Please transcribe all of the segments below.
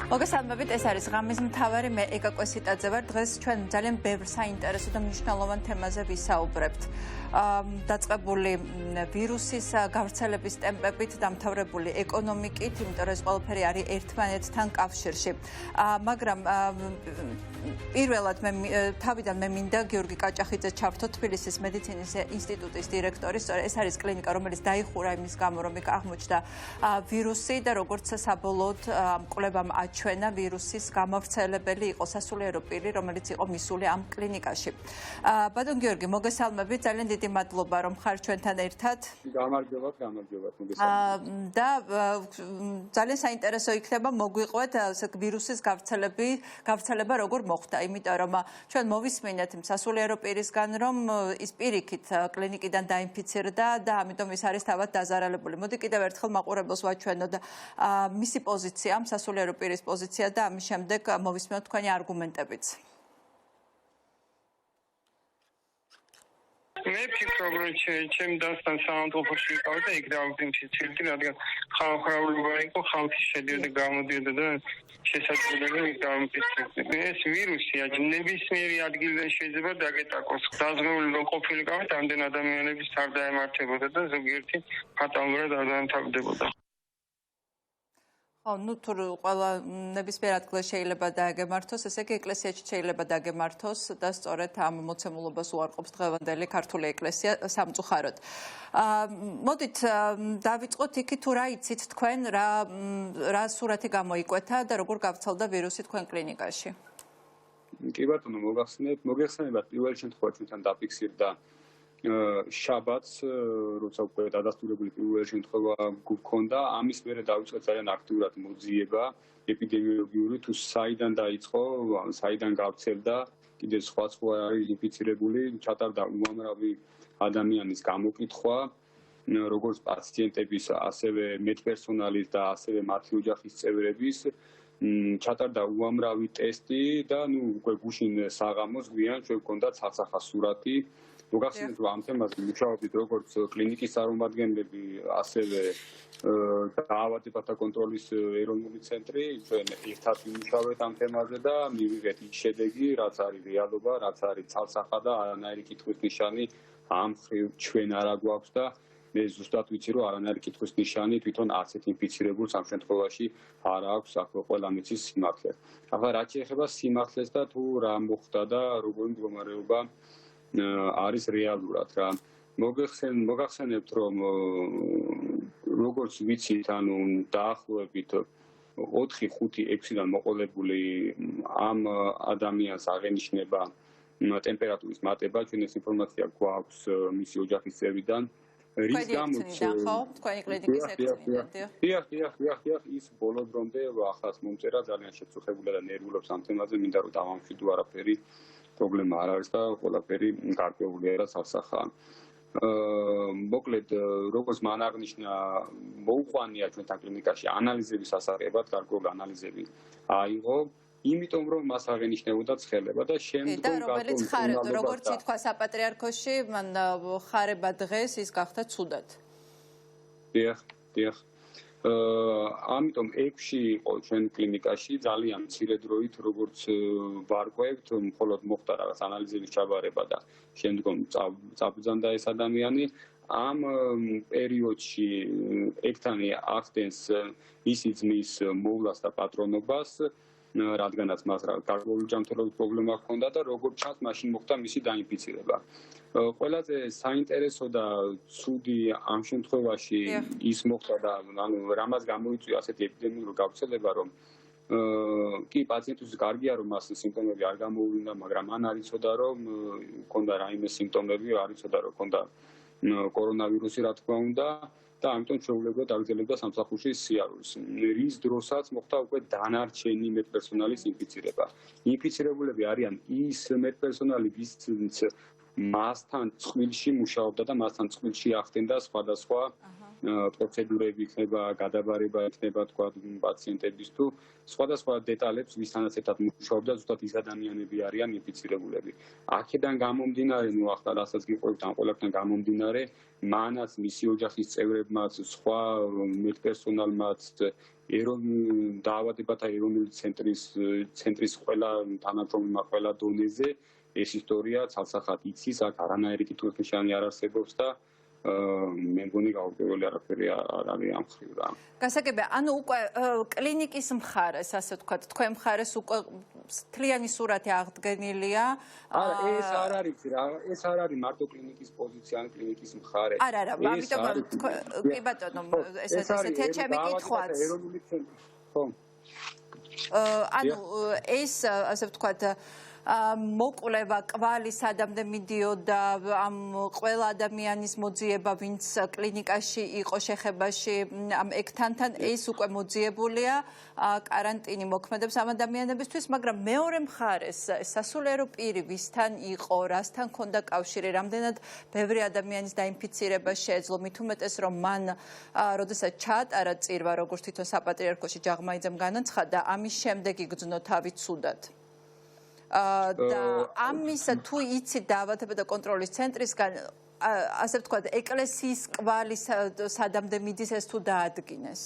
მოგესალმებით, ეს არის ღამის მთავარი, მე ეკაკვესიტაძე ვარ. დღეს ჩვენ ძალიან ბევრ საინტერესო და მნიშვნელოვან თემაზე ვისაუბრებთ. დაწყებული ვირუსის გავრცელების ტემპებით, დამთავრებული ეკონომიკით, იმიტომ რომ ეს ყველაფერი არის ერთმანეთთან კავშირში. მაგრამ პირველად თავიდან მე მინდა გიორგი კაჭახიძე ჩავთო, თბილისის მედიცინის ინსტიტუტის დირექტორი. ეს არის კლინიკა, რომელიც დაიხურა იმის გამო, რომ აღმოჩნდა ვირუსი და როგორც საბოლოოდ კვლევამ აჩვენა ვირუსის გამავრცელებელი იყო სასულიერო პირი, რომელიც იყო მისული ამ კლინიკაში. ბატონ გიორგი, მოგესალმებით, ძალიან დიდი მადლობა, რომ ხარ ჩვენთან ერთად. გამარჯობათ, მოგესალმებით. და ძალიან საინტერესო იქნება მოგვიყვეთ ვირუსის გავრცელება როგორ მოხდა, იმიტომ რომ ჩვენ მოვისმინეთ სასულიერო პირისგან, რომ ის პირიქით კლინიკიდან დაინფიცირდა და ამიტომ ის არის თავად დაზარალებული. მოდი კიდევ ერთხელ მაყურებელს ვაჩვენოთ მისი პოზიცია, სასულიერო პირის პოზიცია და ამის შემდეგ მოვისმინოთ თქვენი არგუმენტებიც. მე ფიქრობ, რომ ჩემ დასთან საავადმყოფოში ვიყავი და იქ დავინფიცირდი, რადგან ხალხმრავლობა იყო, ხალხი შედიოდა, გამოდიოდა და შესაძლებელია იქ დავინფიცირდი. ეს ვირუსია, ნებისმიერი ადგილიდან შეიძლება დაგეტაკოს. დაზღვეული რომ ყოფილიყავით, ამდენ ადამიანების არ დაემართებოდა და ზოგიერთი ფატალურად არ დამთავრდებოდა. თუ ყველა ნებისმიერ ადგილას შეიძლება დააგემართოს, ესე იგი ეკლესიაში შეიძლება დააგემართოს და სწორედ ამ მოცემულობას უარყოფს დღევანდელი ქართული ეკლესია სამწუხაროდ. მოდით დავიწყოთ იქით, თუ რა იცით თქვენ, რა სურათი გამოიკვეთა და როგორ გავრცელდა ვირუსი თქვენ კლინიკაში? კი ბატონო, მოგეხსენებათ პირველ შემთხვევაში ჩვენთან დაფიქსირდა შაბათს, როცა უკვე დადასტურებული პირველი შემთხვევა გვქონდა, ამის მერე დაიწყო ძალიან აქტიურად მოძიება ეპიდემიოლოგიური, თუ საიდან დაიწყო, საიდან გავრცელდა, კიდევ სხვა არის ინფიცირებული, ჩატარდა უამრავი ადამიანის გამოკითხვა, როგორც პაციენტების, ასევე მედპერსონალის და ასევე მათი ოჯახის წევრების, ჩატარდა უამრავი ტესტი და უკვე გუშინ საღამოს გვიან ჩვენ გვქონდა ცალსახა სურათი. მოგახსენებთ, რომ ამ თემაზე მუშაობთ როგორც კლინიკის წარმომადგენლები, ასევე დაავადებათა კონტროლის ეროვნული ცენტრი, ჩვენ ერთად ვიმუშავებთ ამ თემაზე და მივიღეთ ის შედეგი, რაც არის რეალობა, რაც არის ცალსახა და არანაირი კითხვის ნიშანი ამ ხრივ ჩვენ არა გვაქვს და მე ზუსტად ვიცი, რომ არანაირი კითხვის ნიშანი თვითონ არც ერთ ინფიცირებულს ამ შემთხვევაში არ აქვს, ახლა ყველა მიცის სიმართლე. ახლა რაც შეეხება სიმართლეს და თუ რა მოხდა და როგორი მდგომარეობა არის რეალურად რა. მოგახსენებთ, რომ როგორც ვიცით, ანუ დაახლოებით 4-5-6-დან მოყოლებული ამ ადამიანს აღენიშნება ტემპერატურის მატება, ჩვენ ეს ინფორმაცია გვაქვს მისი ოჯახის წევრიდან. რის გამოც თქვენი კლინიკის დიახ, ის ბოლო დრომდე ახლაც მომწერა, ძალიან შეწუხებულა და ნერვულობს ამ თემაზე, მინდა რომ დავამშვიდო, არაფერი პრობლემა არ არის და ყველაფერი გარკვეულია და სასახაა. მოკლედ, როგორც მან აღნიშნა, მოუყვანია ჩვენთან კლინიკაში ანალიზების ასაღებად, გარკვეული ანალიზები აიღო, იმიტომ რომ მას აღენიშნებოდა ცხელება და შემდგომ რომელიც როგორც ითქვა საპატრიარქოში, მან ხარება დღეს ის გახდა ცუდად. დიახ. ამიტომ 6-ში იყო ჩვენ კლინიკაში ძალიან მცირე დროით, როგორც ვარკვევთ, მხოლოდ მოხდა რაღაც ანალიზების ჩაბარება და შემდგომ წაბრძანდა ეს ადამიანი. ამ პერიოდში ექთანი ახდენს მისი ძმის მოვლას და პატრონობას, რადგანაც მას გარკვეული ჯანმრთელობის პრობლემა ჰქონდა და როგორც ჩანს, მაშინ მოხდა მისი დაინფიცირება. ყველაზე საინტერესო და ცუდი ამ შემთხვევაში ის მოხდა და რამაც გამოიწვია ასეთი ეპიდემიური გავრცელება, რომ კი პაციენტისთვის კარგია, რომ მას სიმპტომები არ გამოუვლინდა, მაგრამ მან არ იცოდა, რომ ჰქონდა რაიმე სიმპტომები, არ იცოდა, რომ ჰქონდა კორონავირუსი, რა თქმა უნდა. და ამიტომ შეუძლებლად აგრძელებდა სამსახურში სიარულს. რის დროსაც მოხდა უკვე დანარჩენი მედპერსონალის ინფიცირება. ინფიცირებულები არიან ის მედპერსონალი, ვინც მასთან წყვილში მუშაობდა და მასთან წყვილში ახდენდა სხვადასხვა პროცედურები იქნება, გადაბარება იქნება თქვა პაციენტების თუ სხვადასხვა დეტალებს ვისთანაც ერთად მუშაობდა, ზუსტად ის ადამიანები არიან ინფიცირებულები. აქედან გამომდინარე, ნუ ახლა რასაც გიყვებით ამ ყველაფერთან გამომდინარე, მანაც მისი ოჯახის წევრებმაც, სხვა მედპერსონალმაც დაავადებათა ეროვნული ცენტრის ყველა თანამშრომელმა ყველა დონეზე ეს ისტორია ცალსახად იცის, აქ არანაირი კითხვისნიშანი არ არსებობს და მე მგონი გაურკვეველი არაფერი არ არის ამ მხრივ რა. გასაგებია, ანუ უკვე კლინიკის მხარეს, ასე ვთქვათ, თქვენ მხარეს უკვე მთლიანი სურათი აღდგენილია. არა, ეს არ არის რა, ეს არ არის მარტო κλინიკის პოზიცია, ან კლინიკის მხარე. არა, ამიტომ კი ბატონო, ესეთი ჩემი კითხვაც. ხო. ანუ ეს, ასე ვთქვათ, მოკვლევა კვალი სადამდე მიდიოდა ამ ყველა ადამიანის მოძიება, ვინც კლინიკაში იყო შეხებაში ამ ექთანთან, ეს უკვე მოძიებულია კარანტინი მოქმედებს ამ ადამიანებისთვის, მაგრამ მეორე მხარეს სასულიერო პირი ვისთან იყო, რასთან ჰქონდა კავშირი, რამდენად ბევრი ადამიანის დაინფიცირება შეეძლო, მით უმეტეს რომ მან როდესაც ჩაატარა წირვა, როგორც თვითონ საპატრიარქოში ჯაღმაიძემ განაცხადა, ამის შემდეგ იგრძნო თავი ცუდად. და ამის თუ იცი დაავადებათა და კონტროლის ცენტრისგან, ასე ვთქვათ, ეკლესიის კვალი სადამდე მიდის ეს თუ დაადგინეს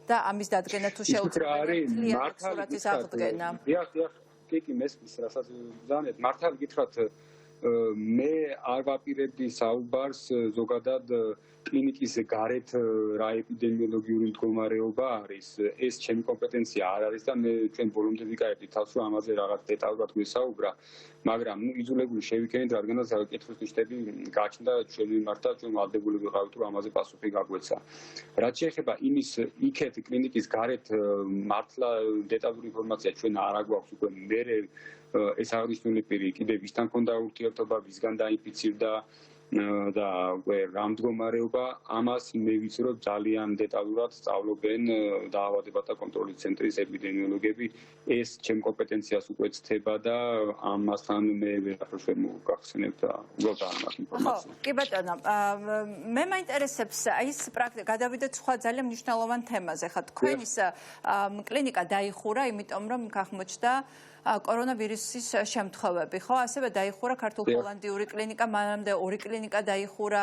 და ამის დადგენა თუ შეუძლია სურათის აღდგენა. დიახ, კი, მესმის, რასაც ზანეთ, მართალი გითხრათ, მე არ ვაპირებდი საუბარს ზოგადად კლინიკის გარეთ რა ეპიდემიოლოგიური მდგომარეობა არის. ეს ჩემი კომპეტენცია არ არის და მე ჩვენ ბოლომდე ვიკარებდი თავს, რომ ამაზე რაღაც დეტალურად გვესაუბრა, მაგრამ იძულებული შევიქენით, რადგანაც კითხვის ნიშნები გაჩნდა ჩვენ მიმართ და ჩვენ ვალდებული ვიყავით, რომ ამაზე პასუხი გაგვეცა. რაც შეეხება იმის იქეთ კლინიკის გარეთ მართლა დეტალური ინფორმაცია ჩვენ არ აგვაქვს უკვე მერე ეს აღნიშნული პირი კიდე ვისთან ჰქონდა ურთიერთობა, ვისგან დაინფიცირდა და რა მდგომარეობა, ამას მე ვიცი, რომ ძალიან დეტალურად სწავლობენ დაავადებათა კონტროლის ცენტრის ეპიდემიოლოგები. ეს ჩემ კომპეტენციას უკვე ცდება და ამასთან მე ვერაფერს ვერ მოგახსენებ და უბრალოდ არ მაქვს ინფორმაცია. კი ბატონო, მე მაინტერესებს ის პრაქტიკა, გადავიდეთ სხვა ძალიან მნიშვნელოვან თემაზე. ხა თქვენის კლინიკა დაიხურა, იმიტომ რომ გახმოჩნდა კორონავირუსის შემთხვევები, ხო? ასევე დაიხურა ქართულ-ჰოლანდიური კლინიკა, მანამდე ორი კლინიკა დაიხურა,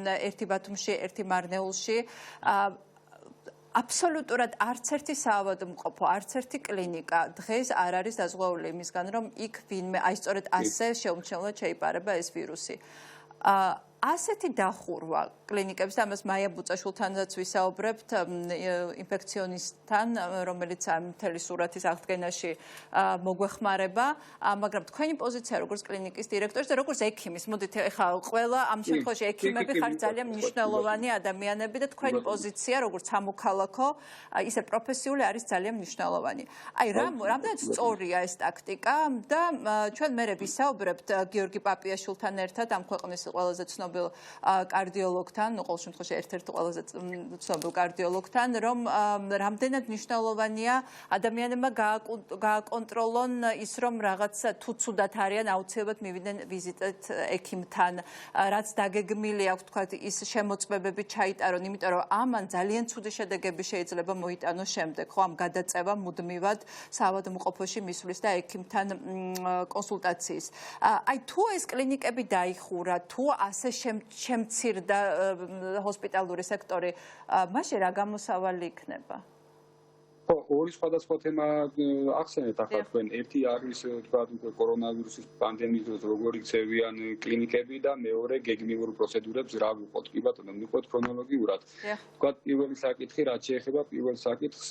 ერთი ბათუმში, ერთი მარნეულში. აბსოლუტურად არც ერთი საავადმყოფო, არც ერთი კლინიკა დღეს არ არის დაზღვეული იმისგან, რომ იქ ვინმე, აი სწორედ ასე შეუმჩნევლად შეიპარება ეს ვირუსი. ასეთი დახურვა კლინიკებს და ამას მაია ბუწაშვილთანაც ვისაუბრებთ, ინფექციონისტთან, რომელიც ამ მთელი სურათის აღდგენაში მოგვეხმარება, მაგრამ თქვენი პოზიცია როგორც კლინიკის დირექტორის და როგორც ექიმის, მოდით ეხლა ყველა ამ შემთხვევაში ექიმები ხართ ძალიან მნიშვნელოვანი ადამიანები და თქვენი პოზიცია როგორც სამოქალაქო, ისე პროფესიული არის ძალიან მნიშვნელოვანი. აი რამდენად სწორია ეს ტაქტიკა და ჩვენ მერე ვისაუბრებთ გიორგი პაპიაშვილთან ერთად, ამ ქვეყნის ყველაზე ცნობილ კარდიოლოგთან, ყოველ შემთხვევაში ერთ-ერთი ყველაზე ცნობილ კარდიოლოგთან, რომ რამდენად მნიშვნელოვანია ადამიანებმა გააკონტროლონ ის, რომ რაღაც თუ ცუდად არიან, აუცილებლად მივიდნენ ვიზიტით ექიმთან, რაც დაგეგმილი აქვს, თქვათ, ის შემოწმებები ჩაიტარონ, იმიტომ რომ ამან ძალიან ცუდი შედეგები შეიძლება მოიტანოს შემდეგ, ხო, ამ გადაწევა მუდმივად საავადმყოფოში მისვლის და ექიმთან კონსულტაციის. აი თუ ეს კლინიკები დაიხურა, თუ ასე შემცირდა ჰოსპიტალური სექტორი, მაშინ რა გამოსავალი იქნება? ხო, ორი სხვადასხვა თემა ახსენეთ ახლა თქვენ. ერთი არის თქვა კორონავირუსის პანდემიის დროს როგორ იქცევიან კლინიკები და მეორე გეგმიურ პროცედურებს რა ვუყოთ. კი ბატონო, მივყვეთ ქრონოლოგიურად. თქვა პირველი საკითხი, რაც შეეხება პირველ საკითხს,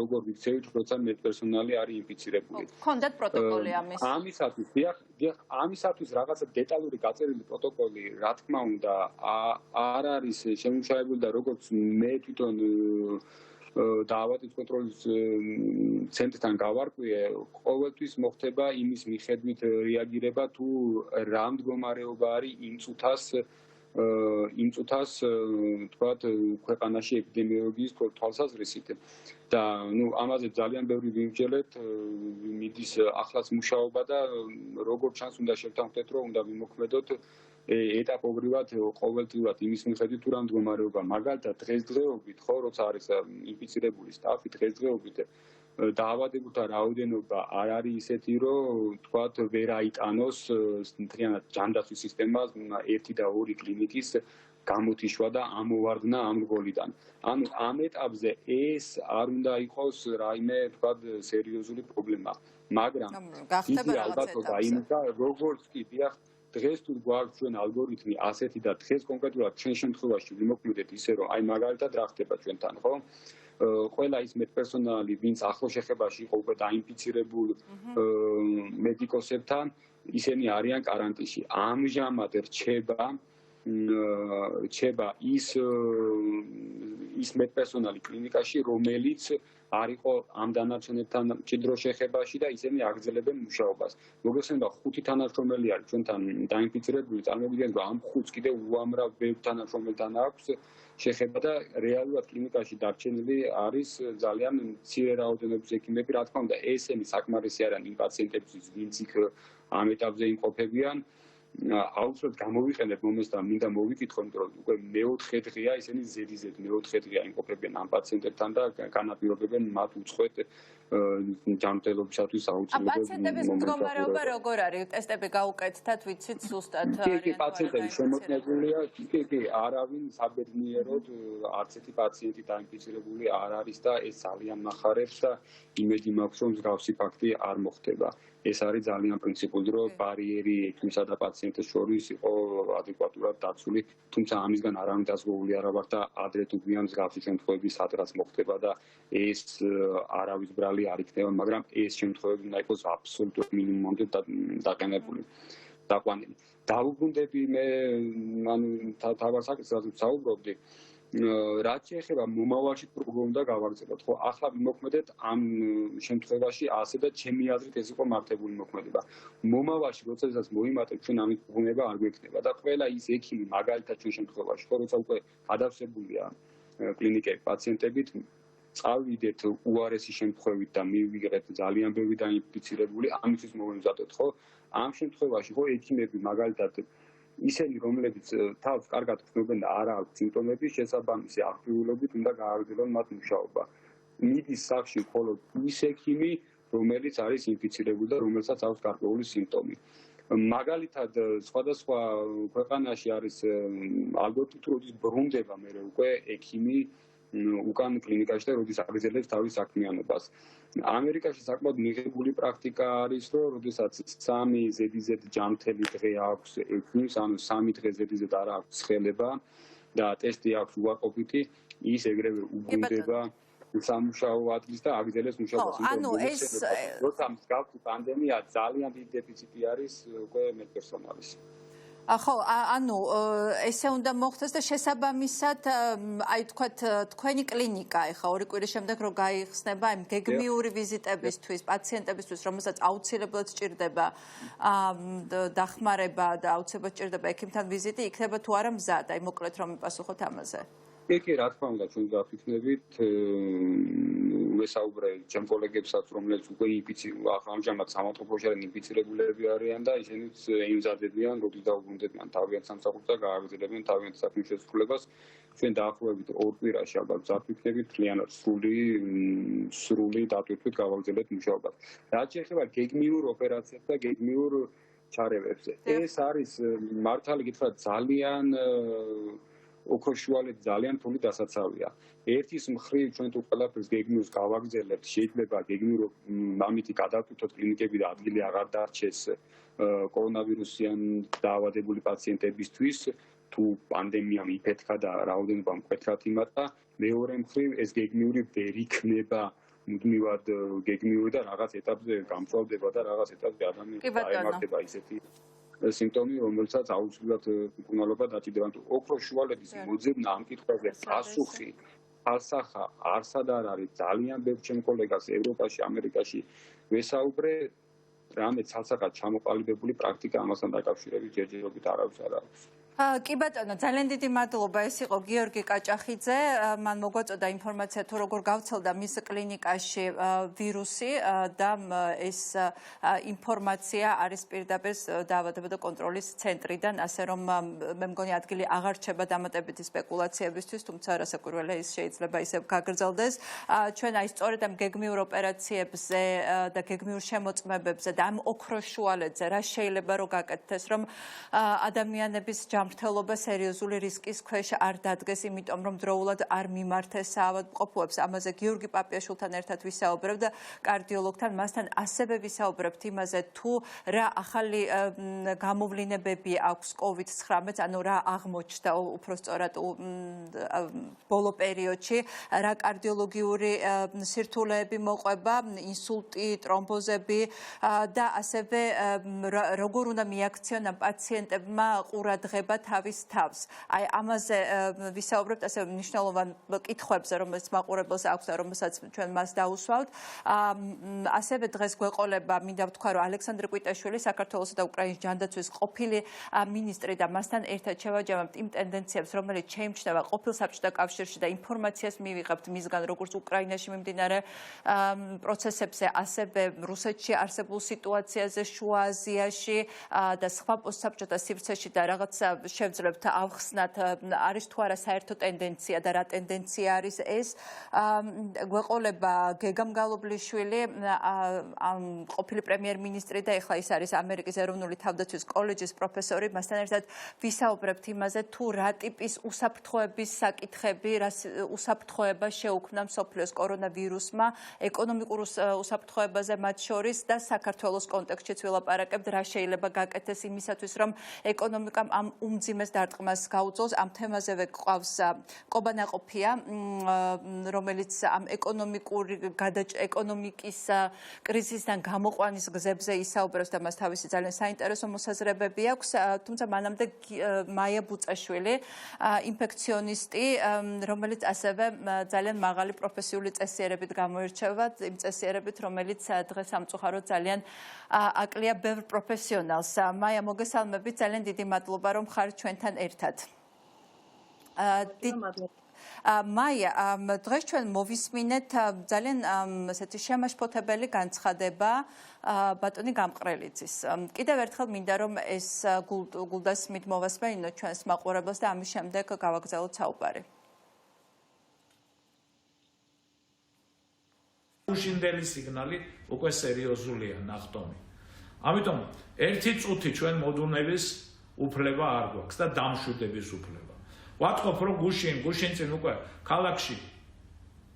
როგორ იქცევით, როცა მედპერსონალი არის ინფიცირებული. ჰქონდათ პროტოკოლი ამის? ამისათვის რაღაცა დეტალური გაწერილი პროტოკოლი, რა თქმა უნდა, არ არის შემუშავებული და როგორც მე თვითონ დაავადებათა კონტროლის ცენტრთან გავარკვიე, ყოველთვის მოხდება იმის მიხედვით რეაგირება თუ რა მდგომარეობა არის იმ წუთას იმ წუთას თქვათ ქვეყანაში ეპიდემიოლოგიის თვალსაზრისით და ამაზე ძალიან ბევრი ვიმსჯელეთ მიდის ახლაც მუშაობა და როგორც ჩანს უნდა შევთანხმდეთ რომ უნდა ვიმოქმედოთ ეტაპობრივად ყოველდღიურად იმის მიხედვით თუ რა მდგომარეობა მაგალითად დღესდღეობით ხო როცა არის ინფიცირებული სტაფი დღესდღეობით დაავადებულთა რაოდენობა არ არის ისეთი რომ თქვათ ვერ აიტანოს მთლიანად ჯანდაცვის სისტემას 1 და 2 კლინიკის გამოთიშვა და ამოვარდნა ამ რგოლიდან. ანუ ამ ეტაპზე ეს არ უნდა იყოს რაიმე თქვათ სერიოზული პრობლემა, მაგრამ გახდება რაღაც ეტაპზე. როგორც კი დიახ დღეს თუ გვაქვს ჩვენ ალგორითმი ასეთი და დღეს კონკრეტულად ჩვენ შემთხვევაში ვიმოქმედეთ ისე რომ აი მაგალითად რა ხდება ჩვენთან ხო? ყველა ის მედპერსონალი, ვინც ახლო შეხებაში იყო უკვე დაინფიცირებულ მედიკოსებთან, ისინი არიან კარანტინში. ამჟამად რჩება ის მედპერსონალი კლინიკაში, რომელიც არ იყო ამ დანარჩენებთან მჭიდრო შეხებაში და ისინი აგრძელებენ მუშაობას. მოგეხსენება 5 თანამშრომელი არის ჩვენთან დაინფიცირებული, წარმოვიდგინეთ რომ ამ 5-ს კიდევ უამრავ ბევრ თანამშრომელთან აქვს შეხება და რეალურად კლინიკაში დარჩენილი არის ძალიან მცირე რაოდენობის ექიმები, რა თქმა უნდა, ესენი საკმარისი არიან იმ პაციენტებისთვის, ვინც იქ ამ ეტაპზე იმყოფებიან. აუცილებლად გამოვიყენებ მომენტს და მინდა მოვიკითხო, იმიტომ რომ უკვე მე-4 დღეა ისინი ზედიზედ მე-4 დღეა იმყოფებიან ამ პაციენტებთან და განაპირობებენ მათ უწყვეტ ჯანმრთელობისათვის აუცილებელ პაციენტების მდგომარეობა როგორ არის? ტესტები გაუკეთდათ, ვიცით ზუსტად კი, პაციენტები შემოწმებულია, კი, არავინ საბედნიეროდ არც ერთი პაციენტი დაინფიცირებული არ არის და ეს ძალიან მახარებს და იმედი მაქვს რომ მსგავსი ფაქტი არ მოხდება. ეს არის ძალიან პრინციპული, რომ ბარიერი ექიმსა და პაციენტის შორის იყო ადეკვატურად დაცული, თუმცა ამისგან არავინ დაზღვეული არ ვარ და ადრე თუ გვიან მსგავსი შემთხვევები სადღაც მოხდება და ეს არავის ბრალი არ იქნება, მაგრამ ეს შემთხვევები უნდა იყოს აბსოლუტურ მინიმუმამდე დაყენებული. დაყვანილი. დავუბრუნდები მე თავარ საკითხს რაც საუბრობდი. რაც შეეხება მომავალში პროგრამა უნდა გავაგრძელოთ, ხო? ახლა ვიმოქმედეთ ამ შემთხვევაში ასე და ჩემი აზრით ეს იყო მართებული მოქმედება. მომავალში როდესაც მოიმატებ ჩვენ ამით უგუნება არ გვექნება და ყველა ის ექიმი მაგალითად ჩვენ შემთხვევაში, ხო, როცა უკვე გადავსებულია კლინიკები პაციენტებით წავიდეთ უარესი შემთხვევით და მივიღეთ ძალიან ბევრი დაინფიცირებული, ამისთვის მოვემზადოთ, ხო? ამ შემთხვევაში ხო ექიმები მაგალითად ისინი რომლებიც თავს კარგად ხსნობენ და არ აქვს სიმპტომები, შესაბამისი აღჭურვილობით უნდა გააგრძელონ მათ მუშაობა. მიდის სახლში მხოლოდ ის ექიმი, რომელიც არის ინფიცირებული და რომელსაც აქვს გარკვეული სიმპტომი. მაგალითად, სხვადასხვა ქვეყანაში არის ალგორითმი, როდის ბრუნდება მერე უკვე ექიმი უკან კლინიკაში და როდის აგრძელებს თავის საქმიანობას. ამერიკაში საკმაოდ მიღებული პრაქტიკა არის, რომ როდესაც 3 ზედიზედ ჯანმრთელი დღე აქვს ექიმს, ანუ 3 დღე ზედიზედ არ აქვს ცხელება და ტესტი აქვს უარყოფითი, ის ეგრევე უბრუნდება სამუშაო ადგილს და აგრძელებს მუშაობას. ანუ ეს როცა მსგავსი პანდემია ძალიან დიდი დეფიციტი არის უკვე მედპერსონალის. ხო, ანუ ესე უნდა მოხდეს და შესაბამისად, აი თქვათ, თქვენი კლინიკა ეხა 2 კვირის შემდეგ რო გაიხსნება აი გეგმიური ვიზიტებისთვის, პაციენტებისთვის, რომელსაც აუცილებლად სჭირდება დახმარება და აუცილებლად სჭირდება ექიმთან ვიზიტი, იქნება თუ არა მზად, აი მოკლედ რომ მიპასუხოთ ამაზე. კი, რა თქმა უნდა, ჩვენ გავფიქრებით, ვესაუბრე ჩემ კოლეგებსაც, რომლებიც უკვე ამჟამად სამავთყოფოში ინფიცირებულები არიან და ისინიც იმზადებიან, როდის დაუბრუნდებიან თავიანთ სამსახურს და გააგრძელებენ თავიანთ საქმის შესრულებას. ჩვენ დაახლოებით 2 კვირაში ალბათ ვფიქრებით, მთლიანად სრული დატვირთვით გავაგრძელებთ მუშაობას. რაც შეეხება გეგმიურ ოპერაციებს და გეგმიურ ჩარევებს, ეს არის მართალი გითხრათ ძალიან ოქროშუალედ ძალიან რთული დასაცავია. ერთის მხრივ ჩვენ თუ ყველაფერს გეგმიურს გავაგრძელებთ, შეიძლება გეგმიურ ამითი გადავტვირთოთ კლინიკები და ადგილი აღარ დარჩეს კორონავირუსიან დაავადებული პაციენტებისთვის, თუ პანდემიამ იფეთქა და რაოდენობა მკვეთრად იმატა, მეორე მხრივ ეს გეგმიური ვერ იქნება მუდმივად გეგმიური და რაღაც ეტაპზე გამწვავდება და რაღაც ეტაპზე ადამიანს დაემართება ისეთი სიმპტომი, რომელსაც აუცილებლად მკურნალობა დაჭირდება. ოქროს შუალების მოძებნა ამ კითხვაზე პასუხი ასახა არსად არ არის. ძალიან ბევრ ჩემ კოლეგას ევროპაში, ამერიკაში ვესაუბრე, რამე ცალსახად ჩამოყალიბებული პრაქტიკა ამასთან დაკავშირებით ჯერჯერობით არავის არ აქვს. კი ბატონო, ძალიან დიდი მადლობა. ეს იყო გიორგი კაჭახიძე. მან მოგვაწოდა ინფორმაცია თუ როგორ გავრცელდა მის კლინიკაში ვირუსი და ეს ინფორმაცია არის პირდაპირ დაავადებათა და კონტროლის ცენტრიდან, ასე რომ მე მგონი ადგილი აღარ რჩება დამატებითი სპეკულაციებისთვის, თუმცა რასაკვირველია ის შეიძლება ისევ გაგრძელდეს. ჩვენ აი სწორედ ამ გეგმიურ ოპერაციებზე და გეგმიურ შემოწმებებზე და ამ ოქროს შუალედზე რა შეიძლება რომ გაკეთდეს, რომ ადამიანების მრთელობა სერიოზული რისკის ქვეშ არ დადგეს, იმიტომ რომ დროულად არ მიმართეს საავადმყოფოებს. ამაზე გიორგი პაპიაშვილთან ერთად ვისაუბრებ და კარდიოლოგთან, მასთან ასევე ვისაუბრებთ იმაზე, თუ რა ახალი გამოვლინებები აქვს COVID-19, ანუ რა აღმოჩნდა უფრო სწორად ბოლო პერიოდში, რა კარდიოლოგიური სირთულეები მოყვება, ინსულტი, ტრომბოზები და ასევე როგორ უნდა მიაქციონა პაციენტებმა ყურადღება თავის თავს. აი ამაზე ვისაუბრებთ ასე მნიშვნელოვან კითხვებზე, რომელიც მაყურებელს აქვს და რომელსაც ჩვენ მას დაუსვავთ. ასევე დღეს გვეყოლება, მინდა ვთქვა, რომ ალექსანდრე კვიტაშვილი, საქართველოს და უკრაინის ჯანდაცვის ყოფილი მინისტრი და მასთან ერთად შევაჯამებთ იმ ტენდენციებს, რომელიც შეიმჩნევა ყოფილ საბჭოთა კავშირში და ინფორმაციას მივიღებთ მისგან, როგორც უკრაინაში მიმდინარე პროცესებზე, ასევე რუსეთში არსებულ სიტუაციაზე, შუა აზიაში და სხვა პოსტსაბჭოთა სივრცეში და რაღაც შევძლებთ ავხსნათ არის თუ არა საერთო ტენდენცია და რა ტენდენცია არის ეს. გვეყოლება გეგა მგალობლიშვილი, ყოფილი პრემიერ-მინისტრი და ეხლა ის არის ამერიკის ეროვნული თავდაცვის კოლეჯის პროფესორი. მასთან ერთად ვისაუბრებთ იმაზე, თუ რა ტიპის უსაფრთხოების საკითხები, რა უსაფრთხოება შეუქმნა მსოფლიოს კორონავირუსმა, ეკონომიკურ უსაფრთხოებაზე მათ შორის და საქართველოს კონტექსტშიც ვილაპარაკებთ, რა შეიძლება გაკეთდეს იმისათვის, რომ ეკონომიკამ ამ უმძიმეს დარტყმას გაუწევს. ამ თემაზევე გვყავს კობანაყოფია, რომელიც ამ ეკონომიკის კრიზისიდან გამოყვანის გზებზე ისაუბრებს და მას თავისი ძალიან საინტერესო მოსაზრებები აქვს. თუმცა მანამდე მაია ბუწაშვილი, ინფექციონისტი, რომელიც ასევე ძალიან მაღალი პროფესიული წესიერებით გამოირჩევა, იმ წესიერებით, რომელიც დღეს სამწუხაროდ ძალიან აკლია ბევრ პროფესიონალს. მაია, მოგესალმებით, ძალიან დიდი მადლობა, რომ ხარ ჩვენთან ერთად. მაია, დღეს ჩვენ მოვისმინეთ ძალიან ესეთი შემაშფოთებელი განცხადება ბატონი გამყრელიძის. კიდევ ერთხელ მინდა რომ ეს გულდასმით მოვასმენინო ჩვენს მაყურებელს და ამის შემდეგ გავაგრძელოთ საუბარი. უშინდელი სიგნალი უკვე სერიოზულია ნახტომი. ამიტომ ერთი წუთი ჩვენ მოდუნების უფლება არ გვაქვს და დამშვიდების უფლება. ვატყობ რომ გუშინ წინ უკვე ქალაქში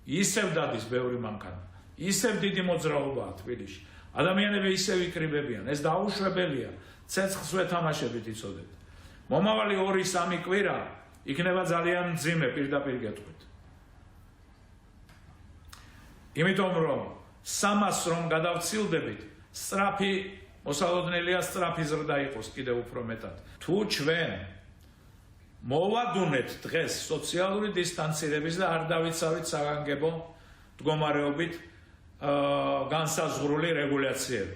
ისევ დადის ბევრი მანქანა, ისევ დიდი მოძრაობაა თბილისში. ადამიანები ისევ იკრიბებიან, ეს დაუშვებელია, ცეცხლს ვეთამაშებით იცოდეთ. მომავალი 2-3 კვირა იქნება ძალიან მძიმე პირდაპირ გეტყვით. იმიტომ რომ 300 რომ გადავცილდებით, სწრაფი მოსალოდნელია სწრაფი ზრდა იყოს კიდევ უფრო მეტად. თუ ჩვენ მოვადუნეთ დღეს სოციალური დისტანცირების და არ დავიცავით საგანგებო მდგომარეობით განსაზღვრული რეგულაციები.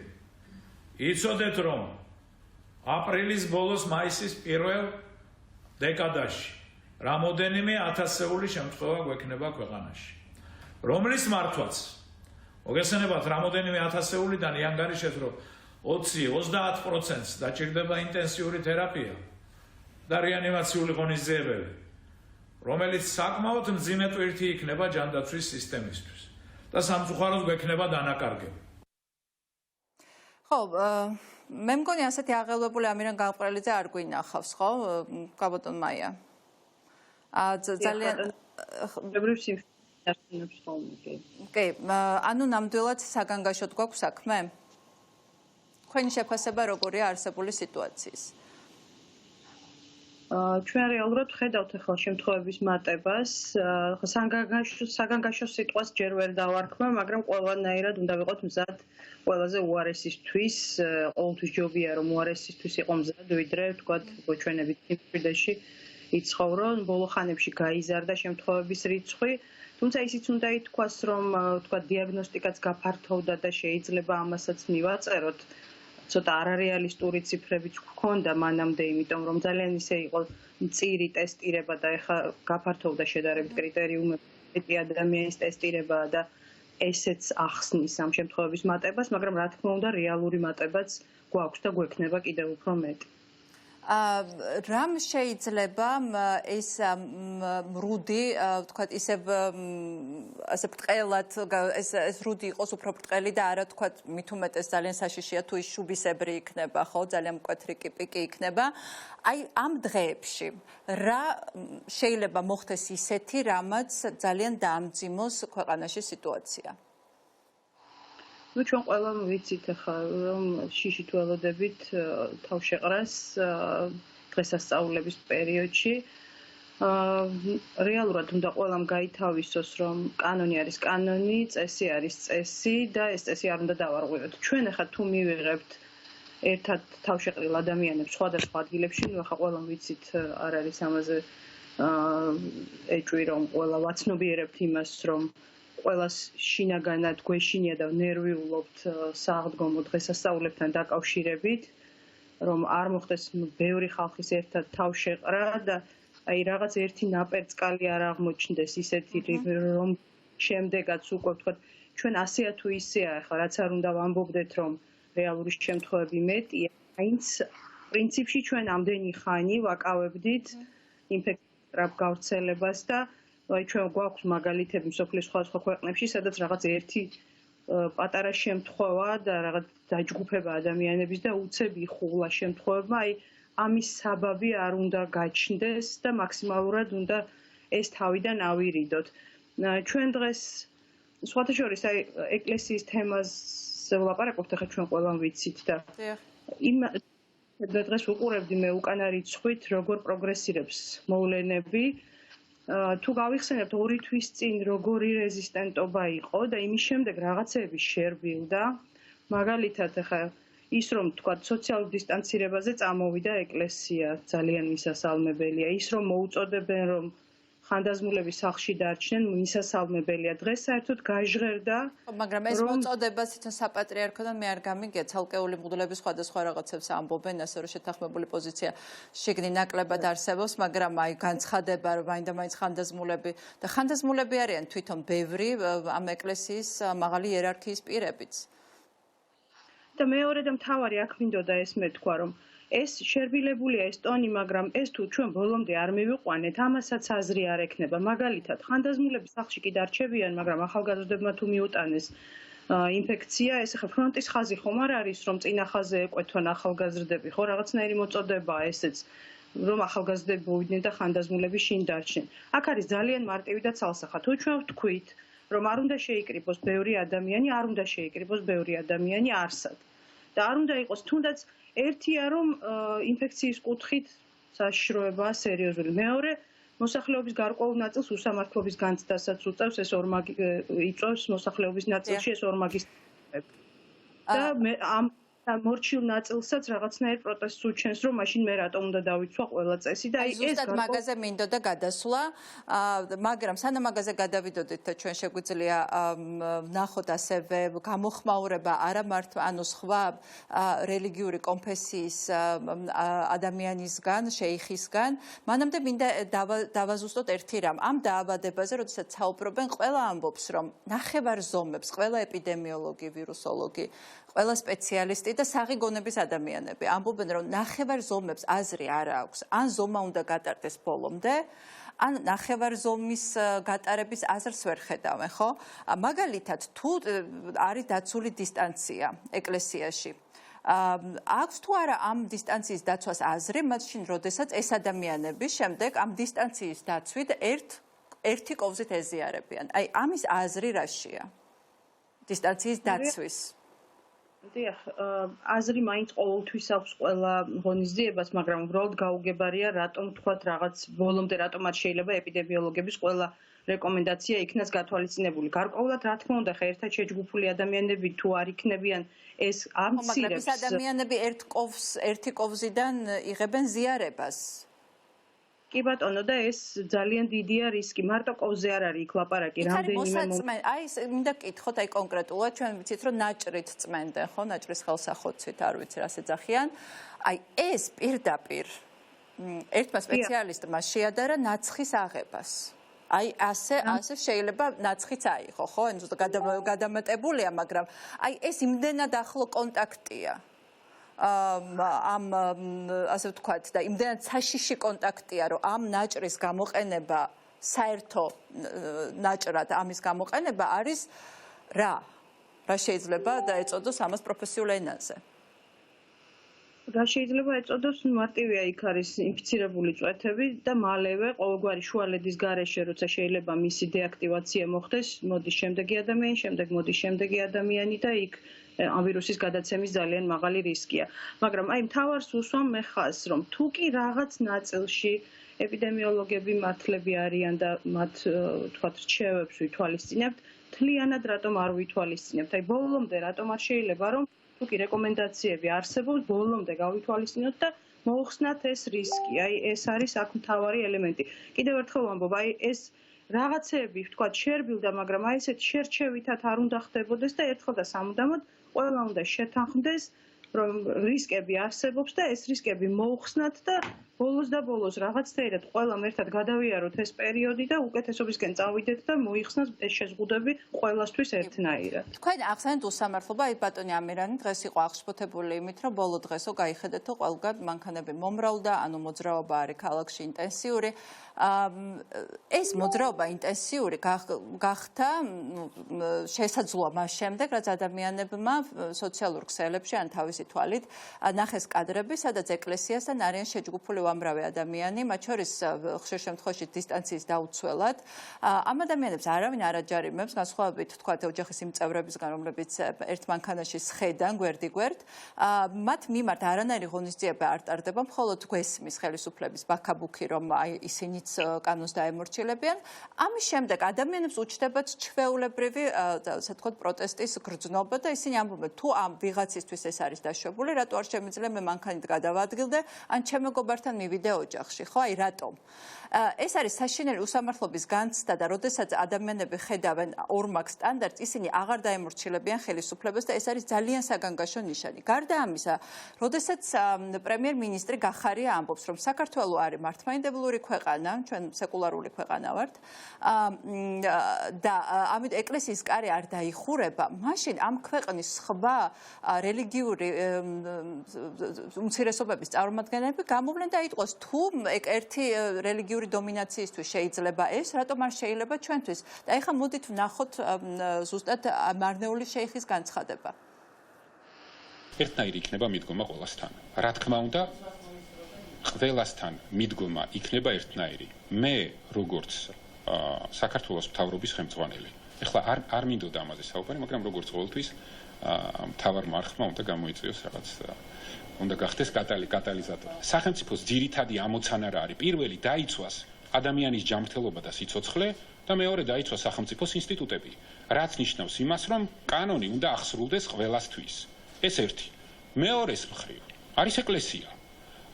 იცოდეთ რომ აპრილის ბოლოს მაისის პირველ დეკადაში რამოდენიმე ათასეული შემთხვევა გვექნება ქვეყანაში. რომლის მართვაც მოგესალმებათ რამოდენიმე ათასეულიდან იანგარიშეთ რომ 20-30% დაჭირდება ინტენსიური თერაპია და რეანიმაციული ღონისძიებები, რომელიც საკმაოდ მძიმე ტვირთი იქნება ჯანდაცვის სისტემისთვის და სამწუხაროდ გვექნება დანაკარგები. ხო, მე მგონი ასეთი აღელვებული ამირან გამყრელიძე არ გვინახავს, ხო, გაბატონ მაია? ძალიან კი, ანუ ნამდვილად საგანგაშოდ გვაქვს საქმე? თქვენი შეფასება როგორია არსებული სიტუაციის? ჩვენ რეალურად ხედავთ ახლა შემთხვევების მატებას. საგანგაშო სიტყვას ჯერ ვერ დავარქვა, მაგრამ ყველანაირად უნდა ვიყოთ მზად ყველაზე უარესისთვის. ყოველთვის ჯობია რომ უარესისთვის იყო მზად, ვიდრე თქვათ ჩვენებით სიმშვიდეში იცხოვრო. ბოლო ხანებში გაიზარდა შემთხვევების რიცხვი. თუმცა ისიც უნდა ითქვას, რომ თქვათ დიაგნოსტიკაც გაფართოვდა და შეიძლება ამასაც მივაწეროთ. ცოტა არარეალისტური ციფრებიც გქონდა მანამდე, იმიტომ რომ ძალიან ისე იყო მწირი ტესტირება და ეხლა გაფართოვდა შედარებით კრიტერიუმები ადამიანის ტესტირებაა და ესეც ახსნის ამ შემთხვევების მატებას, მაგრამ რა თქმა უნდა რეალური მატებაც გვაქვს და გვექნება კიდევ უფრო მეტი. რამ შეიძლება ეს რუდი, თქვათ, ისე ბრტყელად ეს რუდი იყოს უფრო ბრტყელი და არა თქვათ მით უმეტეს ძალიან საშიშია თუ ის შუბისებრი იქნება, ხო, ძალიან მკვეთრი პიკი იქნება. აი ამ დღეებში რა შეიძლება მოხდეს ისეთი, რამაც ძალიან დაამძიმოს ქვეყანაში სიტუაცია? Ну, ჩვენ ყველამ ვიცით ახლა რომ შიშით ველოდებით თავშეყრას დღესასწაულების პერიოდში. რეალურად უნდა ყველამ გაითავისოს, რომ კანონი არის კანონი, წესი არის წესი და ეს წესი არ უნდა დავარღვიოთ. ჩვენ ახლა თუ მივიღებთ ერთად თავშეყრილ ადამიანებს სხვადასხვა ადგილებში, ნუ ახლა ყველამ ვიცით არ არის ამაზე ეჭვი, რომ ყველა ვაცნობიერებთ იმას, რომ ყველას შინაგანად გვეშინია და ნერვიულობთ საღდგომო დღესასწაულებთან დაკავშირებით, რომ არ მოხდეს ბევრი ხალხის ერთად თავშეყრა და აი რაღაც ერთი ნაპერწკალი არ აღმოჩნდეს ისეთი, რომ შემდეგაც უკვე ვთქვათ, ჩვენ ასეა თუ ისეა, ახლა რაც არ უნდა ვამბობდეთ, რომ რეალური შემთხვევები მეტია, მაინც პრინციპში ჩვენ ამდენი ხანი ვაკავებდით ინფექციურ გავრცელებას და აი ჩვენ გვაქვს მაგალითები მსოფლიოს სხვადასხვა ქვეყნებში, სადაც რაღაც ერთი პატარა შემთხვევა და რაღაც დაჯგუფება ადამიანების და უცებ იხულა შემთხვევებმა, აი ამის საბაბი არ უნდა გაჩნდეს და მაქსიმალურად უნდა ეს თავიდან ავირიდოთ. ჩვენ დღეს სხვათა შორის აი ეკლესიის თემაზე ვლაპარაკობთ, ახლა ჩვენ ყველამ ვიცით და იმ დღეს ვუყურებდი მე უკანა რიცხვით როგორ პროგრესირებს მოვლენები. თუ გავიხსენებთ 2 თვის წინ როგორი რეზისტენტობა იყო და იმის შემდეგ რაღაცეები შერბილდა, მაგალითად ახლა ის რომ თქვა სოციალურ დისტანცირებაზე წამოვიდა ეკლესია ძალიან მისასალმებელია, ის რომ მოუწოდებენ რომ ხანდაზმულები სახლში დარჩნენ მისასალმებელია, დღეს საერთოდ გაჟღერდა, მაგრამ ეს მოწოდება თვითონ საპატრიარქოდან მე არ გამიგია, ცალკეული მღვდლები სხვადასხვა რაღაცებს ამბობენ, ასე რომ შეთანხმებული პოზიცია შიგნით ნაკლებად არსებობს, მაგრამ აი განცხადება რომ მაინდა-მაინც ხანდაზმულები არიან თვითონ ბევრი ამ ეკლესიის მაღალი იერარქიის პირებიც. და მეორე და მთავარი აქ მინდოდა ეს მეთქვა რომ ეს შერბილებულია ეს ტონი, მაგრამ ეს თუ ჩვენ ბოლომდე არ მივიყვანეთ, ამასაც აზრი არ ექნება. მაგალითად, ხანდაზმულები სახლში კი დარჩებიან, მაგრამ ახალგაზრდებმა თუ მიუტანეს ინფექცია, ეს ახლა ფრონტის ხაზი ხომ არ არის, რომ წინა ხაზზე ეკვეთონ ახალგაზრდები, ხო, რაღაცნაირი მოწოდებაა ესეც, რომ ახალგაზრდები მოვიდნენ და ხანდაზმულები შინ დარჩნენ. აქ არის ძალიან მარტივი და ცალსახა. თუ ჩვენ ვთქვით, რომ არ უნდა შეიკრიბოს ბევრი ადამიანი, არ უნდა შეიკრიბოს ბევრი ადამიანი არსად. და არ უნდა იყოს თუნდაც ერთია რომ ინფექციის კუთხით საშიშროებაა სერიოზული. მეორე, მოსახლეობის გარკვეულ ნაწილს უსამართლობის განცდასაც უწევს ეს ორმაგი იწვევს მოსახლეობის ნაწილში ეს ორმაგის და მე ამ მორჩილ ნაწილსაც რაღაცნაირ პროტესტს უჩენს, რომ მაშინ მე რატომ უნდა დავიცვა ყველა წესი და აი ეს მაგაზე მინდოდა გადასვლა, მაგრამ სანამ მაგაზე გადავიდოდით ჩვენ შეგვიძლია ნახოთ ასევე გამოხმაურება არა მარტო ანუ სხვა რელიგიური კონფესიის ადამიანისგან, შეიხისგან, მანამდე მინდა დავაზუსტოთ ერთი რამ. ამ დაავადებაზე, როდესაც საუბრობენ, ყველა ამბობს, რომ ნახევარზომებს, ყველა ეპიდემიოლოგი, ვირუსოლოგი, ყველა სპეციალისტი და საღი გონების ადამიანები ამბობენ, რომ ნახევარზომებს აზრი არ აქვს. ან ზომა უნდა გატარდეს ბოლომდე, ან ნახევარზომის გატარების აზრს ვერ ხედავენ, ხო? მაგალითად, თუ არის დაცული დისტანცია ეკლესიაში, აქვს თუ არა ამ დისტანციის დაცვას აზრი, მაშინ როდესაც ეს ადამიანები შემდეგ ამ დისტანციის დაცვით ერთი კოვზით ეზიარებიან. აი, ამის აზრი რაშია? დისტანციის დაცვის. დიახ, აზრი მაინც ყოველთვის აქვს ყველა ღონისძიებას, მაგრამ უბრალოდ გაუგებარია, რატომ თქვათ რაღაც ბოლომდე რატომ არ შეიძლება ეპიდემიოლოგების ყველა რეკომენდაცია იქნას გათვალისწინებული. გარკვეულად რა თქმა უნდა, ხა ერთად შეჯგუფული ადამიანები თუ არ იქნებიან ეს ამცირებს. მაგრამ ეს ადამიანები ერთი კოვზიდან იღებენ ზიარებას. კი ბატონო და ეს ძალიან დიდია რისკი. მარტო კოვზე არ არის იქ ლაპარაკი, რამდენიმე აი მინდა გკითხოთ აი კონკრეტულად ჩვენ ვიცით რომ ნაჭრით წმენდენ ხო ნაჭრის ხელსახოცით არ ვიცი რა ეძახიან. აი ეს პირდაპირ ერთმა სპეციალისტმა შეადარა ნაცხის აღებას. აი ასე შეიძლება ნაცხიც აიღო ხო? ანუ გადამეტებულია, მაგრამ აი ეს იმდენად ახლო კონტაქტია. ამ ასე ვთქვათ და იმდენად საშიში კონტაქტია, რომ ამ ნაჭრის გამოყენება საერთო ნაჭრად ამის გამოყენება არის რა შეიძლება დაეწოდოს ამას პროფესიულ ენაზე. რა შეიძლება ეწოდოს, მარტივია იქ არის ინფიცირებული წვეთები და მალევე ყოველგვარი შუალედის გარეშე, როცა შეიძლება მისი დეაქტივაცია მოხდეს, მოდის შემდეგი ადამიანი, შემდეგ მოდის შემდეგი ადამიანი და იქ ამ ვირუსის გადაცემის ძალიან მაღალი რისკია. მაგრამ აი მთავარს უსვამ მე ხაზს, რომ თუ კი რაღაც ნაწილში ეპიდემიოლოგები მართლები არიან და მათ თქვათ რჩევებს ვითვალისწინებთ, თლიანად რატომ არ ვითვალისწინებთ? აი ბოლომდე რატომ არ შეიძლება რომ თუ კი რეკომენდაციები არსებობს, ბოლომდე გავითვალისწინოთ და მოუხსნათ ეს რისკი. აი ეს არის აქ მთავარი ელემენტი. კიდევ ერთხელ ვამბობ, აი ეს რაღაცეები ვთქვათ შერბილდა, მაგრამ აი ესეთ შერჩევითად არ უნდა ხდებოდეს და ერთხელ და სამუდამოდ ყველა უნდა შეთანხმდეს, რომ რისკები არსებობს და ეს რისკები მოუხსნათ და ბოლოს და ბოლოს რაღაცნაირად ყველამ ერთად გადავიაროთ ეს პერიოდი და უკეთესობისკენ წავიდეთ და მოიხსნათ ეს შეზღუდვები ყველასთვის ერთნაირად. თქვენ ახსენეთ უსამართლობა, აი ბატონი ამირანი დღეს იყო აღშფოთებული იმით, რომ ბოლო დღესო გაიხედეთ, რომ ყველგან მანქანები მომრავლდა, ანუ მოძრაობა არის ქალაქში ინტენსიური. ეს მოძრაობა ინტენსიური გახდა შესაძლოა მას შემდეგ, რაც ადამიანებმა სოციალურ ქსელებში ან თავისი თვალით ნახეს კადრები, სადაც ეკლესიასთან არიან შეჯგუფული უამრავი ადამიანი, მათ შორის ხშირ შემთხვევაში დისტანციის დაუცველად. ამ ადამიანებს არავინ არ აჯარიმებს, განსხვავებით თქვათ ოჯახის იმ წევრებისგან, რომლებიც ერთ მანქანაში სხედან გვერდიგვერდ. მათ მიმართ არანაირი ღონისძიება არ ტარდება, მხოლოდ გვესმის ხელისუფლების ბაქაბუქი, რომ აი ისინიც კანონს დაემორჩილებიან. ამის შემდეგ ადამიანებს უჩნდებათ ჩვეულებრივი, ასე ვთქვათ, პროტესტის გრძნობა და ისინი ამბობენ, თუ ამ ვიღაცისთვის ეს არის დაშვებული, რატო არ შემიძლია მე მანქანით გადავადგილდე, ან ჩემ მეგობართან მივიდე ოჯახში, ხო? აი რატომ? ეს არის საშინელი უსამართლობის განცდა და როდესაც ადამიანები ხედავენ ორმაგ სტანდარტს, ისინი აღარ დაემორჩილებიან ხელისუფლებას და ეს არის ძალიან საგანგაშო ნიშანი. გარდა ამისა, როდესაც პრემიერ-მინისტრი გახარია ამბობს, რომ საქართველო არის მართლმადიდებლური ქვეყანა, ჩვენ სეკულარული ქვეყანა ვართ და ამით ეკლესიის კარი არ დაიხურება, მაშინ ამ ქვეყნის სხვა რელიგიური უმცირესობების წარმომადგენლები გამოვლენ და იტყვას, თუ ერთი რელიგიური დომინაციისთვის შეიძლება ეს, რატომ არ შეიძლება ჩვენთვის? და ეხლა მოდით ვნახოთ ზუსტად მარნეული შეიხის განცხადება. ერთნაირი იქნება მიდგომა ყველასთან. რა თქმა უნდა, ყველასთან მიდგომა იქნება ერთნაირი. მე როგორც საქართველოს მთავრობის ხელმძღვანელი. ეხლა არ მინდოდა ამაზე საუბარი, მაგრამ როგორც ყოველთვის მთავარმა არხმა უნდა გამოიწვიოს რაღაც უნდა გახდეს კატალიზატორი. სახელმწიფოს ძირითადი ამოცანა რა არის? პირველი დაიცვას ადამიანის ჯანმრთელობა და სიცოცხლე და მეორე დაიცვას სახელმწიფოს ინსტიტუტები. რაც ნიშნავს იმას, რომ კანონი უნდა ახსრულდეს ყველასთვის. ეს ერთი. მეორეს მხრივ არის ეკლესია,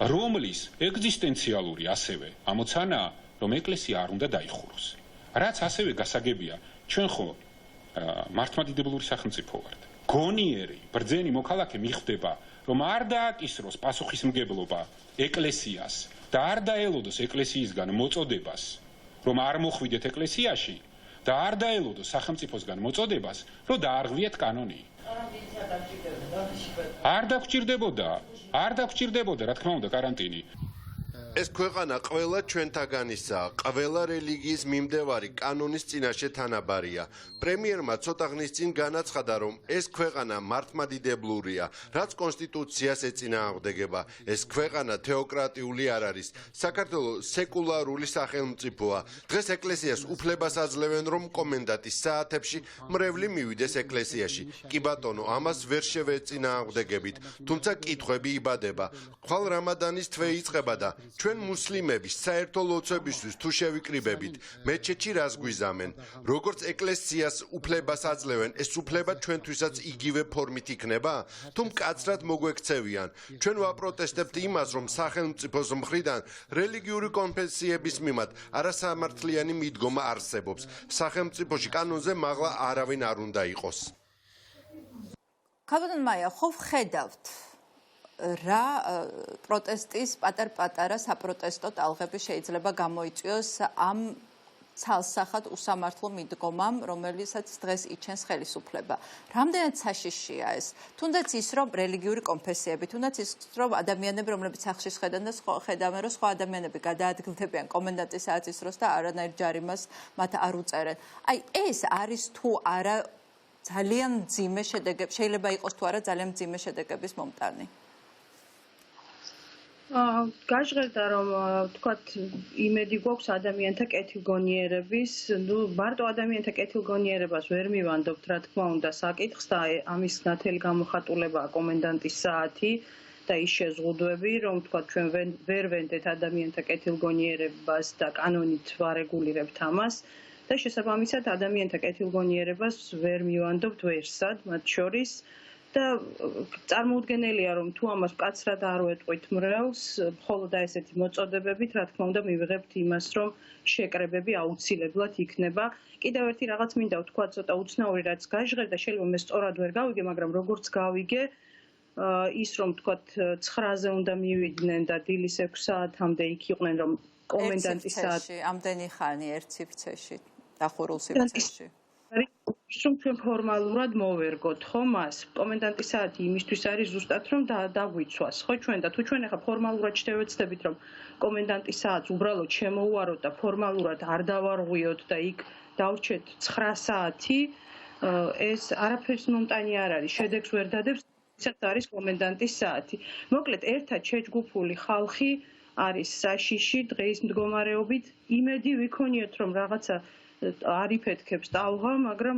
რომლის ეგზისტენციალური ასევე ამოცანაა, რომ ეკლესია არ უნდა დაიხუროს. რაც ასევე გასაგებია, ჩვენ ხო მართლმადიდებლური სახელმწიფო ვართ. გონიერი, ბრძენი მოქალაქე მიხვდება, რომ არ დააკისროს პასუხისმგებლობა ეკლესიას და არ დაელოდოს ეკლესიისგან მოწოდებას, რომ არ მოხვიდეთ ეკლესიაში და არ დაელოდოს სახელმწიფოსგან მოწოდებას, რომ დაარღვიეთ კანონი. არ დაგჭირდებოდა, რა თქმა უნდა, каранტინი. ეს ქვეყანა ყველა ჩვენთაგანისაა, ყველა რელიგიის მიმდევარი კანონის წინაშე თანაბარია. პრემიერმა ცოტა ხნის წინ განაცხადა, რომ ეს ქვეყანა მართლმადიდებლურია, რაც კონსტიტუციას ეწინააღმდეგება. ეს ქვეყანა თეოკრატიული არ არის. საქართველოს სეკულარული სახელმწიფოა. დღეს ეკლესიას უფლებას აძლევენ, რომ კომენდანტის საათებში მრევლი მივიდეს ეკლესიაში. კი ბატონო, ამას ვერ შევეწინააღმდეგებით, თუმცა კითხვები იბადება. ხვალ რამადანის თვე იწყება და ჩვენ მუსლიმების საერთო ლოცვებისთვის თუ შევიკრიბებით, მეჩეთში რას გვიზამენ? როგორც ეკლესიას უფლებას აძლევენ, ეს უფლება ჩვენთვისაც იგივე ფორმით იქნება? თუ მკაცრად მოგვექცევიან, ჩვენ ვაპროტესტებთ იმას, რომ სახელმწიფოს მხრიდან რელიგიური კონფესიების მიმართ არასამართლიანი მიდგომა არსებობს. სახელმწიფოში კანონზე მაღლა არავინ არ უნდა იყოს. ქაბადონ მაია, ხო ვხედავთ რა პროტესტის პატარ-პატარა საპროტესტო ტალღები შეიძლება გამოიწვიოს ამ ცალსახად უსამართლო მიდგომამ, რომელიცაც დღეს იჩენს ხელისუფლება. რამდენად საშიშია ეს? თუნდაც ის, რომ რელიგიური კონფესიები, თუნდაც ის, რომ ადამიანები, რომლებიც სახლში ხედან და ხედავენ, რომ სხვა ადამიანები გადაადგილდებიან კომენდანტის საათის დროს და არანაირ ჯარიმას მათ არ უწერენ. აი, ეს არის თუ არა ძალიან მძიმე შედეგები, შეიძლება იყოს თუ არა ძალიან მძიმე შედეგების მომტანი. გაჟღერდა რომ თქვათ იმედი გვაქვს ადამიანთა კეთილგონიერების, მარტო ადამიანთა კეთილგონიერებას ვერ მივანდობთ, რა თქმა უნდა, საკითხს და ამის ნათელი გამოხატულებაა კომენდანტის საათი და ის შეზღუდვები, რომ თქვათ ჩვენ ვერ ვენდეთ ადამიანთა კეთილგონიერებას და კანონით ვარეგულირებთ ამას და შესაბამისად ადამიანთა კეთილგონიერებას ვერ მივანდობთ ვერსად, მათ შორის და წარმოუდგენელია რომ თუ ამას მკაცრად არ ვეტყვით მრევლს, მხოლოდ ესეთი მოწოდებებით, რა თქმა უნდა, მივიღებთ იმას, რომ შეკრებები აუცილებლად იქნება. კიდევ ერთი რაღაც მინდა ვთქვა, ცოტა უცნაური რაც გაჟღერდა, შეიძლება მე სწორად ვერ გავიგე, მაგრამ როგორც გავიგე, ის რომ თქვათ 9-ზე უნდა მივიდნენ და დილის 6 საათამდე იქ იყვნენ, რომ კომენდანტის საათი ამდენი ხანი ერთ სივრცეში, დახურულ სივრცეში. რომ ჩვენ ფორმალურად მოვერგოთ, ხო მას? კომენდანტის საათი იმისთვის არის ზუსტად რომ დაგვიცვას, ხო ჩვენ და თუ ჩვენ ახლა ფორმალურად შევეცდებით რომ კომენდანტის საათს უბრალოდ შემოუაროთ და ფორმალურად არ დავარღვიოთ და იქ დავრჩეთ 9 საათი, ეს არაფერს მომტანი არ არის, შედეგს ვერ დადებს, ისაც არის კომენდანტის საათი. მოკლედ, ერთად შეჯგუფული ხალხი არის საშიში დღეის მდგომარეობით, იმედი ვიქონიოთ რომ რაღაცა არ იფეთქებს ტალღა, მაგრამ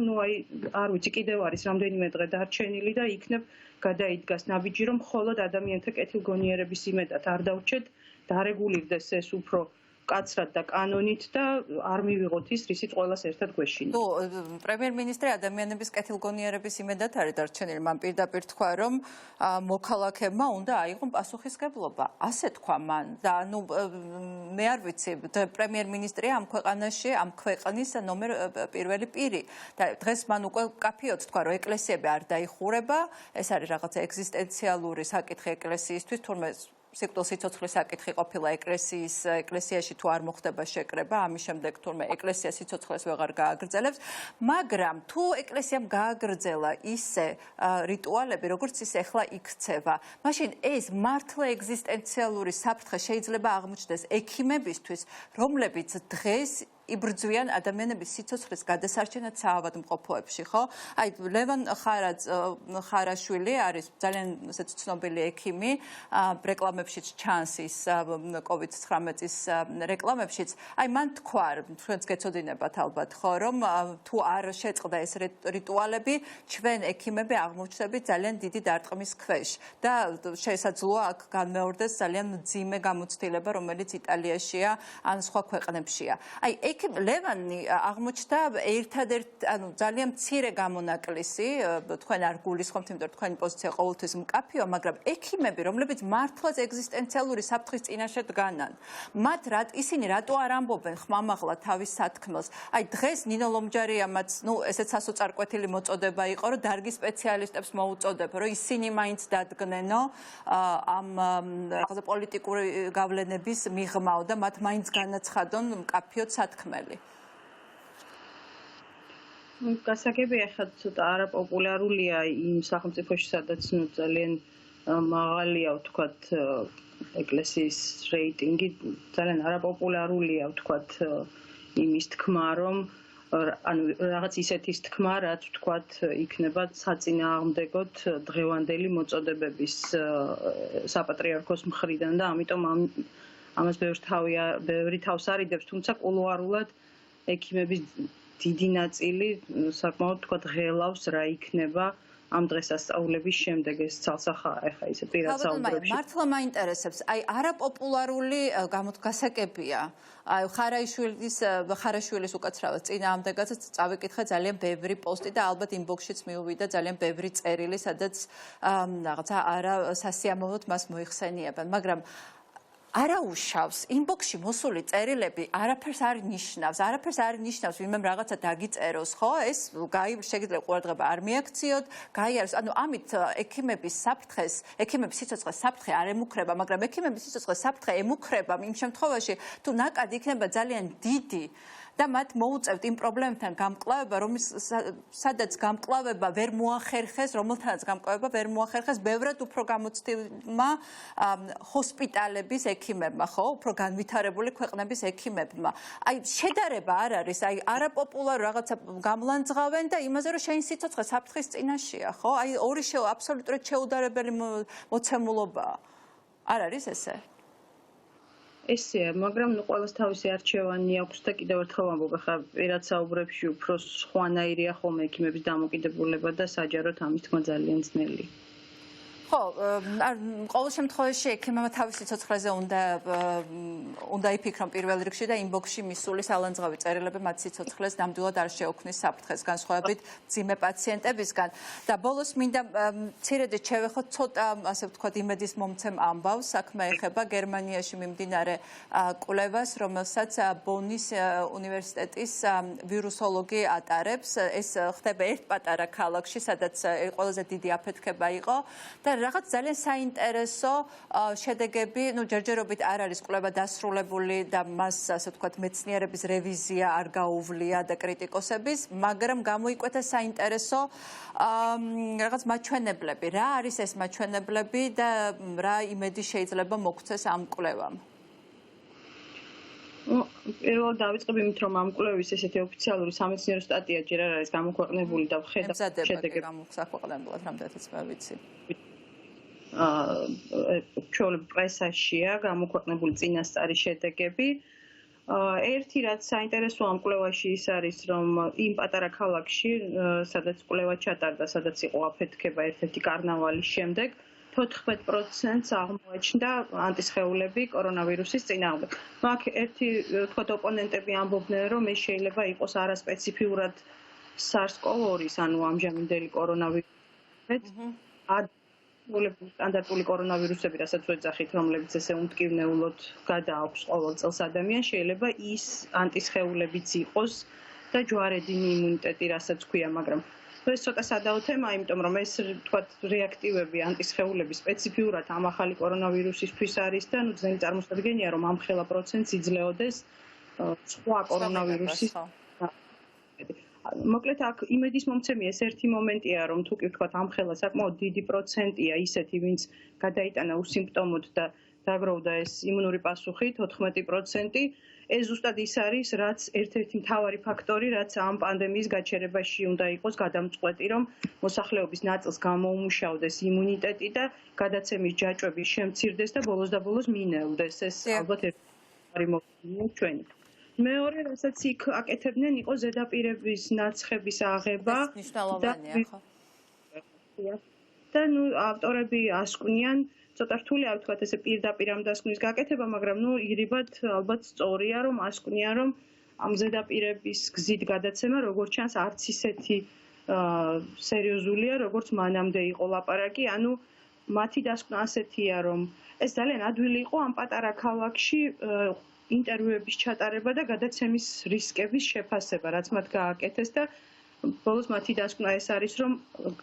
არ ვიცი, კიდევ არის რამდენიმე დღე დარჩენილი და იქნებ გადაიდგას ნაბიჯი, რომ მხოლოდ ადამიანთა კეთილგონიერების იმედად არ დავრჩეთ, დარეგულირდეს ეს უფრო მკაცრად და კანონით და არ მივიღოთ ის, რისიც ყველას ერთად გვეშინა. ნუ, პრემიერ-მინისტრი ადამიანების კეთილგონიერების იმედად არის დარჩენილი. მან პირდაპირ თქვა, რომ მოქალაქეებმა უნდა აიღონ პასუხისმგებლობა. ასე თქვა მან. და ნუ მე არ ვიცი, პრემიერ-მინისტრია ამ ქვეყანაში, ამ ქვეყნის ნომერ პირველი პირი. და დღეს მან უკვე კაფიოდ თქვა, რომ ეკლესიები არ დაიხურება, ეს არის რაღაცა ეგზისტენციალური საკითხი ეკლესიისთვის, თურმე სიკვდილსიცოცხლის საკითხი ყოფილა ეკლესიაში თუ არ მოხდება შეკრება, ამის შემდეგ თურმე ეკლესია სიცოცხლეს ვეღარ გააგრძელებს, მაგრამ თუ ეკლესიამ გააგრძელა ისე რიტუალები, როგორც ის ახლა იქცევა, მაშინ ეს მართლა ეგზისტენციალური საფრთხე შეიძლება აღმოჩნდეს ექიმებისთვის, რომლებიც დღეს იბრძვიან ადამიანების სიცოცხლის გადასარჩენად საავადმყოფოებში, ხო? აი, ლევან ხარაშვილი არის ძალიან ესეც ცნობილი ექიმი, რეკლამებშიც ჩანს ის COVID-19-ის რეკლამებშიც. აი, მან თქვა, თქვენც გეცოდინებათ ალბათ, ხო, რომ თუ არ შეწყდა ეს რიტუალები, ჩვენ ექიმები აღმოჩნდებით ძალიან დიდი დარტყმის ქვეშ და შესაძლოა აქ განმეორდეს ძალიან მძიმე გამოცდილება, რომელიც იტალიაშია ან სხვა ქვეყნებშია. აი, ლევანი აღმოჩნდა ერთადერთ, ძალიან მცირე გამონაკლისი, თქვენ არ გულისხმობთ, იმიტომ რომ თქვენი პოზიცია ყოველთვის მკაფიოა, მაგრამ ექიმები, რომლებიც მართლაც ეგზისტენციალური საფრთხის წინაშე დგანან, მათ ისინი რატო არ ამბობენ ხმამაღლა თავის სათქმელს? აი, დღეს ნინო ლომჯარიამაც, ესეც სასოწარკვეთილი მოწოდება იყო, რომ დარგის სპეციალისტებს მოუწოდებ, რომ ისინი მაინც დადგნენო ამ რაღაცა პოლიტიკური გავლენების მიღმაო და მათ მაინც განაცხადონ მკაფიოდ სათქმელი. გასაგები ახლა ცოტა არაპოპულარულია იმ სახელმწიფოში, სადაც ძალიან მაღალია, ვთქვათ, ეკლესიის რეიტინგი, ძალიან არაპოპულარულია, ვთქვათ, იმის თქმა, რომ ანუ რაღაც ისეთის თქმა, რაც ვთქვათ, იქნება საწინააღმდეგოდ დღევანდელი მოწოდებების საპატრიარქოს მხრიდან და ამიტომ ამას ბევრი თავს არიდებს, თუმცა კულუარულად ექიმების დიდი ნაწილი საკმაოდ თქვათ ღელავს რა იქნება ამ დღესასწაულების შემდეგ ეს ცალსახაა ახლა ისე პირად საუბრებში. მართლა მაინტერესებს, აი არაპოპულარული გასაკებია. აი ხარაშვილის უკაცრავად წინააღმდეგაც წავიკითხე ძალიან ბევრი პოსტი და ალბათ ინბოქსშიც მიუვიდა ძალიან ბევრი წერილი, სადაც რაღაცა არა სასიამოვნოდ მას მოიხსენიებენ, მაგრამ არაუშავს ინბოქსში მოსული წერილები არაფერს არ ნიშნავს ვინმემ რაღაცა დაგიწეროს ხო ეს შეიძლება ყურადღება არ მიაქციოთ გაიაროს ანუ ამით ექიმების სიცოცხლეს საფრთხე არ ემუქრება მაგრამ ექიმების სიცოცხლეს საფრთხე ემუქრება იმ შემთხვევაში თუ ნაკადი იქნება ძალიან დიდი და მათ მოუწევთ იმ პრობლემებთან გამკლავება, სადაც გამკლავება ვერ მოახერხეს, რომელთანაც გამკლავება ვერ მოახერხეს, ბევრად უფრო გამოცდილმა ჰოსპიტალების ექიმებმა, ხო, უფრო განვითარებული ქვეყნების ექიმებმა. აი, შედარება არ არის, აი, არაპოპულარული რაღაცა გამლანძღავენ და იმაზე, რომ შენი სიცოცხლე საფრთხის წინაშეა, ხო? აი, ორი აბსოლუტურად შეუდარებელი მოცემულობაა. არ არის ესე? ესეა, მაგრამ ყველას თავისი არჩევანი აქვს და კიდევ ერთხელ ვამბობ, ახლა პირად საუბრებში უფრო სხვანაირია ხოლმე ექიმების დამოკიდებულება და საჯაროდ ამის თქმა ძალიან ძნელი. ხო, ყოველ შემთხვევაში ექიმებმა თავის სიცოცხლეზე უნდა იფიქრონ პირველ რიგში და ინბოქსში მისული სალანძღავი წერილები მათ სიცოცხლეს ნამდვილად არ შეუქმნის საფრთხეს, განსხვავებით მძიმე პაციენტებისგან. და ბოლოს მინდა მცირედით შევეხოთ ცოტა, ასე ვთქვათ, იმედის მომცემ ამბავს, საქმე ეხება გერმანიაში მიმდინარე კვლევას, რომელსაც ბონის უნივერსიტეტის ვირუსოლოგი ატარებს. ეს ხდება ერთ პატარა ქალაქში, სადაც ყველაზე დიდი აფეთქება იყო და რაღაც ძალიან საინტერესო შედეგები, ჯერჯერობით არ არის კვლევა დასრულებული და მას, ასე ვთქვათ, მეცნიერების რევიზია არ გაუვლია და კრიტიკოსების, მაგრამ გამოიკვეთა საინტერესო რაღაც მაჩვენებლები. რა არის ეს მაჩვენებლები და რა იმედი შეიძლება მოგვცეს ამ კვლევამ? პირველად დავიწყებ იმით, რომ ამ კვლევის ესეთი ოფიციალური სამეცნიერო სტატია ჯერ არ არის გამოქვეყნებული და ვხედავ შედეგები გამოქვეყნებულად, რამდენიც მე ვიცი. ჩვეულებრივ პრესაშია გამოქვეყნებული წინასწარი შედეგები. ერთი რაც საინტერესო ამ კვლევაში ის არის, რომ იმ პატარა ქალაქში, სადაც კვლევა ჩატარდა, სადაც იყო აფეთქება ერთ-ერთი კარნავალის შემდეგ, 14%-ს აღმოაჩნდა ანტისხეულები კორონავირუსის წინააღმდეგ. აქ ერთი თქვათ ოპონენტები ამბობდნენ, რომ ეს შეიძლება იყოს არასპეციფიურად SARS-CoV-2-ის, ანუ ამჟამინდელი კორონავირუსით. სტანდარტული კორონავირუსები, რასაც ვეძახით, რომლებიც ესე უმტკივნეულოდ გადააქვს ყოველ წელს ადამიანს, შეიძლება ის ანტისხეულებიც იყოს და ჯვარედინი იმუნიტეტი, რასაც ქვია, მაგრამ ეს ცოტა სადაო თემა, იმიტომ რომ ეს თქვათ რეაქტივები ანტისხეულები სპეციფიურად ამ ახალი კორონავირუსისთვის არის და ძნელი წარმოსადგენია, რომ ამ ხელა პროცენტს იძლეოდეს სხვა კორონავირუსის მოკლედ აქ იმედის მომცემი ეს ერთი მომენტია, რომ თუ კი ვთქვათ ამ ხელა საკმაოდ დიდი პროცენტია ისეთი, ვინც გადაიტანა უსიმპტომოდ და დაგროვდა ეს იმუნური პასუხი 14%, ეს ზუსტად ის არის, რაც ერთ-ერთი მთავარი ფაქტორი, რაც ამ პანდემიის გაჩერებაში უნდა იყოს გადამწყვეტი, რომ მოსახლეობის ნაწილს გამოუმუშავდეს იმუნიტეტი და გადაცემის ჯაჭვები შემცირდეს და ბოლოს და ბოლოს მინეულდეს. ეს ალბათ ერთი მოვლენაა ჩვენი. მეორე, რასაც იქ აკეთებდნენ, იყო ზედაპირების ნაცხების აღება და ავტორები ასკვნიან, ცოტა რთული არ ვთქვათ ესე პირდაპირ ამ დასკვნის გაკეთება, მაგრამ ირიბად ალბათ სწორია, რომ ასკვნიან, რომ ამ ზედაპირების გზით გადაცემა, როგორც ჩანს, არც ისეთი სერიოზულია, როგორც მანამდე იყო ლაპარაკი, ანუ მათი დასკვნა ასეთია, რომ ეს ძალიან ადვილი იყო ამ პატარა ქალაქში ინტერვიუების ჩატარება და გადაცემის რისკების შეფასება, რაც მათ გააკეთეს და ბოლოს მათი დასკვნა ეს არის, რომ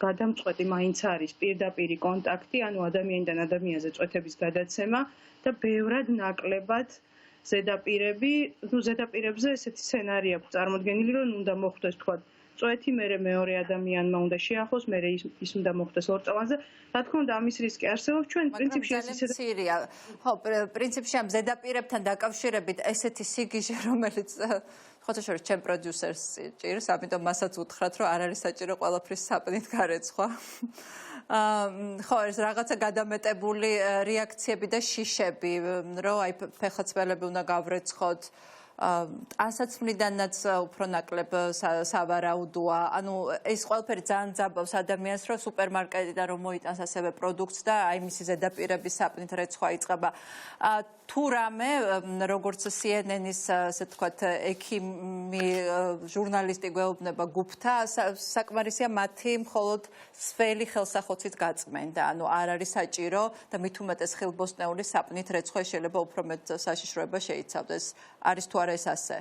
გადამწყვეტი მაინც არის პირდაპირი კონტაქტი, ანუ ადამიანიდან ადამიანზე წვეთების გადაცემა და ბევრად ნაკლებად ზედაპირები, ზედაპირებზე ესეთი სცენარი აქვს წარმოდგენილი, რომ უნდა მოხდეს თქვათ წვეთი, მერე მეორე ადამიანმა უნდა შეახოს, მერე ის უნდა მოხდეს ორწლოვანზე. რა თქმა უნდა, ამის რისკი არსებობს. ჩვენ პრინციპში ეს ისედია. ხო, პრინციპში ამ ზედაპირებთან დაკავშირებით ესეთი სიგიჟე, რომელიც ხოთა შორის ჩემ პროდიუსერს ჭირს, ამიტომ მასაც უთხრათ, რომ არ არის საჭირო ყველაფრის საპნით გარეცხვა. ხო, ეს რაღაცა გადამეტებული რეაქციები და შიშები, რომ აი ფეხაცველები უნდა გავრეცხოთ. ასაცმლიდანაც უფრო ნაკლებ სავარაუდოა. ანუ ეს ყველაფერი ძალიან ძაბავს ადამიანს, რომ სუპერმარკეტიდან რომ მოიტანს ასევე პროდუქტს და აი მისი ზედაპირების საპნით რეცხვა იწყება. თუ რამე, როგორც CNN-ის, ასე თქვათ, ექიმი ჟურნალისტი გვეუბნება გუფთა, საკმარისია მათი მხოლოდ სველი ხელსახოცით გაწმენდა. ანუ არ არის საჭირო და მით უმეტეს ხილბოსტნეული საპნით რეცხვა შეიძლება უფრო მეტ საშიშროება შეიცავდეს. არის თუ არა ეს ასე?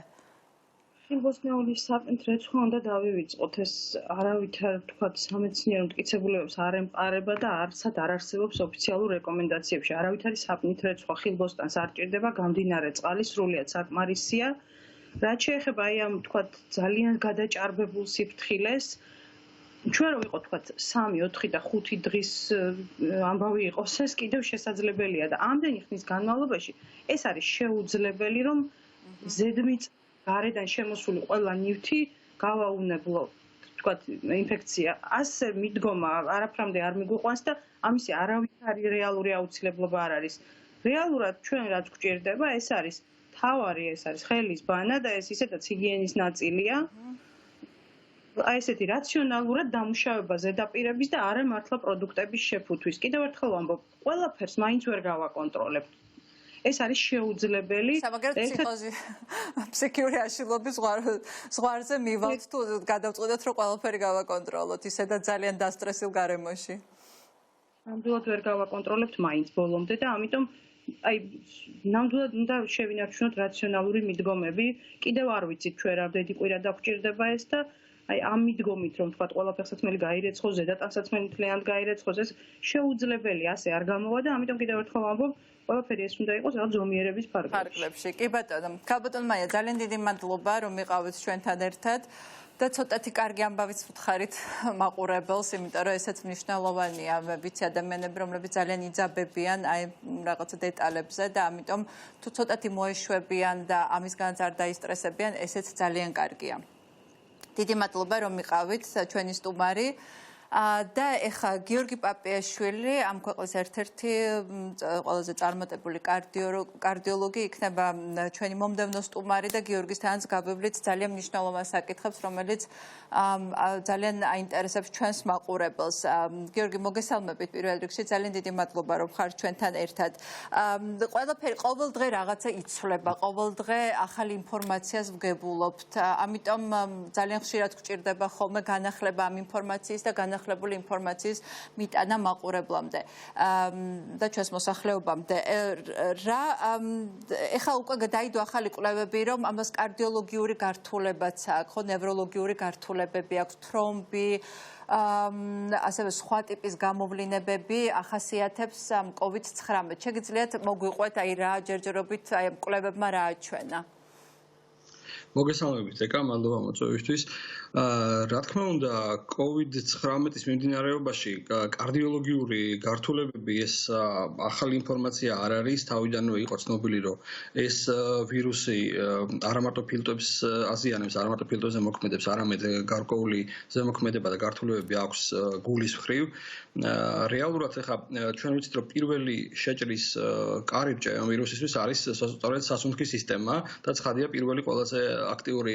ხილბოსტნეული საპნით რეცხვა უნდა დავივიწყოთ. ეს არავითარ თქვათ სამეცნიერო მტკიცებულებებს არ ემყარება და არცად არ არსებობს ოფიციალურ რეკომენდაციებში. არავითარი საპნით რეცხვა ხილბოსტანს არ ჭირდება, გამდინარე წყალი სრულიად საკმარისია. რაც შეეხება აი ამ თქვათ ძალიან გადაჭარბებულ სიფრთხილეს, ჩვენ რომ ვიყოთ თქვათ 3, 4 და 5 დღის ამბავი იყოს, ეს კიდევ შესაძლებელია და ამდენი ხნის განმავლობაში ეს არის შეუძლებელი, რომ ზედმიწ გარედან შემოსული ყველა ნივთი გავაუნებლო თქვათ ინფექცია. ასე მიდგომა არაფრამდე არ მიგვიყვანს და ამისი არავითარი რეალური აუცილებლობა არ არის. რეალურად ჩვენ რაც გვჭირდება, ეს არის მთავარი, ეს არის ხელის ბანა და ეს ისედაც ჰიგიენის ნაწილია. აი ესეთი რაციონალურად დამუშავება ზედაპირების და არა მართლა პროდუქტების შეფუთვის. კიდევ ერთხელ ვამბობ, ყველაფერს მაინც ვერ გავაკონტროლებთ. ეს არის შეუძლებელი. სამაგერად ფსიქიური აშლილობის ზღვარზე მივალთ თუ გადავწყვეტოთ რომ ყველაფერი გავაკონტროლოთ ისედაც ძალიან დასტრესილ გარემოში. ნამდვილად ვერ გავაკონტროლებთ მაინც ბოლომდე და ამიტომ აი ნამდვილად უნდა შევინარჩუნოთ რაციონალური მიდგომები. კიდევ არ ვიცით ჩვენ რამდენი კვირა დაგვჭირდება ეს და აი ამ მიდგომით რომ თქვა ყველაფერსაცმელი გაირეცხოს, ზედატანსაცმელი მთლიანად გაირეცხოს, ეს შეუძლებელი ასე არ გამოვა და ამიტომ კიდევ ერთხელ ვამბობ, ყველაფერი ეს უნდა იყოს რაღაც ზომიერების ფარგლებში. კი ბატონო, ქალბატონ მაია, ძალიან დიდი მადლობა რომ იყავით ჩვენთან ერთად და ცოტათი კარგი ამბავიც ვთხარით მაყურებელს, იმიტომ რომ ესეც მნიშვნელოვანია. ვიცი ადამიანები, რომლებიც ძალიან იძაბებიან აი რაღაცა დეტალებზე და ამიტომ თუ ცოტათი მოეშვებიან და ამისგანაც არ დაისტრესებიან, ესეც ძალიან კარგია. დიდი მადლობა რომ იყავით ჩვენი სტუმარი. და ეხა გიორგი პაპიაშვილი ამ ქვეყნის ერთ-ერთი ყველაზე წარმატებული კარდიოლოგი იქნება ჩვენი მომდევნო სტუმარი და გიორგისთანაც გავივლით ძალიან მნიშვნელოვან საკითხებს, რომელიც ძალიან აინტერესებს ჩვენს მაყურებელს. გიორგი, მოგესალმებით პირველ რიგში, ძალიან დიდი მადლობა რომ ხარ ჩვენთან ერთად. ყველაფერი ყოველ დღე რაღაცა იცვლება, ყოველ დღე ახალი ინფორმაციას ვგებულობთ. ამიტომ ძალიან ხშირად გვჭირდება ხოლმე განახლება ამ ინფორმაციის და განახლებული ინფორმაციის მიტანა მაყურებლამდე და ჩვენს მოსახლეობამდე. რა ეხლა უკვე დაიდო ახალი კვლევები, რომ ამას კარდიოლოგიური გართულებაც აქვს, ხო, ნევროლოგიური გართულებები აქვს, თრომბი, ასევე სხვა ტიპის გამოვლინებები ახასიათებს COVID-19. შეგიძლიათ მოგვიყვეთ აი რა ჯერჯერობით აი კვლევებმა რა აჩვენა? მოგესალმებით ეკა, მადლობა მოწვევისთვის. რა თქმა უნდა, COVID-19-ის მიმდინარეობაში კარდიოლოგიური გართულებები ეს ახალი ინფორმაცია არ არის, თავიდანვე იყო ცნობილი, რომ ეს ვირუსი არა მარტო ფილტვებს აზიანებს, არა მარტო ფილტვებზე მოქმედებს, არამედ გარკვეული ზემოქმედება და გართულებები აქვს გულის მხრივ. რეალურად ეხლა ჩვენ ვიცით, რომ პირველი შეჭრის კარიბჭე ამ ვირუსისთვის არის სწორედ სასუნთქის სისტემა და ცხადია პირველი ყველაზე აქტიური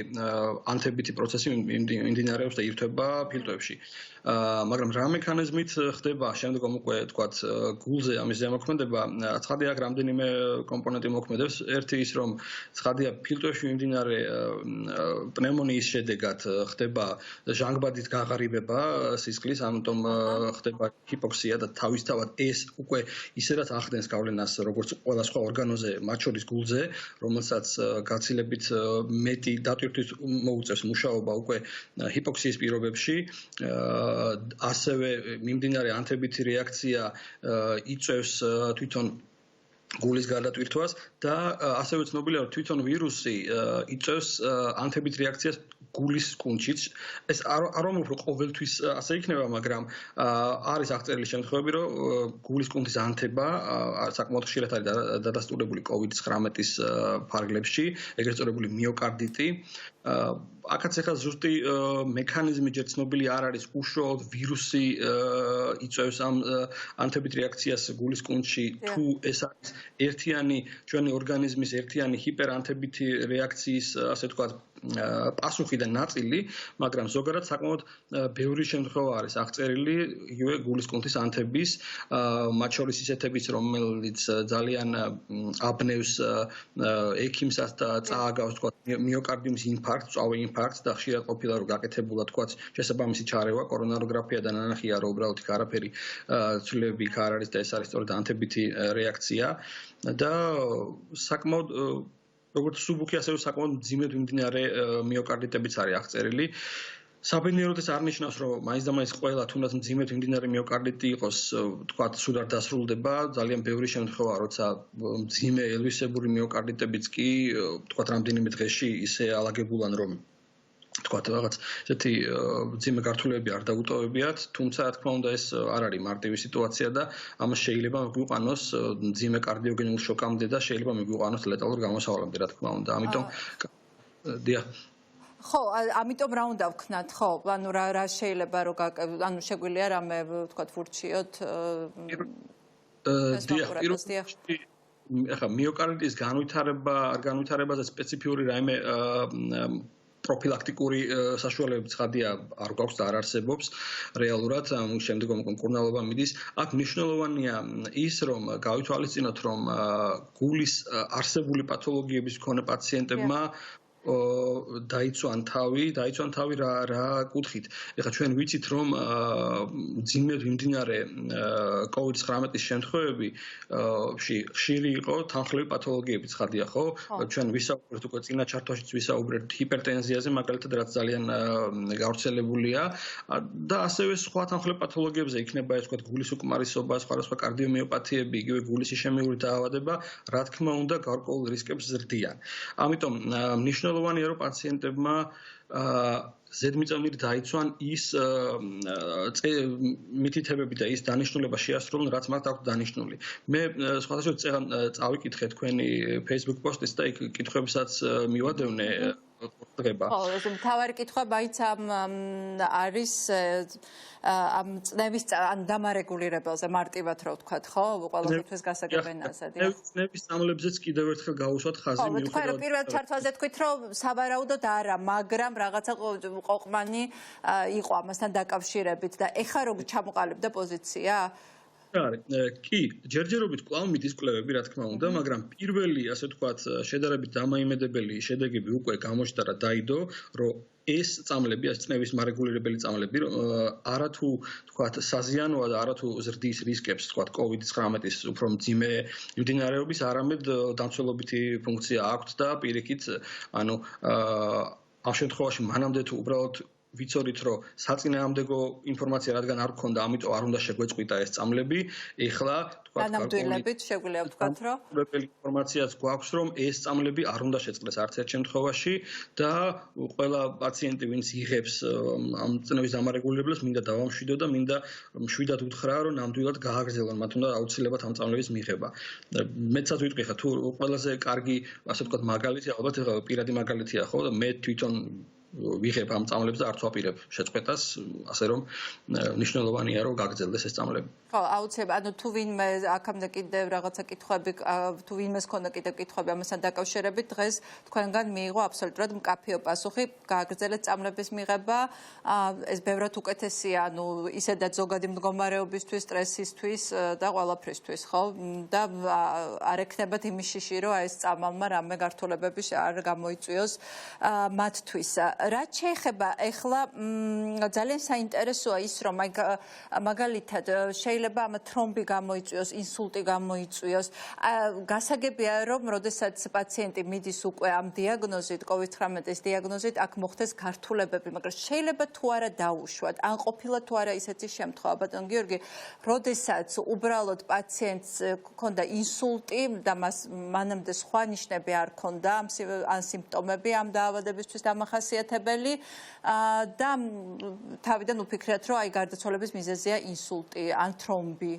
ანთებითი პროცესი მიმდინარეობს და ირთვება ფილტვებში. მაგრამ რა მექანიზმით ხდება შემდგომ უკვე თქვათ გულზე ამის ზემოქმედება, ცხადია აქ რამდენიმე კომპონენტი მოქმედებს. ერთი ის, რომ ცხადია ფილტვებში მიმდინარე პნევმონიის შედეგად ხდება ჟანგბადით გაღარიბება სისხლის, ამიტომ ხდება ჰიპოქსია და თავისთავად ეს უკვე ისედაც ახდენს გავლენას როგორც ყველა სხვა ორგანოზე, მათ შორის გულზე, რომელსაც გაცილებით მეტი დატვირთვის მოუწევს მუშაობა უკვე ჰიპოქსიის პირობებში. ასევე მიმდინარე ანთებითი რეაქცია იწვევს თვითონ გულის გარდატვირთვას და ასევე ცნობილია, რომ თვითონ ვირუსი იწვევს ანთებით რეაქციას გულის კუნჩიც. ეს არ ვამბობ, რომ ყოველთვის ასე იქნება, მაგრამ არის აღწერილი შემთხვევები, რომ გულის კუნთის ანთება საკმაოდ ხშირად არის დადასტურებული COVID-19-ის ფარგლებში, ეგრეთ წოდებული მიოკარდიტი. აქაც ახლა ზუსტი მექანიზმი ჯერ ცნობილი არ არის, უშუალოდ ვირუსი იწვევს ამ ანთებით რეაქციას გულის კუნთში, თუ ეს არის ერთიანი ჩვენი ორგანიზმის ერთიანი ჰიპერანთებითი რეაქციის, ასე ვთქვათ, პასუხი და ნაწილი, მაგრამ ზოგადად საკმაოდ ბევრი შემთხვევა არის აღწერილი იგივე გულის კუნთის ანთების, მათ შორის ისეთებიც, რომელიც ძალიან აბნევს ექიმსაც და წააგავს, თქვათ, მიოკარდიუმის ინფარქტს, წვავე ინფარქტს და ხშირად ყოფილა რომ გაკეთებულა, თქვათ, შესაბამისი ჩარევა, კორონაროგრაფია და ნანახია, რომ უბრალოდ იქ არაფერი ცვლილებები იქ არ არის და ეს არის სწორედ ანთებითი რეაქცია და საკმაოდ როგორც სუბუქი, ასევე საკმაოდ მძიმედ მიმდინარე მიოკარდიტებიც არის აღწერილი. საბედნიეროდ ეს არ ნიშნავს, რომ მაინც და მაინც ყველა თუნდაც მძიმედ მიმდინარე მიოკარდიტი იყოს, თქვათ, სულ არ დასრულდება. ძალიან ბევრი შემთხვევაა, როცა მძიმე ელვისებური მიოკარდიტებიც კი, თქვათ, რამდენიმე დღეში ისე ალაგებულან, რომ თქვათ, რაღაც ესეთი მძიმე გართულებები არ დაუტოვებიათ, თუმცა, რა თქმა უნდა, ეს არ არის მარტივი სიტუაცია და ამას შეიძლება მიგვიყვანოს მძიმე კარდიოგენულ შოკამდე და შეიძლება მიგვიყვანოს ლეტალურ გამოსავალამდე, რა თქმა უნდა. ამიტომ დიახ. ხო, ამიტომ რა უნდა ვქნათ, ხო? ანუ რა შეიძლება რომ ანუ შეგვიძლია რამე, ვთქვათ, ვურჩიოთ დიახ, ახლა მიოკარდიტის განვითარებაზე სპეციფიური რაიმე პროფილაქტიკური საშუალებები ცხადია არ გვაქვს და არ არსებობს რეალურად შემდგომ მკურნალობა მიდის. აქ მნიშვნელოვანია ის, რომ გავითვალისწინოთ, რომ გულის არსებული პათოლოგიების მქონე პაციენტებმა დაიცვან თავი რა კუთხით. ეხლა ჩვენ ვიცით, რომ მძიმედ მიმდინარე COVID-19 შემთხვევები ხშირი იყო თანხლები პათოლოგიები ცხადია, ხო? ჩვენ ვისაუბრეთ უკვე წინა ჩართვაშიც ვისაუბრეთ ჰიპერტენზიაზე, მაგალითად, რაც ძალიან გავრცელებულია და ასევე სხვა თანხლები პათოლოგიებზე იქნება ეს, ვთქვათ, გულის უკმარისობა, სხვადასხვა კარდიომიოპათიები, იგივე გულის იშემიური დაავადება, რა თქმა უნდა, გარკვეულ რისკებს ზრდიან. ამიტომ მნიშვნელოვანია, რომ პაციენტებმა ზედმიწევნით დაიცვან ის მითითებები და ის დანიშნულება შეასრულონ, რაც მათ აქვს დანიშნული. მე სხვადასხვა წავიკითხე თქვენი Facebook პოსტის და იქ კითხვებსაც მივადევნე. ხო, ეს მთავარი კითხვა მაინც არის ამ წნევის დამარეგულირებელზე მარტივად რო ვთქვათ, ხო? ყველასთვის გასაგებენაზე. წნევის სამლებზეც კიდევ ერთხელ გავუსვათ ხაზი მიუხედავად. თქვენ რო პირველ ჩართვაზე თქვით, რომ საბარაუდოდ არა, მაგრამ რაღაცა ყოყმანი იყო ამასთან დაკავშირებით და ეხა რო ჩამოყალიბდა პოზიცია? კი, ჯერჯერობით კვლავ მიდის კვლევები, რა თქმა უნდა, მაგრამ პირველი, ასე ვთქვათ, შედარებით დამაიმედებელი შედეგები უკვე გამოჩნდა და დაიდო, რომ ეს წამლები, ეს წნევის მარეგულირებელი წამლები, არათუ, თქვათ, საზიანოა და არათუ ზრდის რისკებს, თქვათ, COVID-19-ის უფრო მძიმე მიმდინარეობის, არამედ დამცველობითი ფუნქცია აქვთ და პირიქით, ანუ ამ შემთხვევაში მანამდე თუ უბრალოდ ვიცოდით, რომ საწინააღმდეგო ინფორმაცია რადგან არ გქონდა, ამიტომ არ უნდა შეგვეწყვიტა ეს წამლები. ეხლა, თქვათ, განამდვილებით შეგვიძლია ვთქვათ, რომ ინფორმაციაც გვაქვს, რომ ეს წამლები არ უნდა შეწყდეს არც ერთ შემთხვევაში და ყველა პაციენტი, ვინც იღებს ამ წნევის დამარეგულირებელს, მინდა დავამშვიდო და მინდა მშვიდად უთხრა, რომ ნამდვილად გააგრძელონ, მათ უნდა აუცილებლად ამ წამლების მიღება. მეცად ვიტყვი ხა, თუ ყველაზე კარგი, ასე ვთქვათ, მაგალითი, ალბათ პირადი მაგალითია, ხო? და მე თვითონ ვიღებ ამ წამლებს და არც ვაპირებ შეწყვეტას, ასე რომ მნიშვნელოვანია, რომ გაგრძელდეს ეს წამლები. ხო, აუცილებლად, ანუ თუ ვინმე აქამდე კიდევ რაღაცა კითხვები, თუ ვინმეს ქონდა კიდევ კითხვები ამასთან დაკავშირებით, დღეს თქვენგან მიიღო აბსოლუტურად მკაფიო პასუხი, გააგრძელეთ წამლების მიღება, ეს ბევრად უკეთესია, ანუ ისედაც ზოგადი მდგომარეობისთვის, სტრესისთვის და ყველაფრისთვის, ხო? და არ ექნებათ იმის შიში, რომ ეს წამალმა რამე გართულებები არ გამოიწვიოს მათთვის. რაც შეეხება ეხლა ძალიან საინტერესოა ის, რომ მაგალითად შეიძლება ამ თრომბი გამოიწვიოს, ინსულტი გამოიწვიოს. გასაგებია, რომ როდესაც პაციენტი მიდის უკვე ამ დიაგნოზით, COVID-19-ის დიაგნოზით, აქ მოხდეს გართულებები, მაგრამ შეიძლება თუ არა დაუშვათ, ან ყოფილა თუ არა ისეთი შემთხვევა, ბატონ გიორგი, როდესაც უბრალოდ პაციენტს ჰქონდა ინსულტი და მანამდე სხვა ნიშნები არ ჰქონდა, ან სიმპტომები ამ დაავადებისთვის დამახასიათებელი და თავიდან უფიქრეთ, რომ აი გარდაცვალების მიზეზია ინსულტი ან თრომბი.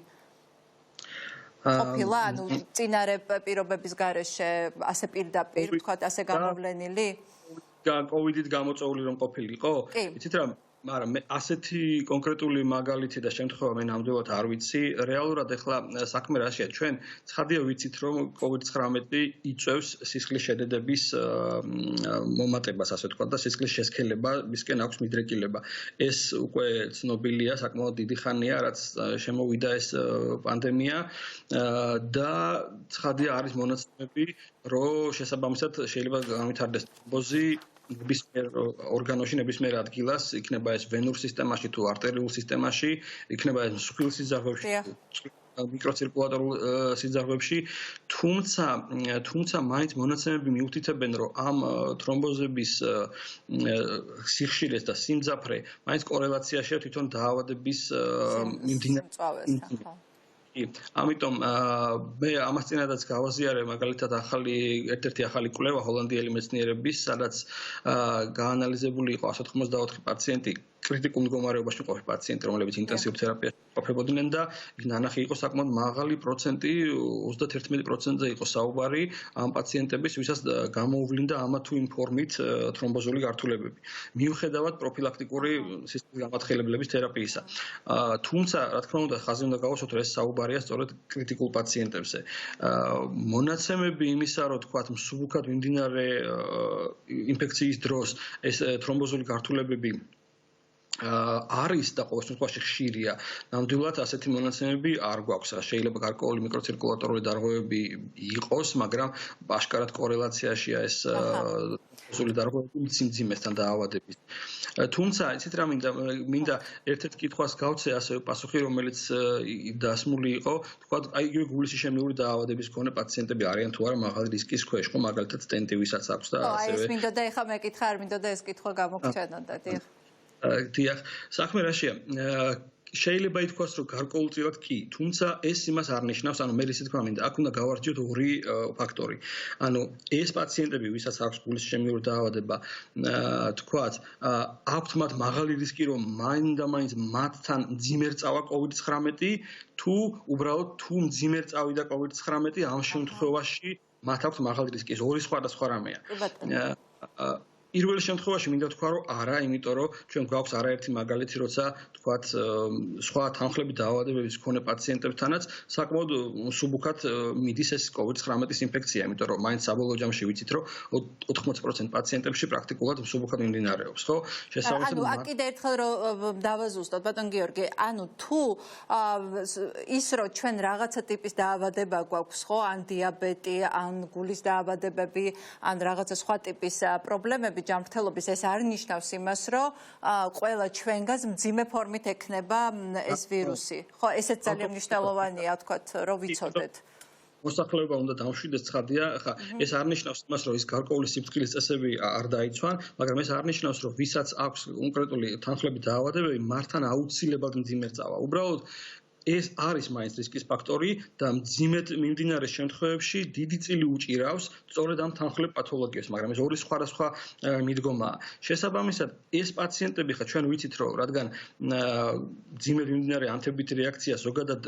ყოფილა, ანუ წინარე პირობების გარეშე ასე პირდაპირ, ვთქვათ, ასე გამოვლენილი? კოვიდით გამოწვეული რომ ყოფილიყო? იცით რა, მაგრამ მე ასეთი კონკრეტული მაგალითი და შემთხვევა მე ნამდვილად არ ვიცი. რეალურად ეხლა საქმე რაშია, ჩვენ ცხადია ვიცით რომ COVID-19 იწვევს სისხლის შედედების მომატებას, ასე ვთქვათ, და სისხლის შესქელებისკენ აქვს მიდრეკილება. ეს უკვე ცნობილია, საკმაოდ დიდი ხანია, რაც შემოვიდა ეს პანდემია და ცხადია არის მონაცემები, რომ შესაბამისად შეიძლება განვითარდეს თრომბოზი ნებისმიერ ორგანოში, ნებისმიერ ადგილას, იქნება ეს ვენურ სისტემაში თუ არტერიულ სისტემაში, იქნება ეს მსხვილ სიძარღვებში, მიკროცირკულატორულ სიძარღვებში, თუმცა მაინც მონაცემები მიუთითებენ, რომ ამ თრომბოზების სიხშირეს და სიმძაფრე მაინც კორელაციაშია თვითონ დაავადების მიმდინარეობასთან. ამიტომ მე ამას წინადაც გავაზიარე მაგალითად ერთ-ერთი ახალი კვლევა ჰოლანდიელი მეცნიერების, სადაც გაანალიზებული იყო 194 პაციენტი, კრიტიკულ მდგომარეობაში მყოფი პაციენტი, რომლებიც ინტენსიურ თერაპიაში მყოფებოდნენ და ნანახი იყო საკმაოდ მაღალი პროცენტი, 31%-ზე იყო საუბარი ამ პაციენტების, ვისაც გამოუვლინდა ამა თუ იმ ფორმით თრომბოზული გართულებები. მიუხედავად პროფილაქტიკური სისტემის გამათხელებელების თერაპიისა. თუმცა, რა თქმა უნდა, ხაზი უნდა გავუსვათ, რომ ეს საუბარია სწორედ კრიტიკულ პაციენტებზე. მონაცემები იმისა, რომ თქვათ, მსუბუქად მიმდინარე ინფექციის დროს ეს თრომბოზული გართულებები არის და ყოველ შემთხვევაში ხშირია. ნამდვილად ასეთი მონაცემები არ გვაქვს. შეიძლება გარკვეული მიკროცირკულატორული დარღვევები იყოს, მაგრამ აშკარად კორელაციაშია ეს თრომბოზული დარღვევები სიმძიმესთან დაავადების. თუმცა, იცით რა მინდა ერთ-ერთ კითხვას გავცე, ასევე პასუხი, რომელიც დასმული იყო, თქვათ, აი იგივე გულისის შემნიური დაავადების მქონე პაციენტები არიან თუ არა მაღალი რისკის ქვეშ, ხო, მაგალითად სტენტი ვისაც აქვს და ასევე. ეს მინდოდა ეხლა მეკითხა, არ მინდოდა ეს კითხვა გამოგჩვენოდა, დიახ. დიახ, საქმე რაშია? შეიძლება ითქვას, რომ გარკვეულწილად კი, თუმცა ეს იმას არ ნიშნავს, ანუ მე ისე თქვა მინდა, აქ უნდა გავარჯიოთ ორი ფაქტორი. ანუ ეს პაციენტები, ვისაც აქვს გულის შემნიური დაავადება, თქვათ, აქვთ მათ მაღალი რისკი, რომ მაინდა-მაინც მათთან მძიმე რწავა COVID-19, თუ უბრალოდ თუ მძიმე წავიდა COVID-19, ამ შემთხვევაში მათ აქვს მაღალი რისკი. ეს ორი სხვადასხვა რამეა. პირველ შემთხვევაში მინდა თქვა, რომ არა, იმიტომ რომ ჩვენ გვაქვს არაერთი მაგალითი, როცა თქვათ, სხვა თანხლებით დაავადებების მქონე პაციენტებთანაც საკმაოდ მსუბუქად მიდის ეს COVID-19 ინფექცია, იმიტომ რომ მაინც საბოლოო ჯამში ვიცით, რომ 80% პაციენტებში პრაქტიკულად მსუბუქად მიმდინარეობს, ხო? ანუ აქ კიდე ერთხელ რომ დავაზუსტოთ, ბატონ გიორგი, ანუ თუ ის რომ ჩვენ რაღაცა ტიპის დაავადება გვაქვს, ხო, ან დიაბეტი, ან გულის დაავადებები, ან რაღაცა სხვა ტიპის პრობლემები ჯანმრთელობის, ეს არ ნიშნავს იმას, რომ ყველა ჩვენგანს მძიმე ფორმით ექნება ეს ვირუსი. ხო, ესეც ძალიან მნიშვნელოვანია, თქვათ, რომ ვიცოდეთ. მოსახლეობა უნდა დამშვიდეს, ცხადია, ხა ეს არ ნიშნავს იმას, რომ ის გარკვეული სიფრთხილის წესები არ დაიცვან, მაგრამ ეს არ ნიშნავს, რომ ვისაც აქვს კონკრეტული თანხლებით დაავადებები, მართან აუცილებლად მძიმე რწავა. უბრალოდ ეს არის მაინც რისკის ფაქტორი და მძიმედ მიმდინარე შემთხვევებში დიდი წილი უჭირავს სწორედ ამ თანხლებ პათოლოგიას, მაგრამ ეს ორი სხვადასხვა მიდგომაა. შესაბამისად, ეს პაციენტები ხა ჩვენ ვიცით, რომ რადგან მძიმედ მიმდინარე ანთებითი რეაქცია ზოგადად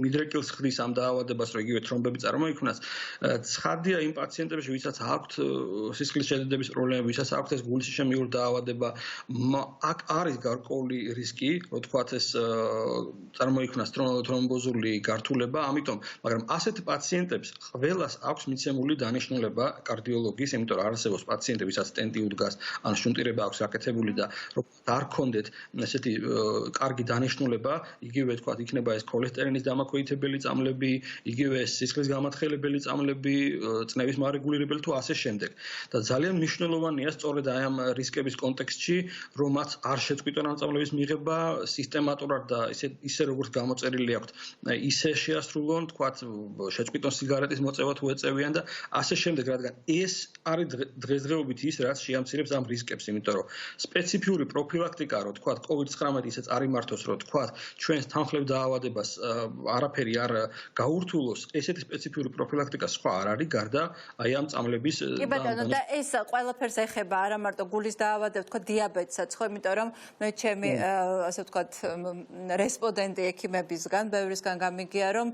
მიდრეკილს ხდის ამ დაავადებას, რომ იგივე თრომბები წარმოიქმნას, ცხადია იმ პაციენტებში, ვისაც აქვთ სისხლის შედედების პრობლემები, ვისაც აქვთ ეს გულის შემნიური დაავადება, აქ არის გარკვეული რისკი, რომ თქვათ ეს წარმოიქმნას თრომბოზული გართულება, ამიტომ, მაგრამ ასეთ პაციენტებს ყველას აქვს მიცემული დანიშნულება კარდიოლოგის, იმიტომ რომ არსებობს პაციენტები, ვისაც სტენტი უდგას, ან შუნტირება აქვს გაკეთებული და რომ არ ქონდეთ ესეთი კარგი დანიშნულება, იგივე თქვათ, იქნება ეს ქოლესტერინის დამაქვეითებელი წამლები, იგივე სისხლის გამათხელებელი წამლები, წნევის მარეგულირებელი თუ ასე შემდეგ. და ძალიან მნიშვნელოვანია სწორედ აი ამ რისკების კონტექსტში, რომ მათ არ შეწყვიტონ ამ წამლების მიღება სისტემატურად და ისე როგორც გამოწერილი აქვთ, ისე შეასრულონ, თქვათ, შეწყვიტონ სიგარეტის მოწევა თუ ეწევიან და ასე შემდეგ, რადგან ეს არის დღესდღეობით ის, რაც შეამცირებს ამ რისკებს, იმიტომ რომ სპეციფიური პროფილაქტიკა, რომ თქვათ, COVID-19 ისე წარიმართოს, რომ თქვათ, ჩვენს თანხლებ დაავადებას არაფერი არ გაურთულოს, ესეთი სპეციფიური პროფილაქტიკა სხვა არ არის, გარდა აი ამ წამლების კი ბატონო, და ეს ყველაფერს ეხება, არა მარტო გულის დაავადებას, თქვათ, დიაბეტსაც, ხო, იმიტომ რომ მე ჩემი ასე ვთქვათ, რესპონდენტი ექიმები მებისგან, ბევრისგან გამიგია, რომ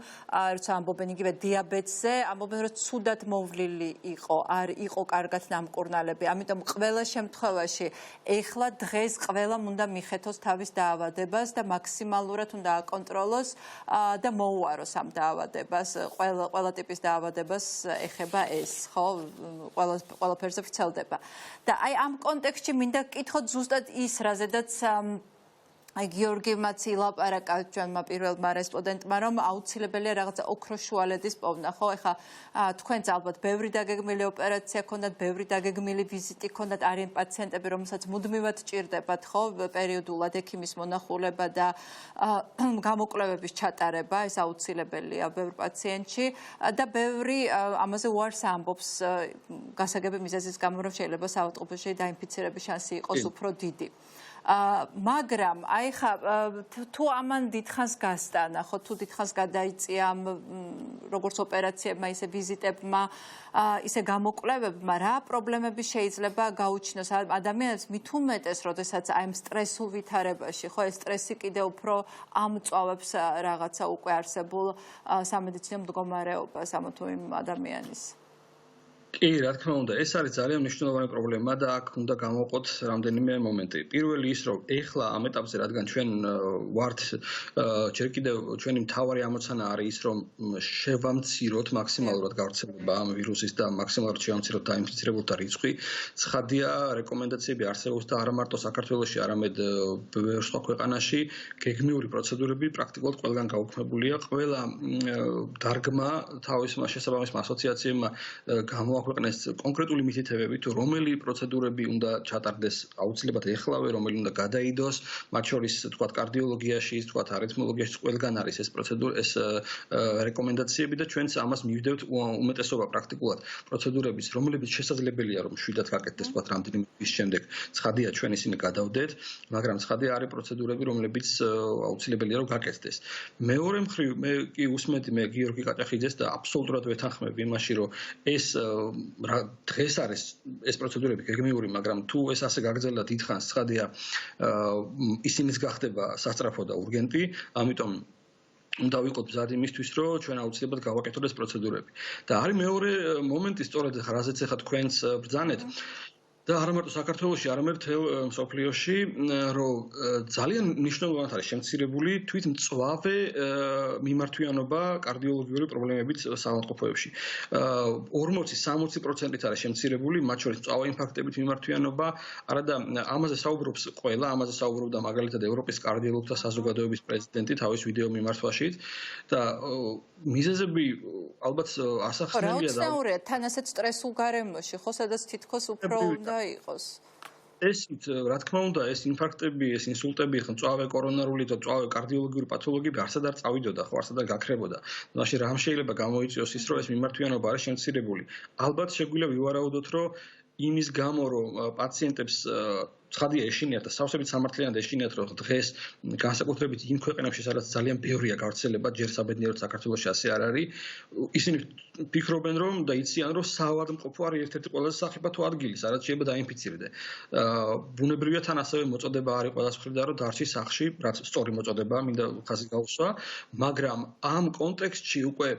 როცა ამბობენ იგივე დიაბეტზე, ამბობენ, რომ ცუდად მოვლილი იყო, არ იყო კარგად დამკურნალები. ამიტომ ყველა შემთხვევაში ეხლა დღეს ყველამ უნდა მიხეთოს თავის დაავადებას და მაქსიმალურად უნდა აკონტროლოს და მოუაროს ამ დაავადებას. ყველა ტიპის დაავადებას ეხება ეს, ხო? ყველაფერზე ვრცელდება. და აი ამ კონტექსტში მინდა გკითხოთ ზუსტად ის, რაზედაც აი გიორგიმაც ილაპარაკა ჩვენმა პირველმა რესპონდენტმა, რომ აუცილებელია რაღაცა ოქროს შუალედის პოვნა, ხო? ეხლა თქვენც ალბათ ბევრი დაგეგმილი ოპერაცია ქონდათ, ბევრი დაგეგმილი ვიზიტი ქონდათ, არიან პაციენტები, რომელსაც მუდმივად ჭირდებათ, ხო, პერიოდულად ექიმის მონახულება და გამოკვლევების ჩატარება, ეს აუცილებელია ბევრ პაციენტში და ბევრი ამაზე უარს ამბობს გასაგები მიზეზის გამო, რომ შეიძლება საავადმყოფოში დაინფიცირების შანსი იყოს უფრო დიდი. მაგრამ აი ხა თუ ამან დიდხანს გასტანა, ხო, თუ დიდხანს გადაიწია როგორც ოპერაციებმა, ისე ვიზიტებმა, ისე გამოკვლევებმა, რა პრობლემები შეიძლება გაუჩინოს ადამიანებს მით უმეტეს, როდესაც აი ამ სტრესულ ვითარებაში, ხო, ეს სტრესი კიდევ უფრო ამწვავებს რაღაცა უკვე არსებულ სამედიცინო მდგომარეობას ამა თუ იმ ადამიანის. კი, რა თქმა უნდა, ეს არის ძალიან მნიშვნელოვანი პრობლემა და აქ უნდა გამოვყოთ რამდენიმე მომენტი. პირველი ის, რომ ეხლა ამ ეტაპზე, რადგან ჩვენ ვართ ჯერ კიდევ ჩვენი მთავარი ამოცანა არის ის, რომ შევამციროთ მაქსიმალურად გავრცელება ამ ვირუსის და მაქსიმალურად შევამციროთ დაინფიცირებულთა რიცხვი. ცხადია, რეკომენდაციები არსებობს და არა მარტო საქართველოში, არამედ ბევრ სხვა ქვეყანაში გეგმიური პროცედურები პრაქტიკულად ყველგან გაუქმებულია. ყველა დარგმა თავისმა შესაბამისმა ასოციაციებმა გამოაქვეყნეს კონკრეტული მითითებები, თუ რომელი პროცედურები უნდა ჩატარდეს აუცილებლად ეხლავე, რომელი უნდა გადაიდოს, მათ შორის თქვათ კარდიოლოგიაში, თქვათ არითმოლოგიაში, ყველგან არის ეს პროცედურა, ეს რეკომენდაციები და ჩვენც ამას მივდევთ უმეტესობა პრაქტიკულად პროცედურების, რომლებიც შესაძლებელია რომ შვიდად გაკეთდეს, თქვათ რამდენიმე თვის შემდეგ. ცხადია, ჩვენ ისინი გადავდეთ, მაგრამ ცხადია არის პროცედურები, რომლებიც აუცილებელია რომ გაკეთდეს. მეორე მხრივ, მე კი უსმენთ მე გიორგი კაჭახიძეს და აბსოლუტურად ვეთანხმები იმაში, რომ ეს დღეს არის ეს პროცედურები გეგმიური, მაგრამ თუ ეს ასე გაგრძელდა დიდხანს, ცხადია ისინიც გახდება სასწრაფო და урგენტი, ამიტომ უნდა ვიყოთ მზად იმისთვის, რომ ჩვენ აუცილებლად გავაკეთოთ ეს პროცედურები. და არის მეორე მომენტი, სწორედ რაზეც ახლა თქვენს ბრძანეთ, და არა მარტო საქართველოში, არამედ მთელ მსოფლიოში, რომ ძალიან მნიშვნელოვნად არის შემცირებული თვით მწვავე მიმართვიანობა კარდიოლოგიური პრობლემებით საავადმყოფოებში. 40-60% არის შემცირებული, მათ შორის მწვავე ინფარქტებით მიმართვიანობა, არადა ამაზე საუბრობს ყველა, ამაზე საუბრობდა მაგალითად ევროპის კარდიოლოგთა საზოგადოების პრეზიდენტი თავის ვიდეო მიმართვაშით და მიზეზები ალბათ ასახსნელია და რა თან ასეთ სტრესულ გარემოში, ხო, სადაც თითქოს უფრო უნდა იყოს. ესით, რა თქმა უნდა, ეს ინფარქტები, ეს ინსულტები, მწვავე კორონარული და მწვავე კარდიოლოგიური პათოლოგიები არსად არ წავიდოდა, ხო, არსად არ გაქრებოდა. მაშინ რამ შეიძლება გამოიწვიოს ის, რომ ეს მიმართვიანობა არის შემცირებული. ალბათ შეგვიძლია ვივარაუდოთ, რომ იმის გამო, რომ პაციენტებს ცხადია ეშინიათ და სავსებით სამართლიანად ეშინიათ, რომ დღეს განსაკუთრებით იმ ქვეყნებში, სადაც ძალიან ბევრია გავრცელება, ჯერ საბედნიეროდ საქართველოში ასე არ არის, ისინი ფიქრობენ, რომ და იციან, რომ საავადმყოფო არის ერთ-ერთი ყველაზე სახიფათო ადგილი, სადაც შეიძლება დაინფიცირდე. ბუნებრივია თან ასევე მოწოდება არის ყველას მხრიდან, რომ დარჩი სახლში, რაც სწორი მოწოდება, მინდა ხაზი გაუსვა, მაგრამ ამ კონტექსტში უკვე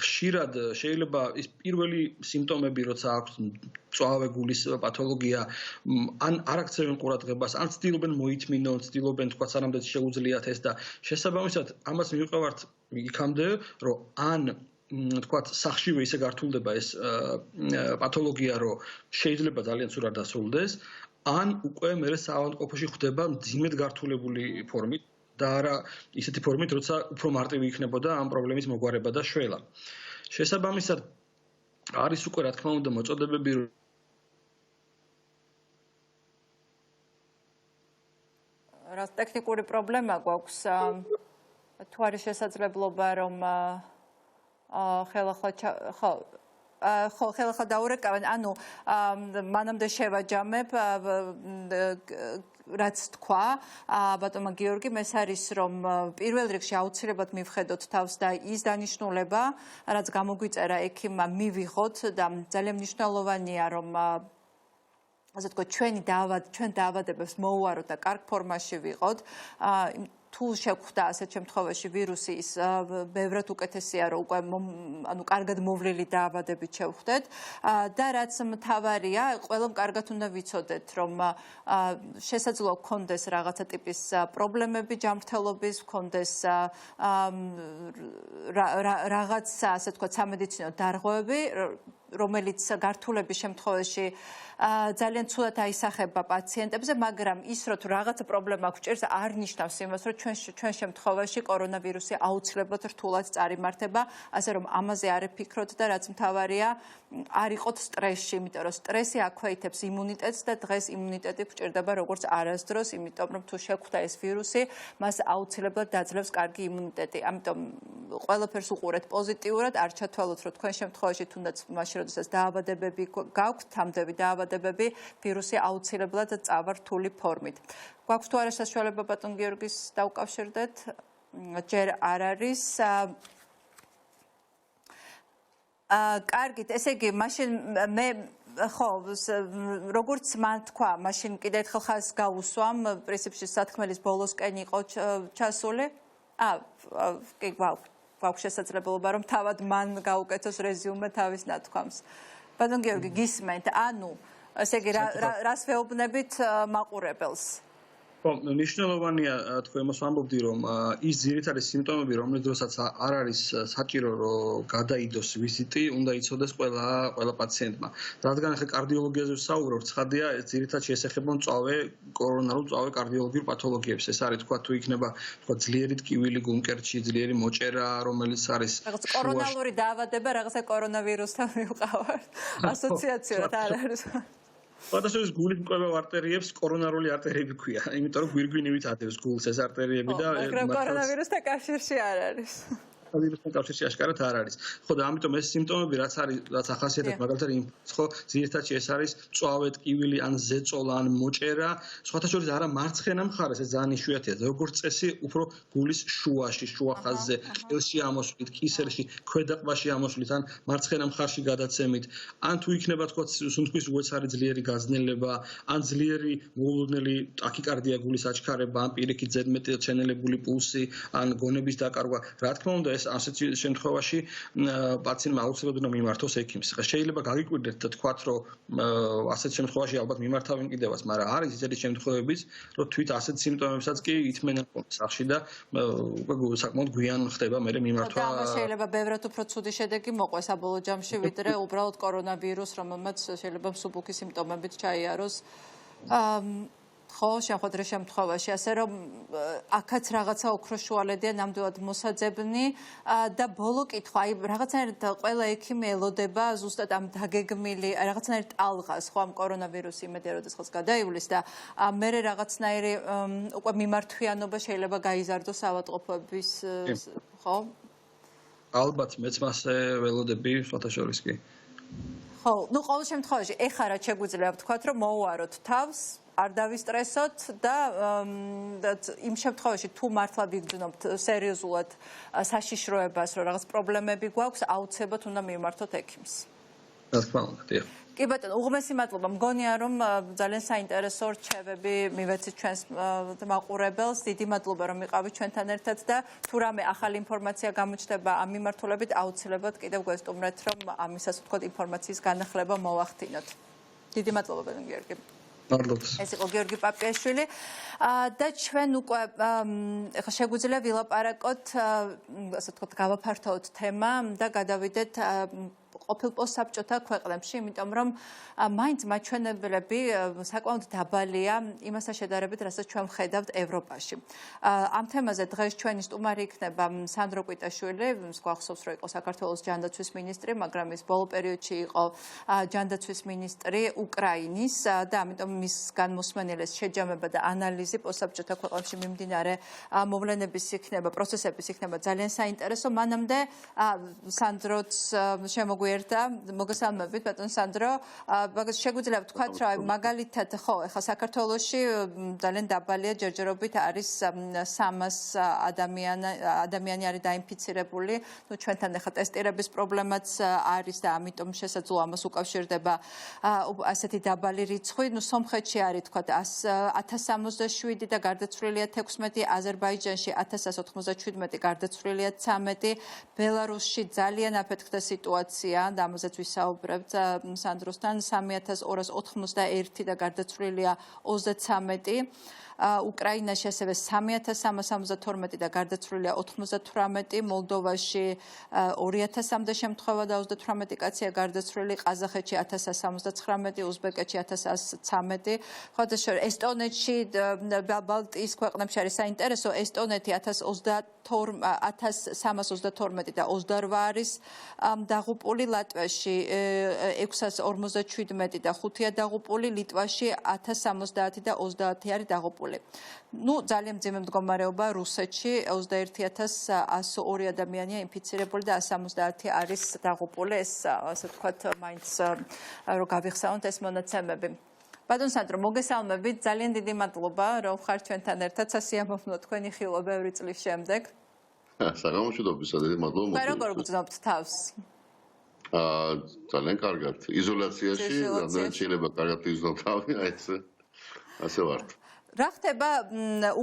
ხშირად შეიძლება ის პირველი სიმპტომები, როცა აქვს მწვავე გულის პათოლოგია, ან არ აქცევენ ყურადღებას, ან ცდილობენ მოითმინონ, ცდილობენ თქვა სანამდე შეუძლიათ ეს და შესაბამისად ამას მივყევართ იქამდე, რომ ან თქვათ სახშივე ისე გართულდება ეს პათოლოგია, რომ შეიძლება ძალიან ცუდად დასრულდეს, ან უკვე მერე საავადმყოფოში ხდება მძიმედ გართულებული ფორმით და არა ისეთი ფორმით, როცა უფრო მარტივი იქნებოდა ამ პრობლემის მოგვარება და შველა. შესაბამისად არის უკვე რა თქმა უნდა მოწოდებები რა ტექნიკური პრობლემა გვაქვს თუ არის შესაძლებლობა რომ ხელახლა დაურეკავენ, ანუ მანამდე შევაჯამებ რაც თქვა ბატონმა გიორგიმ, ეს არის რომ პირველ რიგში აუცილებლად მივხედოთ თავს და ის დანიშნულება, რაც გამოგვიწერა ექიმმა, მივიღოთ და ძალიან მნიშვნელოვანია რომ ასე თქვა ჩვენ დაავადებებს მოუაროთ და კარგ ფორმაში ვიყოთ. თუ შეგვხვდა ასეთ შემთხვევაში ვირუსი ის ბევრად უკეთესია რომ უკვე კარგად მოვლილი დაავადებით შევხვდეთ და რაც მთავარია ყველამ კარგად უნდა ვიცოდეთ რომ შესაძლოა გქონდეს რაღაცა ტიპის პრობლემები ჯანმრთელობის გქონდეს რაღაც ასე თქვა სამედიცინო დარღვევები რომელიც გართულების შემთხვევაში ძალიან ცუდად აისახება პაციენტებზე, მაგრამ ის რომ თუ რაღაცა პრობლემა გვჭირს, არ ნიშნავს იმას, რომ ჩვენ შემთხვევაში კორონავირუსი აუცილებლად რთულად წარიმართება, ასე რომ ამაზე არ ეფიქროთ და რაც მთავარია, არ იყოთ სტრესში, იმიტომ რომ სტრესი აქვეითებს იმუნიტეტს და დღეს იმუნიტეტი გვჭირდება როგორც არასდროს, იმიტომ რომ თუ შეგვხვდა ეს ვირუსი, მას აუცილებლად დაძლევს კარგი იმუნიტეტი. ამიტომ ყველაფერს უყურეთ პოზიტიურად, არ ჩათვალოთ, რომ თქვენ შემთხვევაში თუნდაც მაშინ როდესაც დაავადებები გაქვთ, თამდები დაავადებები, ვირუსი აუცილებლად წავა რთული ფორმით. გვაქვს თუ არა საშუალება ბატონ გიორგის დავკავშირდეთ? ჯერ არ არის. კარგით, ესე იგი, მაშინ მე ხო, როგორც მან თქვა, მაშინ კიდე ერთხელ ხაზს გავუსვამ, პრინციპში სათქმელის ბოლოსკენ იყო ჩასული. კი, გვაქვს შესაძლებლობა, რომ თავად მან გაუკეთოს რეზიუმე თავის ნათქვამს. ბატონ გიორგი, გისმენთ, ანუ, ესე იგი, რას ვეუბნებით მაყურებელს? ნიშნულოვანია თქვენ მას ვამბობდი რომ ის ძირითადი სიმპტომები რომლის დროსაც არ არის საჭირო რომ გადაიდოს ვიზიტი უნდა იცოდეს ყველა პაციენტმა რადგან ახლა კარდიოლოგიაზე ვსაუბრობ ცხადია ეს ძირითადად შეესახება მწვავე კორონარულ მწვავე კარდიოლოგიურ პათოლოგიებს ეს არის თქვა თუ იქნება თქვა ძლიერი ტკივილი გულმკერდში ძლიერი მოჭერა რომელიც არის რაღაც კორონალური დაავადება რაღაცა კორონავირუსთან მივყავართ ასოციაციურად არ არის Ფოტოშოპის გულის მკვლევარ არტერიებს კორონარული არტერიები ქვია, იმიტომ რომ გვირგვინივით ადევს გულს ეს არტერიები და მაგრამ კორონავირუსთან კავშირში არ არის. კორონავირუსთან კავშირში აშკარად არ არის. ხო და ამიტომ ეს სიმპტომები რაც ახასიათებს მაგალითად ხო ძირითადად ეს არის მწვავე ტკივილი ან ზეწოლა ან მოჭერა, სხვათა შორის არა მარცხენა მხარეს, ეს ძალიან იშვიათია. როგორც წესი უფრო გულის შუაში, შუა ხაზზე, ყელში ამოსვლით, კისერში, ქვედა ყბაში ამოსვლით ან მარცხენა მხარში გადაცემით, ან თუ იქნება თქვა სუნთქვის უეცარი ძლიერი გაძნელება, ან ძლიერი მოულოდნელი ტაქიკარდია გულის აჩქარება, ან პირიქით ზედმეტი ჩენელებული პულსი, ან გონების დაკარგვა. რა თქმა უნდა ეს ასეთ შემთხვევაში პაციენტმა აუცილებლად უნდა მიმართოს ექიმს. შეიძლება გაგიკვირდეთ და თქვათ რომ ასეთ შემთხვევაში ალბათ მიმართავენ კიდევაც, მაგრამ არის ისეთი შემთხვევებიც, რომ თვით ასეთ სიმპტომებსაც კი ითმენენ სახში და უკვე საკმაოდ გვიან ხდება მე მიმართვა. და შეიძლება ბევრად უფრო ცუდი შედეგი მოყვეს საბოლოო ჯამში, ვიდრე უბრალოდ კორონავირუს, რომელმაც შეიძლება მსუბუქი სიმპტომებით ჩაიაროს. ხო, შეხვედრა შემთხვევაში, ასე რომ აქაც რაღაცა ოქროს შუალედია ნამდვილად მოსაძებნი და ბოლო კითხვა, აი რაღაცნაირად ყველა ექიმი ელოდება ზუსტად ამ დაგეგმილი, რაღაცნაირად ტალღას, ხო, ამ კორონავირუსი იმედია როდესაც გადაივლის და მე რაღაცნაირი უკვე მიმართვიანობა შეიძლება გაიზარდოს ავადმყოფების, ხო? ალბათ მეც მასე ველოდები სხვათა შორის კი. ხო, ნუ ყოველ შემთხვევაში ეხლა რა შეგვიძლია ვთქვათ, რომ მოუაროთ თავს არ დავისტრესოთ და იმ შემთხვევაში თუ მართლა ვიგრძნობთ სერიოზულად საშიშროებას, რომ რაღაც პრობლემები გვაქვს, აუცილებლად უნდა მიმართოთ ექიმს. რა თქმა უნდა, დიახ. კი ბატონო, უღმესი მადლობა. მგონია რომ ძალიან საინტერესო რჩევები მივეცით ჩვენს მაყურებელს. დიდი მადლობა რომ იყავით ჩვენთან ერთად და თუ რამე ახალი ინფორმაცია გამოჩნდება ამ მიმართულებით, აუცილებლად კიდევ გვესტუმრეთ რომ ამისას ვთქვათ ინფორმაციის განახლება მოვახდინოთ. დიდი მადლობა ბატონ გიორგი. ეს იყო გიორგი პაპიაშვილი და ჩვენ უკვე ეხლა შეგვიძლია ვილაპარაკოთ, ასე ვთქვათ, გავაფართოვოთ თემა და გადავიდეთ ყოფილ პოსტსაბჭოთა ქვეყნებში, იმიტომ რომ მაინც მაჩვენებლები საკმაოდ დაბალია იმასთან შედარებით, რასაც ჩვენ ვხედავთ ევროპაში. ამ თემაზე დღეს ჩვენი სტუმარი იქნება სანდრო კვიტაშვილი, გვახსოვს, რომ იყო საქართველოს ჯანდაცვის მინისტრი, მაგრამ ის ბოლო პერიოდში იყო ჯანდაცვის მინისტრი უკრაინის და ამიტომ მისგან მოსმენელეს შეჯამება და ანალიზი პოსტსაბჭოთა ქვეყნებში მიმდინარე მოვლენების იქნება, პროცესების იქნება ძალიან საინტერესო. მანამდე სანდროც შემოგვიერთდა გააზიარდა. მოგესალმებით, ბატონ სანდრო. შეგვიძლია ვთქვათ, რომ მაგალითად, ხო, ეხლა საქართველოში ძალიან დაბალია ჯერჯერობით არის 300 ადამიანი არის დაინფიცირებული. ნუ ჩვენთან ეხლა ტესტირების პრობლემაც არის და ამიტომ შესაძლოა ამას უკავშირდება ასეთი დაბალი რიცხვი. ნუ სომხეთში არის თქვათ 1067 და გარდაცვლილია 16, აზერბაიჯანში 1197 გარდაცვლილია 13, ბელარუსში ძალიან აფეთქდა სიტუაცია და ამაზეც ვისაუბრებთ სანდროსთან 3291 და გარდაცვლილია 33. უკრაინაში ასევე 3372 და გარდაცვლილია 98, მოლდოვაში 2000-მდე შემთხვევა და 38 კაცია გარდაცვლილი, ყაზახეთში 1179, უზბეკეთში 1113. ხოდაშორ ესტონეთში ბალტიის ქვეყნებში არის საინტერესო, ესტონეთი 1332 და 28 არის დაღუპული, ლატვიაში 657 და 5-ია დაღუპული, ლიტვაში 1070 და 30 არის დაღუპული. ნუ ძალიან მძიმე მდგომარეობა რუსეთში 21102 ადამიანია ინფიცირებული და 170 არის დაღუპული. ეს ასე ვთქვათ, მაინც რომ გავიხსენოთ ეს მონაცემები. ბატონ სანდრო, მოგესალმებით, ძალიან დიდი მადლობა, რომ ხარ ჩვენთან ერთად. სასიამოვნო თქვენი ხილვა ბევრი წლის შემდეგ. საგამოშვიდობისა, დიდი მადლობა. და როგორ გძნობთ თავს? ძალიან კარგად. იზოლაციაში, რამდენად შეიძლება კარგად იზნოთ თავი, ასე ვართ. რა ხდება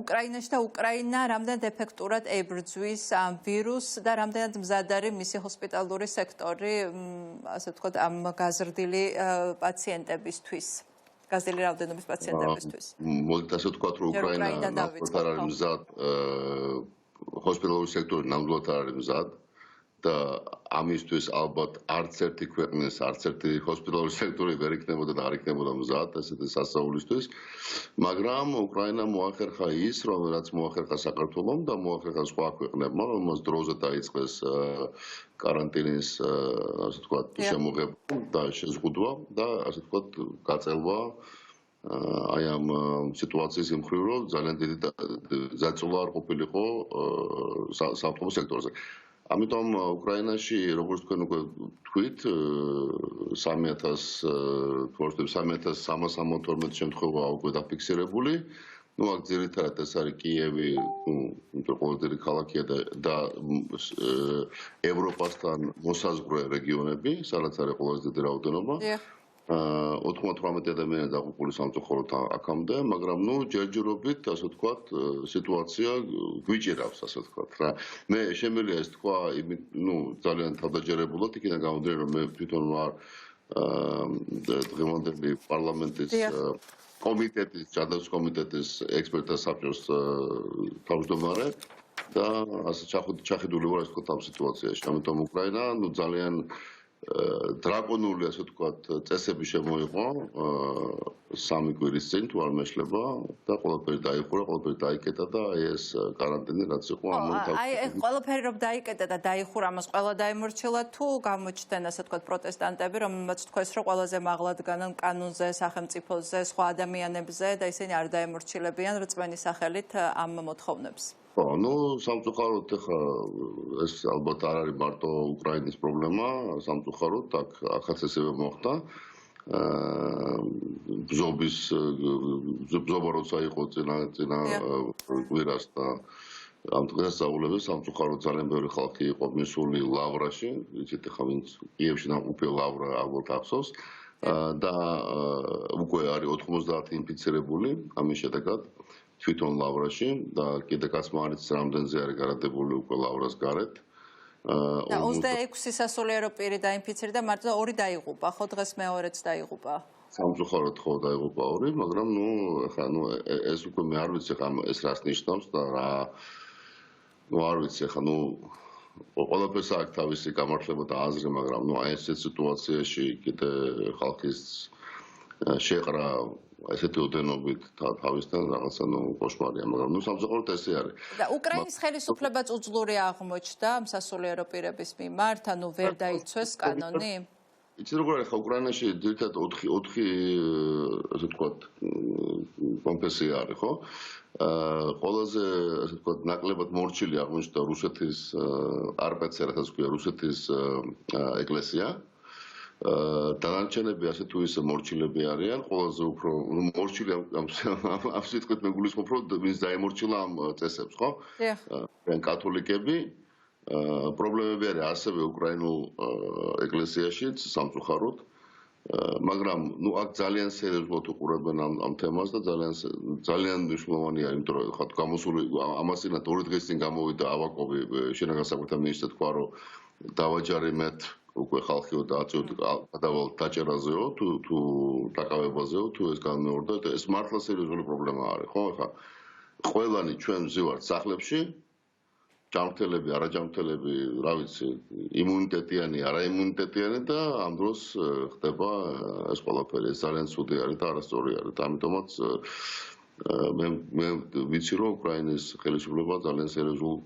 უკრაინაში და უკრაინა რამდენად ეფექტურად ებრძვის ამ ვირუსს და რამდენად მზად არის მისი ჰოსპიტალური სექტორი, ასე ვთქვათ, ამ გაზრდილი პაციენტებისთვის, გაზრდილი რაოდენობის პაციენტებისთვის? მოდით ასე ვთქვათ, რომ უკრაინა ნამდვილად არ არის მზად, ჰოსპიტალური სექტორი ნამდვილად არ არის მზად. და ამისთვის ალბათ არც ერთი ქვეყნის, არც ერთი ჰოსპიტალური სექტორი ვერ იქნებოდა და არ იქნებოდა მზად ესეთი სასწაულისთვის. მაგრამ უკრაინა მოახერხა ის, რომელიც მოახერხა საქართველომ და მოახერხა სხვა ქვეყნებმა, რომელსაც დროზე დაიწყეს каранტინის, ასე ვთქვათ, შემოღება და შეზღუდვა და ასე ვთქვათ, გაწელვა აი ამ სიტუაციის მხრივ, რომ ძალიან დიდი ზაწოლა არ ყოფილიყო სამთო სექტორზე. ამიტომ უკრაინაში, როგორც თქვენ უკვე თქვით, 3312 შემთხვევა უკვე დაფიქსირებული. ნუ აქ ძირითადად ეს არის კიევი, ყველაზე დიდი ქალაქია და ევროპასთან მოსაზღვრე რეგიონები, სადაც არის ყველაზე დიდი რაოდენობა. 98 ადამიანი დაღუპული სამწუხაროდ აქამდე, მაგრამ ნუ ჯერჯერობით, ასე ვთქვათ, სიტუაცია გვიჭირავს, ასე ვთქვათ რა. მე შემიძლია ეს თქვა, ნუ ძალიან თავდაჯერებულად, იქიდან გამომდინარე, რომ მე თვითონ ვარ დღევანდელი პარლამენტის კომიტეტის, ჯანდაცვის კომიტეტის ექსპერტთა საბჭოს თავმჯდომარე და ასე ჩახედული ვარ, ასე ვთქვათ, ამ სიტუაციაში. ამიტომ უკრაინა, ნუ ძალიან დრაკონული, ასე ვთქვათ, წესები შემოიღო 3 კვირის წინ, თუ არ მეშლება და ყველაფერი დაიხურა, ყველაფერი დაიკეტა და ეს каранტინი რაც იყო ამოითავსა. აი, ყველაფერი რომ დაიკეტა და დაიხურა, ამას ყველა დაიმორჩილა თუ გამოჩნდნენ, ასე ვთქვათ, პროტესტანტები, რომელმაც თქვეს, რომ ყველაზე მაღლად განან კანონზე, სახელმწიფოზე, სხვა ადამიანებზე და ისინი არ დაემორჩილებიან რწმენის სახელით ამ მოთხოვნებს. ნუ სამწუხაროდ ახლა ეს ალბათ არ არის მარტო უკრაინის პრობლემა, სამწუხაროდ აქაც ესევე მოხდა. ბზობა როცა იყო წინა კვირას და ამ დღესასწაულებში სამწუხაროდ ძალიან ბევრი ხალხი იყო მისული ლავრაში, იცით ახლა ვინც კიევში ნაყოფი ლავრა ალბათ ახსოვს და უკვე არის 90 ინფიცირებული ამის შედეგად. თვითონ ლავრაში და კიდე კაცმა არის რამდენზე არის გარდებული უკვე ლავრას გარეთ. და 26 სასულიერო პირი დაინფიცირდა, მარტო 2 დაიღუპა, ხო დღეს მეორეც დაიღუპა. სამწუხაროდ ხო დაიღუპა 2, მაგრამ ნუ ახლა ნუ ეს უკვე მე არ ვიცი ხა ეს რას ნიშნავს და რა ნუ არ ვიცი ხა ნუ ყველაფერს აქვს თავისი გამართლება და აზრი, მაგრამ ნუ აი ეს სიტუაციაში კიდე ხალხის შეყრა ესეთი ოდენობით თავისთან რაღაცა ნუ კოშმარია, მაგრამ ნუ სამწუხაროდ ესე არის. და უკრაინის ხელისუფლებაც უძლური აღმოჩნდა სასულიერო პირების მიმართ, ანუ ვერ დაიცვეს კანონი? იცი როგორ არის ხა უკრაინაში ძირითადად 4 ასე ვთქვათ კონფესია არის, ხო? ყველაზე ასე ვთქვათ ნაკლებად მორჩილი აღმოჩნდა რუსეთის RPC, რასაც ქვია რუსეთის ეკლესია. დანარჩენები ასე თუ ისე მორჩილები არიან, ყველაზე უფრო მორჩილი ამ სიტყვით მეგულისხმობ, რომ ვინც დაემორჩილა ამ წესებს, ხო? კათოლიკები, პრობლემები არის ასევე უკრაინულ ეკლესიაშიც, სამწუხაროდ. მაგრამ აქ ძალიან სერიოზულად უყურებენ ამ თემას და ძალიან მნიშვნელოვანია, იმიტომ რომ ხა გამოსული ამასინათ 2 დღის წინ გამოვიდა ავაკოვი შინაგან საქმეთა მინისტრი თქვა, რომ დავაჯარიმეთ უკვე ხალხიო და აწევთ გადავალ დაჭერაზეო თუ დაკავებაზეო თუ ეს განმეორდა და ეს მართლა სერიოზული პრობლემა არის, ხო? ხა ყველანი ჩვენ ვზივართ სახლებში ჯანმრთელები, არაჯანმრთელები, რა ვიცი, იმუნიტეტიანი, არაიმუნიტეტიანი და ამ დროს ხდება ეს ყველაფერი, ეს ძალიან ცუდი არის და არასწორი არის. ამიტომაც მე ვიცი, რომ უკრაინის ხელისუფლება ძალიან სერიოზულ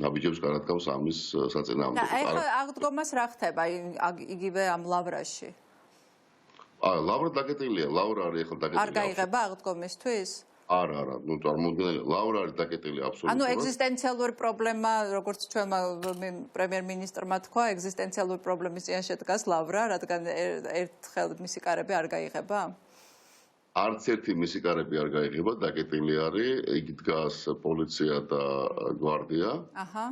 ნაბიჯებს გადადგამს ამის საწინააღმდეგოდ. და ეხლა აღდგომას რა ხდება იგივე ამ ლავრაში? ლავრა დაკეტილია, ლავრა არის ეხლა დაკეტილი. არ გაიღება აღდგომისთვის? არა, წარმოუდგენელი ლავრა არის დაკეტილი აბსოლუტურად. ანუ ეგზისტენციალური პრობლემა, როგორც ჩვენმა პრემიერ-მინისტრმა თქვა, ეგზისტენციალური პრობლემის წინაშე დგას ლავრა, რადგან ერთხელ მისი კარები არ გაიღება? არც ერთი მისი კარები არ გაიღება, დაკეტილი არის, იგი დგას პოლიცია და გვარდია. აჰა.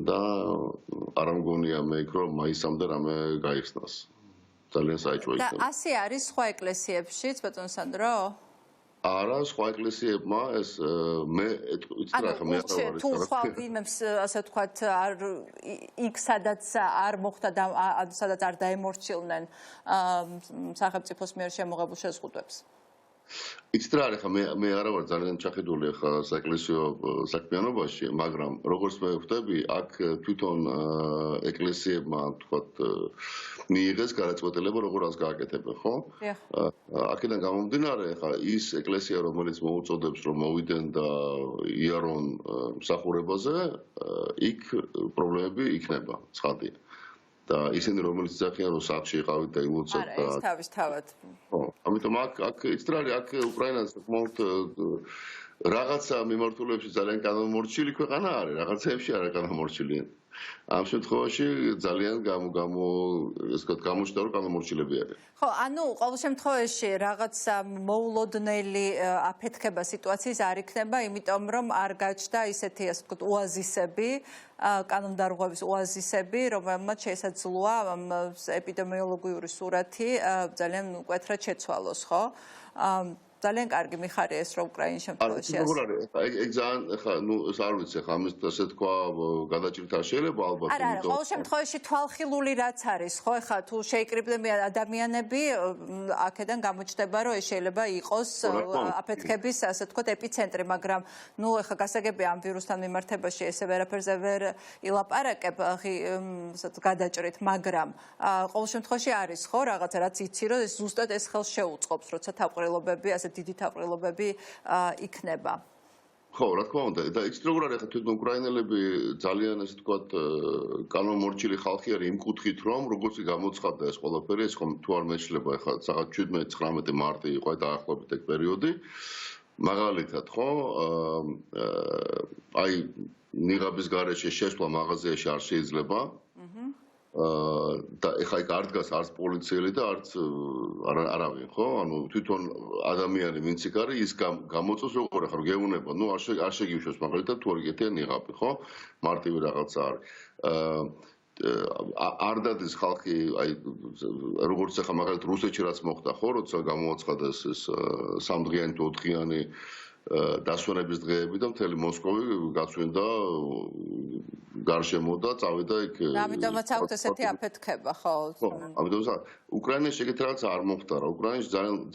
და არ მგონია მე იქ რომ მაისამდე რამე გაიხსნას. ძალიან საჭირო იქნება. და ასე არის სხვა ეკლესიებშიც, ბატონ სანდრო? არა, სხვა ეკლესიებმა ეს მე იცი რა ხა მე არა ვარ. თუ სხვა ვინმეს ასე ვთქვათ არ იქ სადაც არ მოხდა და სადაც არ დაემორჩილნენ სახელმწიფოს მიერ შემოღებულ შეზღუდვებს. იცით რა არის ხა მე არა ვარ ძალიან ჩახედული ხა საეკლესიო საქმიანობაში, მაგრამ როგორც მე ვხვდები, აქ თვითონ ეკლესიებმა თქვათ მიიღეს გადაწყვეტილება როგორ ას გააკეთებენ, ხო? აქედან გამომდინარე, ხა ის ეკლესია რომელიც მოუწოდებს რომ მოვიდნენ და იარონ მსახურებაზე, იქ პრობლემები იქნება, ცხადია. და ისინი რომელიც ძახიან რომ სახლში იყავით და ილოცეთ და არა, ეს თავისთავად. ხო, ამიტომ აქ იცით რა არის, აქ უკრაინას საკმაოდ რაღაცა მიმართულებში ძალიან განმორჩილი ქვეყანა არის, რაღაცეებში არა განმორჩილი. ამ შემთხვევაში ძალიან ეს ვთქვათ გამოჩნდა რომ განმორჩილები არის. ხო, ანუ ყოველ შემთხვევაში რაღაც მოულოდნელი აფეთქება სიტუაციის არ იქნება, იმიტომ რომ არ გაჩნდა ისეთი ასე ვთქვათ ოაზისები, კანონდარღვევის ოაზისები, რომელმაც შესაძლოა ეპიდემიოლოგიური სურათი ძალიან მკვეთრად შეცვალოს, ხო? ძალიან კარგი მიხარია ეს რომ უკრაინის შემთხვევაში არის. როგორ არის? ეგ ძალიან ხა ეს არ ვიცი ხა ამის ასე თქვა გადაჭრით არ შეიძლება ალბათ. არა, ყოველ შემთხვევაში თვალხილული რაც არის, ხო, ხა თუ შეიკრიბნენ ადამიანები, აქედან გამოჩნდება რომ ეს შეიძლება იყოს აფეთქების ასე ვთქვათ ეპიცენტრი, მაგრამ ხა გასაგებია ამ ვირუსთან მიმართებაში ესე ვერაფერზე ვერ ილაპარაკებ გადაჭრით, მაგრამ ყოველ შემთხვევაში არის ხო რაღაცა რაც იცი რომ ეს ზუსტად ეს ხელს შეუწყობს, როცა თავყრილობები დიდი თავყრილობები იქნება. ხო, რა თქმა უნდა, და იცით როგორ არის ხა თვითონ უკრაინელები ძალიან ასე ვთქვათ კანონმორჩილი ხალხი არის იმ კუთხით რომ როგორც გამოცხადდა ეს ყველაფერი, ეს ხომ თუ არ მეჩლება ხა საღამო 17-19 მარტი იყო დაახლოებით ეგ პერიოდი. მაგალითად, ხო, აი ნიღაბის გარეშე შესვლა მაღაზიაში არ შეიძლება. და ეხლა იქ არ დგას არც პოლიციელი და არც არავინ, ხო? ანუ თვითონ ადამიანი ვინც იქ არის, ის გამოწოს როგორ ახლა გეუნება, არ შეგიშვეს მაგალითად თუ არ გეთია ნიღაბი, ხო? მარტივი რაღაცა არის. არ დადის ხალხი, აი როგორც ახლა მაგალითად რუსეთში რაც მოხდა, ხო, როცა გამოაცხადეს ეს 3დღიანი თუ 4დღიანი დასვენების დღეები და მთელი მოსკოვი გაწვენდა გარშემო და წავიდა იქ. ამიტომაც აქვს ესეთი აფეთქება, ხო? ამიტომ უკრაინაში ეგეთ რაღაც არ მოხდა რა. უკრაინაში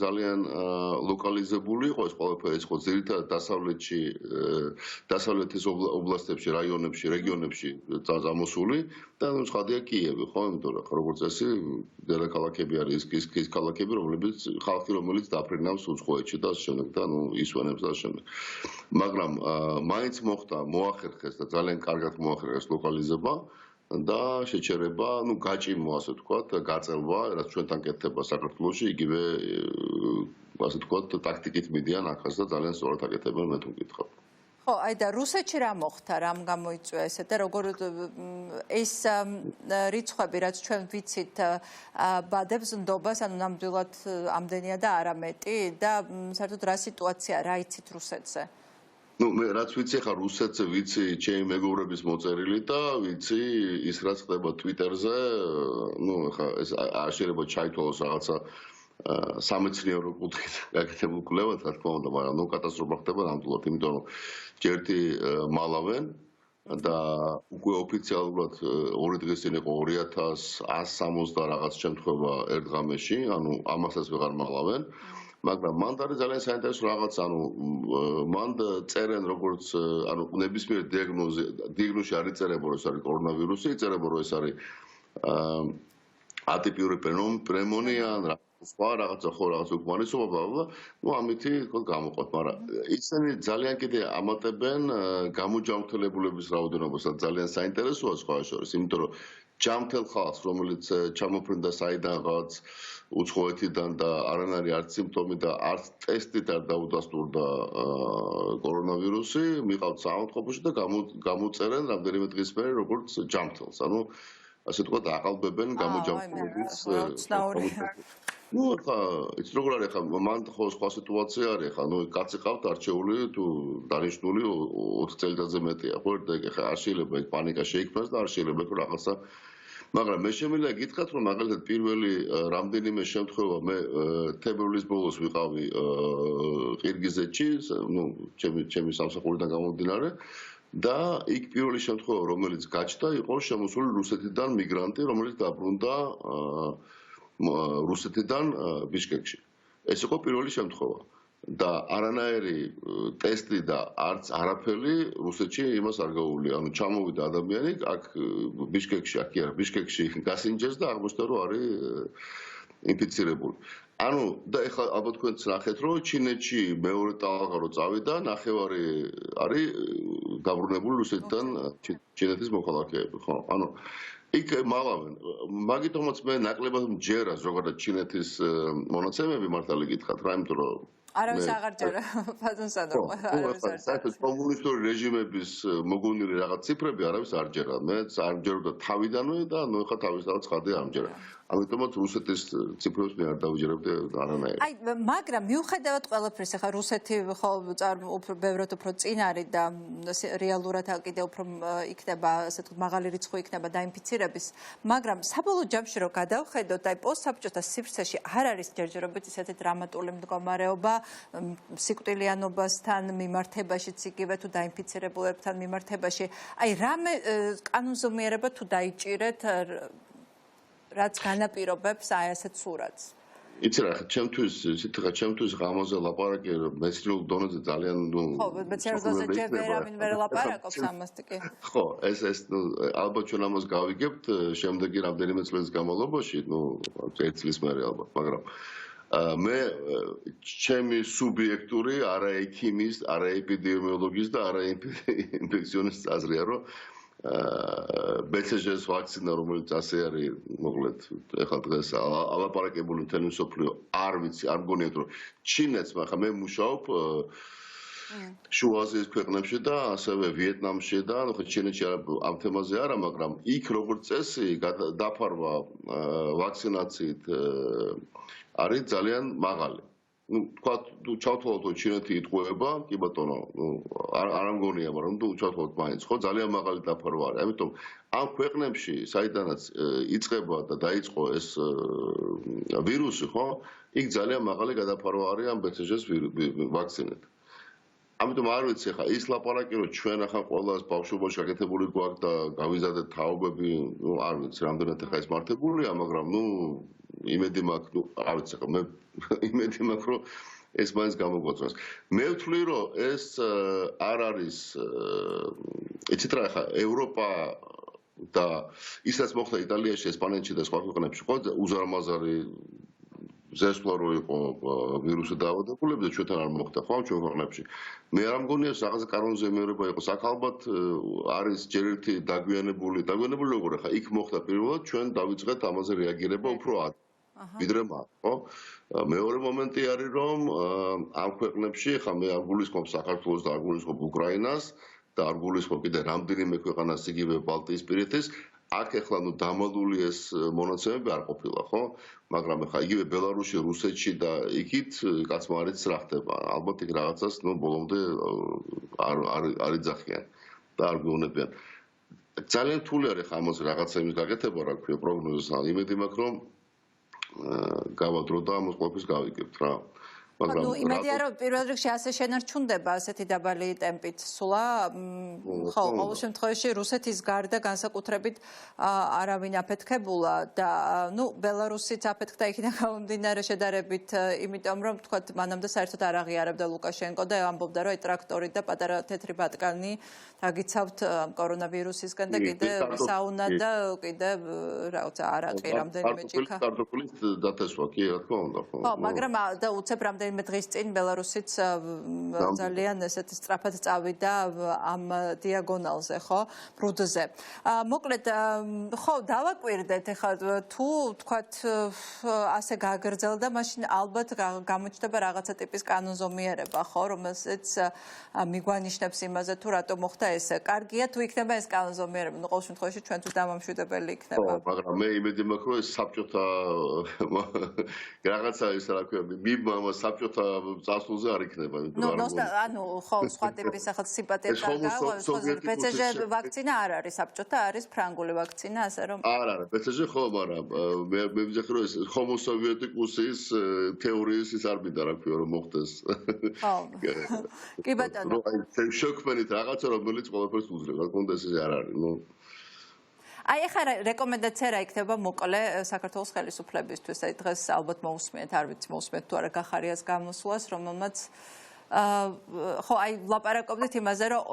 ძალიან ლოკალიზებული იყო ეს ყველაფერი, ეს ხო ძირითადად დასავლეთის ობლასტებში, რაიონებში, რეგიონებში წამოსული და ცხადია კიევი, ხო? იმიტომ რომ როგორც წესი დედაქალაქები არის ის ქალაქები, რომელიც დაფრინავს უცხოეთში და ასე შემდეგ და ისვენებს და ასე შემდეგ. მაგრამ მაინც მოხდა მოახერხეს და ძალიან კარგად მოახერხეს ლოკალიზება და შეჩერება, გაჭიმო ასე ვთქვათ, გაწელვა, რაც ჩვენთან კეთდება საქართველოში, იგივე ასე ვთქვათ, ტაქტიკით მიდიან ახაც და ძალიან სწორად აკეთებენ მე თუ მკითხავთ. ხო, აი და რუსეთში რა მოხდა, რამ გამოიწვია ესე და როგორ ეს რიცხვები, რაც ჩვენ ვიცით, ბადებს ნდობას, ანუ ნამდვილად ამდენია და არა მეტი და საერთოდ რა სიტუაცია, რა იცით რუსეთზე? მე რაც ვიცი ხა რუსეთზე ვიცი ჩემი მეგობრების მოწერილი და ვიცი ის რაც ხდება Twitter-ზე, ხა ეს არ შეიძლება ჩაითვალოს რაღაცა სამეცნიერო კუთხით გაკეთებულ კვლევად, რა თქმა უნდა, მაგრამ კატასტროფა ხდება ნამდვილად, იმიტომ რომ ჯერთი მალავენ და უკვე ოფიციალურად 2 დღის წინ იყო 2160 და რაღაც შემთხვევა ერთ ღამეში, ანუ ამასაც ვეღარ მალავენ. მაგრამ მან არის ძალიან საინტერესო რაღაც, ანუ მან წერენ როგორც, ანუ ნებისმიერ დიაგნოზში არ იწერება, რომ ეს არის კორონავირუსი, იწერება, რომ ეს არის ატიპიური პნევმონია, სხვა რაღაცა ხო რაღაც უკმარისობა, ბლა, ამითი თქო გამოყვეთ, მაგრამ ისინი ძალიან კიდე ამატებენ გამოჯანმრთელებულების რაოდენობას, ძალიან საინტერესოა სხვა შორის, იმიტომ რომ ჯანმრთელ ხალხს, რომელიც ჩამოფრინდა საიდანღაც უცხოეთიდან და არანაირი არც სიმპტომი და არც ტესტით არ დაუდასტურდა კორონავირუსი, მიყავთ საავადმყოფოში და გამოწერენ რამდენიმე დღის მერე როგორც ჯანმრთელს. ანუ ასე ვთქვათ, აყალბებენ გამოჯანმრთელების ხა ის როგორ არის ხა მან ხო სხვა სიტუაცია არის ხა კაცი ყავთ არჩეული თუ დანიშნული 20 წელიწადზე მეტია ხო ხა არ შეიძლება ეგ პანიკა შეიქმნას და არ შეიძლება რომ რაღაცა მაგრამ მე შემიძლია გითხრათ რომ მაგალითად პირველი რამდენიმე შემთხვევა მე თებერვლის ბოლოს ვიყავი ყირგიზეთში ჩემი სამსახურიდან გამომდინარე და იქ პირველი შემთხვევა რომელიც გაჩნდა იყო შემოსული რუსეთიდან მიგრანტი რომელიც დაბრუნდა რუსეთიდან ბიშკეკში. ეს იყო პირველი შემთხვევა. და არანაირი ტესტი და არც არაფერი რუსეთში იმას არ გაუვლია. ანუ ჩამოვიდა ადამიანი აქ ბიშკეკში, აქ კი არა, ბიშკეკში გასინჯეს და აღმოჩნდა რომ არის ინფიცირებული. ანუ და ეხლა ალბათ თქვენც ნახეთ რომ ჩინეთში მეორე ტალღა რო წავიდა, ნახევარი არის დაბრუნებული რუსეთიდან ჩინეთის მოქალაქეები, ხო? ანუ იქ მალავენ. მაგიტომაც მე ნაკლებად მჯერა ზოგადად ჩინეთის მონაცემები მართალი გითხრათ რა, იმიტომ რომ არავის აღარ ჯერა ფაზონსადო არავის არ საერთოდ კომუნისტური რეჟიმების მოგონილი რაღაც ციფრები არავის არ ჯერა. მეც არ მჯეროდა თავიდანვე და ნუ ეხლა თავისთავად ცხადია ამჯერა. ამიტომაც რუსეთის ციფრებს მე არ დავიჯერებდი არანაირად. აი, მაგრამ მიუხედავად ყველაფრის, ახლა რუსეთი ხო უფრო ბევრად უფრო წინ არის და რეალურად კიდევ უფრო იქნება, ასე ვთქვათ, მაღალი რიცხვი იქნება დაინფიცირების, მაგრამ საბოლოო ჯამში რომ გადავხედოთ, აი პოსტსაბჭოთა სივრცეში არ არის ჯერჯერობით ისეთი დრამატული მდგომარეობა სიკვდილიანობასთან მიმართებაშიც იგივე თუ დაინფიცირებულებთან მიმართებაში. აი, რამე კანონზომიერება თუ დაიჭირეთ რაც განაპირობებს აი ასეთ სურათს. იცი რა, ჩემთვის ღამოზე ლაპარაკი მეცნიერულ დონეზე ძალიან ხო, მეცნიერულ დონეზე ჯერ ვერავინ ვერ ლაპარაკობს ამას კი. ხო, ეს ალბათ ჩვენ ამას გავიგებთ შემდეგი რამდენიმე წლის განმავლობაში, 1 წლის მერე ალბათ, მაგრამ მე ჩემი სუბიექტური არა ექიმის, არა ეპიდემიოლოგის და არა ინფექციონის აზრია, რომ BCG-ს ვაქცინა, რომელიც ასე არის, მოკლედ, ეხლა დღეს ალაპარაკებული მთელი მსოფლიო არ ვიცი, არ მგონიათ, რომ ჩინეთს, მაგრამ მე მუშაობ შუა აზიის ქვეყნებში და ასევე ვიეტნამში და ხო ჩინეთში ამ თემაზე არა, მაგრამ იქ როგორც წესი დაფარვა ვაქცინაციით არის ძალიან მაღალი. თქვა თუ ჩავთვალოთ რომ ჩინეთი იტყუება, კი ბატონო, არ ამგონია, მაგრამ თუ ჩავთვალოთ მაინც, ხო, ძალიან მაღალი დაფარვა არის. ამიტომ ამ ქვეყნებში, საიდანაც იწყება და დაიწყო ეს ვირუსი, ხო, იქ ძალიან მაღალი გადაფარვა არის ამ BCG-ს ვაქცინით. ამიტომ არ ვიცი ხა ის ლაპარაკი რომ ჩვენ ახლა ყველას ბავშვობაში გაკეთებული გვაქვს და გავიზადეთ თაობები, არ ვიცი, რამდენად ახლა ეს მართებულია, მაგრამ იმედი მაქვს, არ ვიცი ხა მე იმედი მაქვს რომ ეს მაინც გამოგვაწვას. მე ვთვლი რომ ეს არ არის იცით რა ხა ევროპა და ისაც მოხდა იტალიაში, ესპანეთში და სხვა ქვეყნებში ხო უზარმაზარი ზესვლა რო იყო ვირუსი დაავადებულები და ჩვენთან არ მოხდა ხო ამ ჩვენ ქვეყნებში. მე არ მგონია რაღაც კანონზომიერება იყოს. აქ ალბათ არის ჯერ ერთი დაგვიანებული როგორ ხა იქ მოხდა პირველად ჩვენ დავიწყეთ ამაზე რეაგირება უფრო ადრე. ვიდრე მათ, ხო? მეორე მომენტი არის, რომ ამ ქვეყნებში ხა მე არ გულისხმობ საქართველოს და არ გულისხმობ უკრაინას და არ გულისხმობ კიდე რამდენიმე ქვეყანას იგივე ბალტიისპირეთის, აქ ეხლა დამალული ეს მონაცემები არ ყოფილა, ხო? მაგრამ ხა იგივე ბელარუსში, რუსეთში და იქით კაცმა არ იცის რა ხდება. ალბათ იქ რაღაცას ბოლომდე არ იძახიან და არ გვეუბნებიან. ძალიან რთული არის ხა ამაზე რაღაცა იმის გაკეთება, რა ქვია, პროგნოზის. იმედი მაქვს, რომ გავადრო და ამას ყველაფერს გავიგებთ რა. Ну, იმედია რომ პირველ რიგში ასე შენარჩუნდება ასეთი დაბალი ტემპით სულა. ხო, ყოველ შემთხვევაში რუსეთის გარდა განსაკუთრებით არავინ აფეთქებულა და ну, ბელარუსიც აფეთქდა იქიდან გამომდინარე შედარებით, იმიტომ რომ თქვათ მანამდე საერთოდ არ აღიარებდა ლუკაშენკო და ამბობდა რომ ტრაქტორი და პატარა თეთრი ბატკანი დაგიცავთ კორონავირუსისგან და კიდე საუნა და კიდე რაღაცა არაყი რამდენიმე ჭიქა. კარტოფილის დათესვა კი რა თქმა უნდა, ხო. ხო, მაგრამ და უცებ რამდენიმე დღის წინ ბელარუსიც ძალიან ესეთ სწრაფად წავიდა ამ დიაგონალზე, ხო, ბრუდზე. მოკლედ, ხო, დავაკვირდეთ ახლა თუ თქვათ ასე გაგრძელდა, მაშინ ალბათ გამოჩნდება რაღაცა ტიპის კანონზომიერება, ხო, რომელსაც მიგვანიშნებს იმაზე თუ რატო მოხდა ესე. კარგია თუ იქნება ეს კანონზომიერება, ну, ყოველ შემთხვევაში ჩვენთვის დამამშვიდებელი იქნება. ხო, მაგრამ მე იმედი მაქვს, რომ ეს საბჭოთა რაღაცა ის რა ქვია, მიბამა საბჭოთა წასულზე არ იქნება. ანუ ხო, სხვა ტიპის ახლა სიმპათია გააღვევს, ხო, ბცჟ ვაქცინა არ არის საბჭოთა, არის ფრანგული ვაქცინა, ასე რომ არ არის, ბცჟ ხო, მაგრამ მე ვიძახი რომ ეს ჰომო სოვიეტიკუსის თეორიის ის არ მინდა რა ქვია, რომ მოხდეს. ხო. კი ბატონო. აი, შოქმენით რაღაცა რომელიც ყველაფერს უძლებს, რა თქმა უნდა ეს არ არის, ну აი ახლა რეკომენდაცია რა იქნება მოკლე საქართველოს ხელისუფლებისთვის. აი დღეს ალბათ მოусმენთ, არ ვიცი მოусმენთ თუ არა გახარიას გამოსვლას, რომელმაც ხო, აი ლაპარაკობდით იმაზე, რომ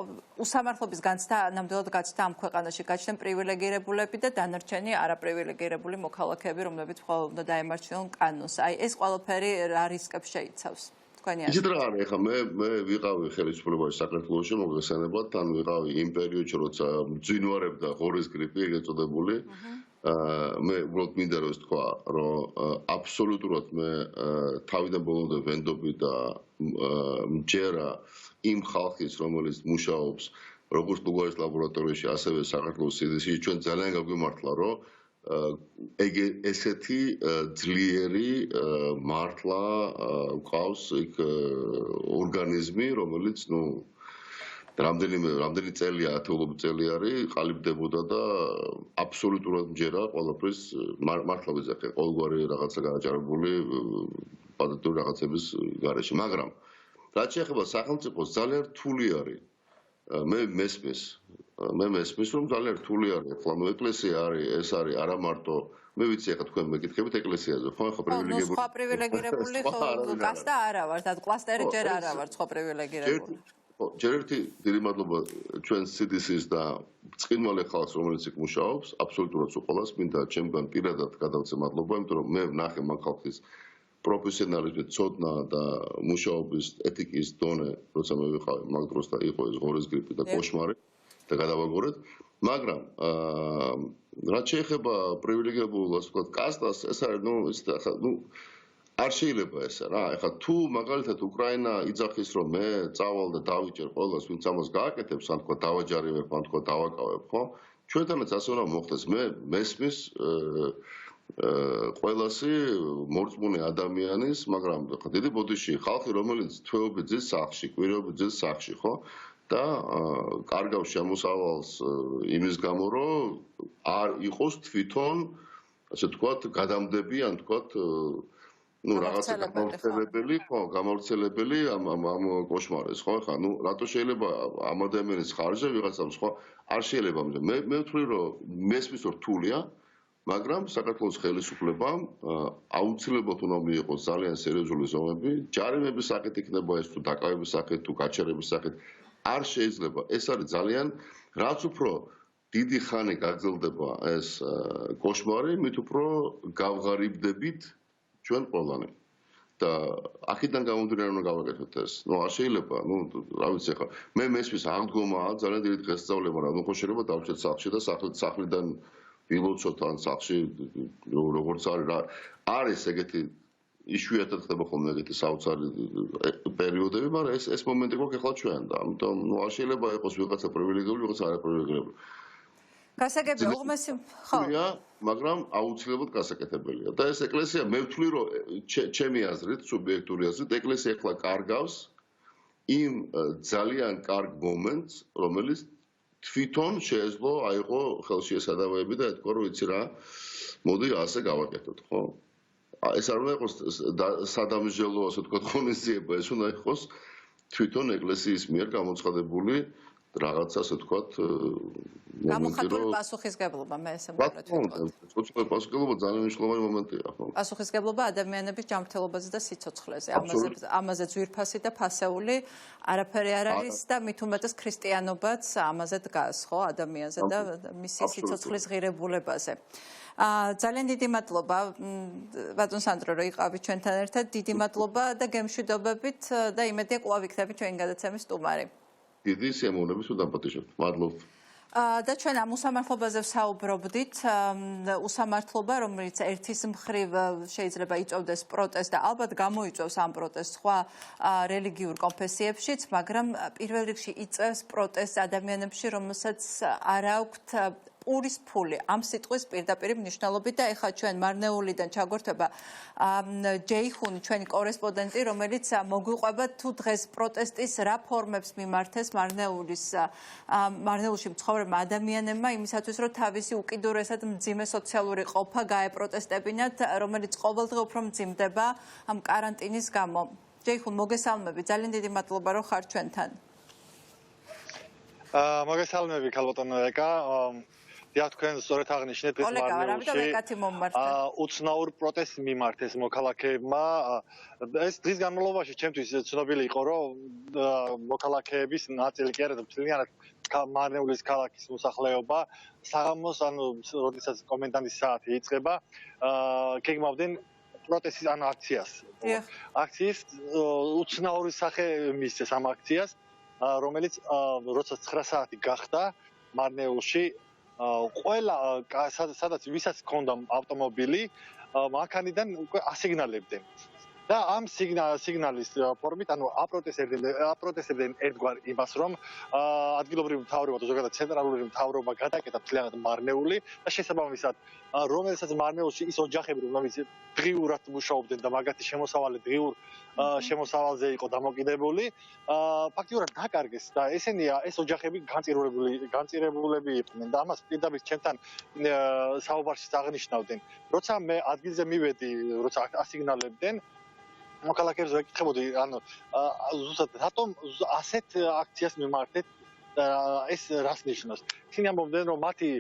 უსამართლობის განცდა ნამდვილად გაჩნდა ამ ქვეყანაში, გაჩნდნენ პრივილეგირებულები და დანარჩენი არაპრივილეგირებული მოქალაქეები, რომლებიც მხოლოდ უნდა დაემარჩნენ კანონს. აი ეს ყველაფერი რა რისკებს შეიცავს? იცით რა არის, ახლა მე ვიყავი ხელისუფლებაში საქართველოში მოგესალმებათ, ან ვიყავი იმ პერიოდში, როცა მძვინვარებდა ღორის გრიპი, ეგრეთ წოდებული. მე უბრალოდ მინდა რომ თქვა, რომ აბსოლუტურად მე თავიდან ბოლომდე ვენდობი და მჯერა იმ ხალხის, რომელიც მუშაობს როგორც ლუგარის ლაბორატორიაში, ასევე საქართველოს CDC-ში, ჩვენ ძალიან გაგვიმართლა, რომ ესეთი ძლიერი მართლა ყავს იქ ორგანიზმი, რომელიც რამდენი წელია, ათეულობით წელი არის, ყალიბდებოდა და აბსოლუტურად მჯერა ყველაფრის მართლა ვიძახე, ყოველგვარი რაღაცა განაჭარბებული პატენტური რაღაცების გარეშე. მაგრამ რაც შეეხება სახელმწიფოს, ძალიან რთული არის. მე მესმის, რომ ძალიან რთული არის. ახლა ეკლესია არის, ეს არის არა მარტო, მე ვიცი ახლა თქვენ მეკითხებით ეკლესიაზე, ხო, ახლა პრივილეგირებული. სხვა პრივილეგირებული ხო, კასტა არა ვარ, და კლასტერი ჯერ არა ვარ სხვა პრივილეგირებული. ხო, ჯერ ერთი დიდი მადლობა ჩვენ CDC-ს და წყინვალე ხალხს, რომელიც იქ მუშაობს, აბსოლუტურად უყოლას მინდა ჩემგან პირადად გადავცე მადლობა, იმიტომ რომ მე ვნახე მაგ ხალხის პროფესიონალიზმის ცოდნა და მუშაობის ეთიკის დონე, როცა მე ვიყავი მაგ დროს და იყო ეს ღორის გრიპი და კოშმარი და გადავაგორეთ, მაგრამ რაც შეეხება პრივილეგირებულ, ასე ვთქვათ, კასტას, ეს არის, არ შეიძლება ესა რა. ეხლა თუ მაგალითად უკრაინა იძახის, რომ მე წავალ და დავიჭერ ყველას, ვინც ამას გააკეთებს, ან თქვა დავაჯარივებ, ან თქვა დავაკავებ, ხო? ჩვენთანაც ასე უნდა მოხდეს. მე მესმის ყველასი მორწმუნე ადამიანის, მაგრამ ხა დიდი ბოდიში ხალხი, რომელიც თვეობით ძის სახლში, კვირეობით ძის სახლში, ხო? და კარგავს შემოსავალს იმის გამო, რომ არ იყოს თვითონ, ასე ვთქვათ, გადამდები, ან ვთქვათ, რაღაცა გამავრცელებელი ამ კოშმარეს, ხო? ხა, რატო შეიძლება ამ ადამიანის ხარჯზე ვიღაცამ სხვა არ შეიძლება. მე ვთვლი, რომ მესმის რომ რთულია, მაგრამ საქართველოს ხელისუფლებამ აუცილებლად უნდა მიიღოს ძალიან სერიოზული ზომები, ჯარიმების სახით იქნება ეს თუ დაკავების სახით თუ გაჩერების სახით, არ შეიძლება. ეს არის ძალიან, რაც უფრო დიდი ხანი გაგრძელდება ეს კოშმარი, მით უფრო გავღარიბდებით ჩვენ ყველანი. და აქედან გამომდინარე უნდა გავაკეთოთ ეს. არ შეიძლება, რა ვიცი ახლა, მე მესმის აღდგომაა ძალიან დიდი დღესასწაული, მაგრამ ხო შეიძლება დავჭერთ სახლში და სახლიდან ვილოცოთ ან სახში როგორც არის ეგეთი იშვიათად ხდება ხოლმე ეგეთი საოცარი პერიოდები, მაგრამ ეს მომენტი გვაქვს ახლა ჩვენ და ამიტომ არ შეიძლება იყოს ვიღაცა პრივილეგირებული, ვიღაცა არაპრივილეგირებული. გასაგებია, უღმესი ხო. მაგრამ აუცილებლად გასაკეთებელია. და ეს ეკლესია მე ვთვლი, რომ ჩემი აზრით, სუბიექტური აზრით, ეკლესია ახლა კარგავს იმ ძალიან კარგ მომენტს, რომელიც თვითონ შეეძლო აიღო ხელში ეს ადამიანები და ეთქვა, რომ იცი რა, მოდი ასე გავაკეთოთ, ხო? ეს არ უნდა იყოს სადამსჯელო, ასე ვთქვათ, ღონისძიება, ეს უნდა იყოს თვითონ ეკლესიის მიერ გამოცხადებული რაღაც, ასე ვთქვათ, გამოხატული პასუხისგებლობა, მე ესე მგონია თვითონ. პასუხისგებლობა ძალიან მნიშვნელოვანი მომენტია, ხო? პასუხისგებლობა ადამიანების ჯანმრთელობაზე და სიცოცხლეზე. ამაზე ძვირფასი და ფასეული არაფერი არ არის და მით უმეტეს ქრისტიანობაც ამაზე დგას, ხო, ადამიანზე და მისი სიცოცხლის ღირებულებაზე. ძალიან დიდი მადლობა ბატონ სანდრო, რომ იყავით ჩვენთან ერთად. დიდი მადლობა და გემშვიდობებით და იმედია კვლავ იქნებით ჩვენი გადაცემის სტუმარი. დიდი სიამოვნებით უდამპატიჟებთ. მადლობთ. და ჩვენ ამ უსამართლობაზე ვსაუბრობდით, უსამართლობა, რომელიც ერთის მხრივ შეიძლება იწვევდეს პროტესტს და ალბათ გამოიწვევს ამ პროტესტს სხვა რელიგიურ კონფესიებშიც, მაგრამ პირველ რიგში იწვევს პროტესტს ადამიანებში, რომელსაც არ აქვთ პურის ფული ამ სიტყვის პირდაპირ მნიშვნელობით და ეხლა ჩვენ მარნეულიდან ჩაგვერთვება ჯეიხუნი, ჩვენი კორესპონდენტი, რომელიც მოგვიყვება თუ დღეს პროტესტის რა ფორმებს მიმართეს მარნეულში მცხოვრებმა ადამიანებმა იმისათვის, რომ თავისი უკიდურესად მძიმე სოციალური ყოფა გაეპროტესტებინათ, რომელიც ყოველდღე უფრო მძიმდება ამ კარანტინის გამო. ჯეიხუნ, მოგესალმები, ძალიან დიდი მადლობა, რომ ხარ ჩვენთან. მოგესალმები, ქალბატონო ეკა. დიახ, თქვენ სწორედ აღნიშნეთ ეს მარნეულში უცნაურ პროტესტს მიმართეს მოქალაქეებმა. ეს დღის განმავლობაში ჩემთვის ცნობილი იყო, რომ მოქალაქეების ნაწილი კი არა, მთლიანად მარნეულის ქალაქის მოსახლეობა საღამოს, ანუ როდესაც კომენდანტის საათი იწყება, გეგმავდნენ პროტესტის ან აქციას. აქციის უცნაური სახე მისცეს ამ აქციას, რომელიც როცა 9 საათი გახდა მარნეულში ყველა სადაც ვისაც ჰქონდა ავტომობილი, მანქანიდან უკვე ასიგნალებდნენ. და ამ სიგნალის ფორმით, ანუ აპროტესტებდნენ ერთგვარ იმას, რომ ადგილობრივი მთავრობა და ზოგადად ცენტრალური მთავრობა გადაკეტა მთლიანად მარნეული და შესაბამისად, რომელსაც მარნეულში ის ოჯახები, რომლებიც დღიურად მუშაობდნენ და მაგათი შემოსავალი დღიურ შემოსავალზე იყო დამოკიდებული, ფაქტიურად დაკარგეს და ეს ოჯახები განწირებულები იყვნენ და ამას პირდაპირ ჩემთან საუბარში აღნიშნავდნენ. როცა მე ადგილზე მივედი, როცა ასიგნალებდნენ, მოქალაქეებს ვეკითხებოდი, ანუ ზუსტად რატომ ასეთ აქციას მიმართეთ ეს რას ნიშნავს? ისინი ამბობდნენ, რომ მათი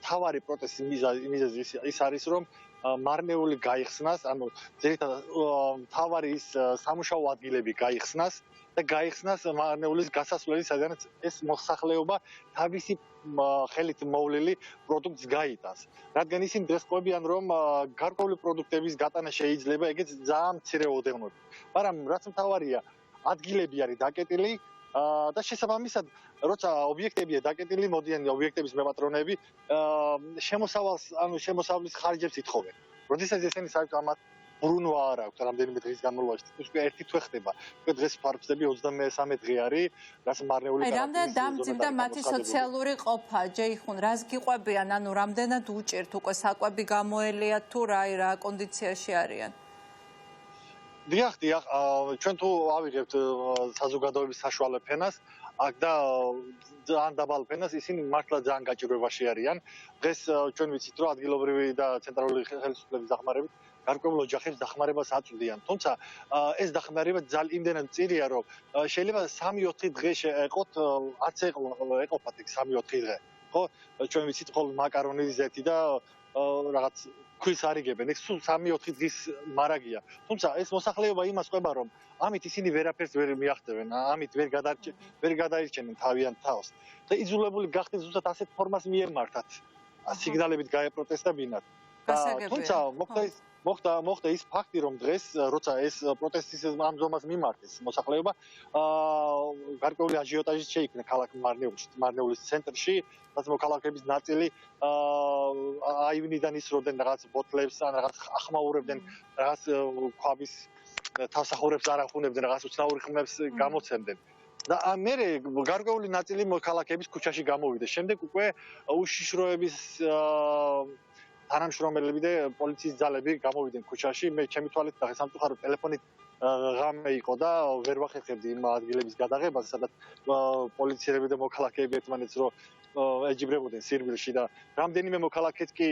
მთავარი პროტესტის მიზეზი ის არის, რომ მარნეული გაიხსნას, ანუ ძირითადად მთავარი ის სამუშაო ადგილები გაიხსნას და გაიხსნას მარნეულის გასასვლელი, სადაც ეს მოსახლეობა თავისი ხელით მოვლილი პროდუქტს გაიტანს. რადგან ისინი დღეს ყვებიან, რომ გარკვეული პროდუქტების გატანა შეიძლება, ეგეც ძალიან მცირე ოდენობით. მაგრამ რაც მთავარია, ადგილები არის დაკეტილი და შესაბამისად, როცა ობიექტებია დაკეტილი, მოდიან ობიექტების მეპატრონები შემოსავლის ხარჯებს ითხოვენ. როდესაც ესენი საერთოდ ამათ ბრუნვა არ აქვს რამდენიმე დღის განმავლობაში, უკვე ერთი თვე ხდება. უკვე დღეს ფარფლები 23 დღე არის, რაც მარნეული კარანტინის. რამდენად დამძიმდა მათი სოციალური ყოფა, ჯეიხუნ, რას გიყვებიან, ანუ რამდენად უჭირთ უკვე საკვები გამოელიათ თუ რა კონდიციაში არიან? დიახ, ჩვენ თუ ავიღებთ საზოგადოების საშუალო ფენას, აქ და ძალიან დაბალ ფენას, ისინი მართლა ძალიან გაჭირვებაში არიან. დღეს ჩვენ ვიცით, რომ ადგილობრივი და ცენტრალური ხელისუფლების დახმარებით გარკვეულ ოჯახებს დახმარებას აწვდიან. თუმცა ეს დახმარება ძალიან იმდენად მწირია, რომ შეიძლება 3-4 დღე შეეყოთ, არც ეყოფათ 3-4 დღე. ხო, ჩვენ ვიცით ხოლმე მაკარონის ზეთი და რაღაც ქვის არიგებენ, ეს სულ 3-4 დღის მარაგია. თუმცა ეს მოსახლეობა იმას ყვება, რომ ამით ისინი ვერაფერს ვერ მიაღწევენ, ამით ვერ გადაირჩენენ თავიანთ თავს. და იძულებული გახდნენ ზუსტად ასეთ ფორმას მიემართათ, სიგნალებით გაეპროტესტებინათ. თუმცა მოხდა ის ფაქტი, რომ დღეს როცა ეს პროტესტის ამზომას მიმართეს მოსახლეობა, გარკვეული აჟიოტაჟი შეიქმნა ქალაქ მარნეულის ცენტრში, რაც მოქალაქეების ნაწილი აივნიდან ისროდნენ რაღაც ბოთლებს, ან რაღაც ახმაურებდნენ, რაღაც ქვაბის თავსახურებს არ ახუნებდნენ, რაღაც უცნაური ხმებს გამოცემდნენ. და მე გარკვეული ნაწილი მოქალაქეების ქუჩაში გამოვიდა. შემდეგ უკვე უშიშროების თანამშრომელები და პოლიციის ძალები გამოვიდნენ ქუჩაში. მე ჩემი თვალით და სამწუხაროდ ტელეფონით ღამე იყო და ვერ ვახერხებდი იმ ადგილების გადაღებას, სადაც პოლიციელები და მოქალაქეები ერთმანეთს რო ეჯიბრებოდნენ სირბილში და რამდენიმე მოქალაქეც კი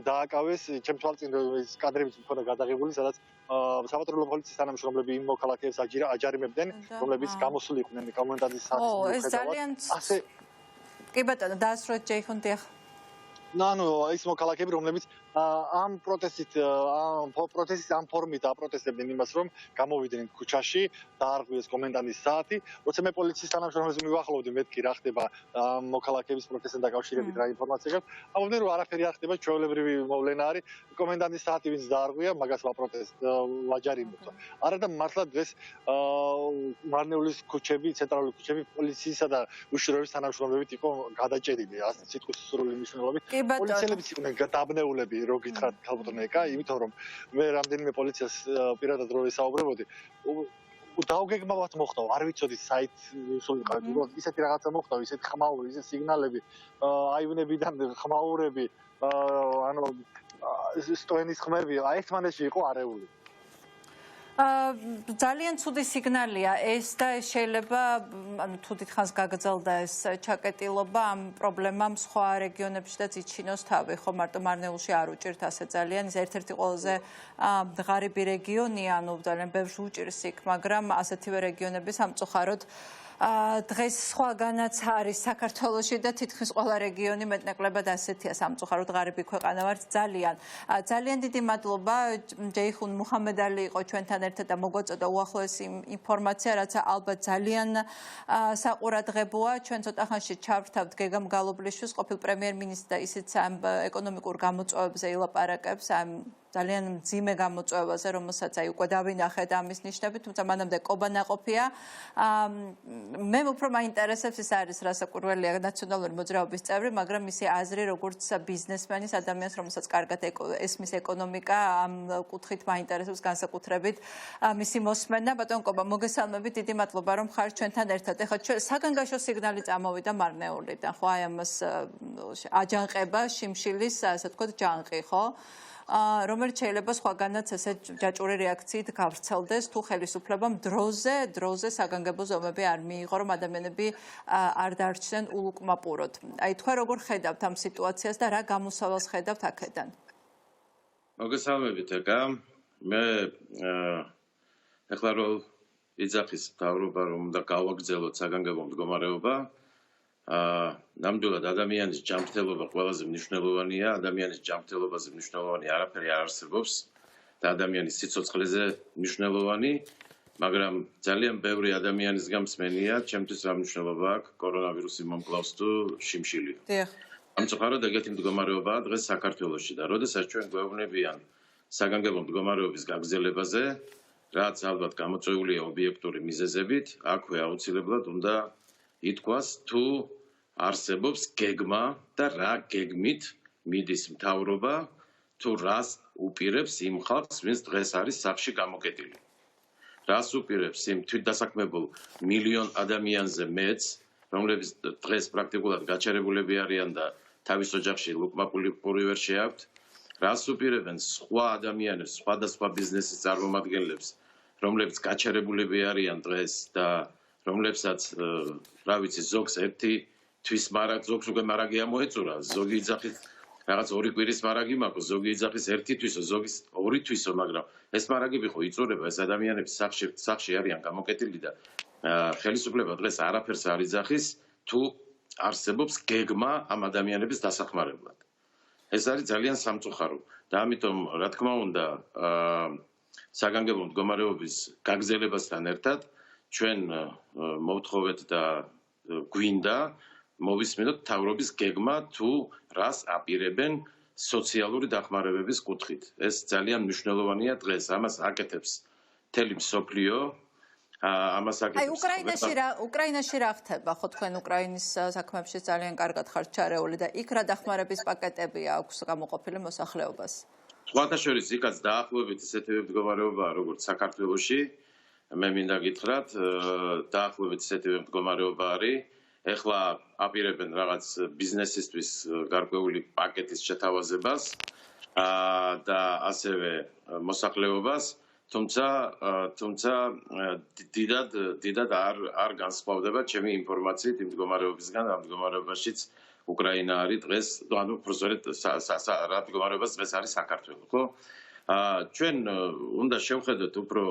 დააკავეს. ჩემ თვალწინ ის კადრებიც მქონდა გადაღებული, სადაც საპატრულო პოლიციის თანამშრომლები იმ მოქალაქეებს აჯარიმებდნენ, რომლებიც გამოსული იყვნენ კომენდანტის საათის. ეს ძალიან კი ბატონო, დაასრულეთ ჯეიხუნ დიახ. ანუ ის მოქალაქეები, რომლებიც ამ პროტესტის ამ ფორმით აპროტესტებდნენ იმას, რომ გამოვიდნენ ქუჩაში, დაარღვიეს კომენდანტის საათი. როცა მე პოლიციის თანამშრომლებს მივახლოვდი, მეთქი რა ხდება მოქალაქეების პროტესტთან დაკავშირებით რა ინფორმაცია გაქვს. ამბობდნენ, რომ არაფერი არ ხდება, ჩვეულებრივი მოვლენა არის. კომენდანტის საათი ვინც დაარღვია, მაგას ვაჯარიმებთ. არა და მართლა დღეს მარნეულის ქუჩები, ცენტრალური ქუჩები პოლიციისა და უშიშროების თანამშრომლებით იყო გადაჭედილი, ასე სიტყვის სრული მნიშვნელობით. პოლიციელებიც იყვნენ დაბნეულები, რო გითხრათ ქალბატონო ეკა, იმიტომ რომ მე რამდენიმე პოლიციას პირადად რო ვისაუბრებოდი, დაუგეგმავად მოხდა, არ ვიცოდი საით სულიყავით, უბრალოდ ისეთი რაღაცა მოხდა, ისეთი ხმაური, ისეთი სიგნალები, აივნებიდან ხმაურები, ანუ სტოენის ხმები, ერთმანეთში იყო არეული. ძალიან ცუდი სიგნალია ეს და შეიძლება ანუ თუ დიდხანს გაგრძელდა ეს ჩაკეტილობა ამ პრობლემამ სხვა რეგიონებშიც იჩინოს თავი, ხო მარტო მარნეულში არ უჭირთ ასე ძალიან, ის ერთ-ერთი ყველაზე ღარიბი რეგიონია, ანუ ძალიან ბევრს უჭირს იქ, მაგრამ ასეთივე რეგიონები სამწუხაროდ დღეს სხვაგანაც არის საქართველოში და თითქმის ყველა რეგიონი მეტნაკლებად ასეთია, სამწუხაროდ ღარიბი ქვეყანა ვართ ძალიან დიდი მადლობა ჯეიხუნ მუჰამედალი იყო ჩვენთან ერთად და მოგვაწოდა უახლოესი ინფორმაცია, რაც ალბათ ძალიან საყურადღებოა. ჩვენ ცოტა ხანში ჩავრთავთ გეგამ გალობლიშვილს, ყოფილ პრემიერ-მინისტრს და ისიც ამ ეკონომიკურ გამოწვევებზე ილაპარაკებს, ამ ძალიან მძიმე გამოწვევაზე, რომელსაც უკვე დავინახეთ ამის ნიშნები, თუმცა მანამდე კობა-ნაყოფია. მე უფრო მაინტერესებს ის არის რასაკვირველია ნაციონალური მოძრაობის წევრი, მაგრამ მისი აზრი როგორც ბიზნესმენის ადამიანს, რომელსაც კარგად ესმის ეკონომიკა, ამ კუთხით მაინტერესებს განსაკუთრებით მისი მოსმენა. ბატონ კობა, მოგესალმებით, დიდი მადლობა რომ ხართ ჩვენთან ერთად. ეხლა საგანგაშო სიგნალი წამოვიდა მარნეულიდან, ხო, აი ამას აჯანყება, შიმშილის, ასე ვთქვათ, ჯანყი, ხო? რომელიც შეიძლება სხვაგანაც ესე ჯაჭვური რეაქციით გავრცელდეს, თუ ხელისუფლებამ დროზე საგანგებო ზომები არ მიიღო, რომ ადამიანები არ დარჩნენ ულუკმაპუროდ. აი თქვენ როგორ ხედავთ ამ სიტუაციას და რა გამოსავალს ხედავთ აქედან? მოგესალმებით, ეკა. მე ეხლა რომ იძახის მთავრობა რომ უნდა გავაგრძელოთ საგანგებო მდგომარეობა, ნამდვილად ადამიანის ჯანმრთელობა ყველაზე მნიშვნელოვანია, ადამიანის ჯანმრთელობაზე მნიშვნელოვანი არაფერი არ არსებობს და ადამიანის სიცოცხლეზე მნიშვნელოვანი, მაგრამ ძალიან ბევრი ადამიანისგან მსმენია, ჩემთვის რა მნიშვნელობა აქვს კორონავირუსი მომკლავს თუ შიმშილია. სამწუხაროდ ეგეთი მდგომარეობაა დღეს საქართველოში და როდესაც ჩვენ გვეუბნებიან საგანგებო მდგომარეობის გაგრძელებაზე, რაც ალბათ გამოწვეულია ობიექტური მიზეზებით, აქვე აუცილებლად უნდა ითქვას თუ არსებობს გეგმა და რა გეგმით მიდის მთავრობა თუ რას უპირებს იმ ხალხს, ვინც დღეს არის სახლში გამოკეტილი. რას უპირებს იმ თვითდასაქმებულ მილიონ ადამიანზე მეც, რომლებიც დღეს პრაქტიკულად გაჩერებულები არიან და თავის ოჯახში ლუკმაპური ვერ შეაქვთ, რას უპირებენ სხვა ადამიანებს, სხვადასხვა ბიზნესის წარმომადგენლებს, რომლებიც გაჩერებულები არიან დღეს და რომლებსაც რა ვიცი ზოგს ერთი თვის მარაგ ზოგს უკვე მარაგი ამოეწურა, ზოგი იძახის რაღაც ორი კვირის მარაგი მაქვს, ზოგი იძახის ერთი თვისო, ზოგის ორი თვისო, მაგრამ ეს მარაგები ხო იწურება, ეს ადამიანები სახლში არიან გამოკეტილი და ხელისუფლება დღეს არაფერს არ იძახის თუ არსებობს გეგმა ამ ადამიანების დასახმარებლად. ეს არის ძალიან სამწუხარო და ამიტომ რა თქმა უნდა საგანგებო მდგომარეობის გაგრძელებასთან ერთად ჩვენ მოვთხოვეთ და გვინდა მოვისმინოთ მთავრობის გეგმა თუ რას აპირებენ სოციალური დახმარებების კუთხით. ეს ძალიან მნიშვნელოვანია დღეს. ამას აკეთებს მთელი მსოფლიო. ამას აკეთებს. უკრაინაში რა ხდება? ხო თქვენ უკრაინის საქმეებში ძალიან კარგად ხართ ჩარეული და იქ რა დახმარების პაკეტები აქვს გამოყოფილი მოსახლეობას? სხვათა შორის იქაც დაახლოებით ისეთივე მდგომარეობაა როგორც საქართველოში. მე მინდა გითხრათ, დაახლოებით ისეთივე მდგომარეობა არის. ეხლა აპირებენ რაღაც ბიზნესისთვის გარკვეული პაკეტის შეთავაზებას და ასევე მოსახლეობას, თუმცა დიდად არ განსხვავდება ჩემი ინფორმაციით იმ მდგომარეობისგან, ამ მდგომარეობაშიც უკრაინა არის დღეს, ანუ უბრალოდ რა მდგომარეობას დღეს არის საქართველო, ხო? ჩვენ უნდა შევხედოთ უფრო,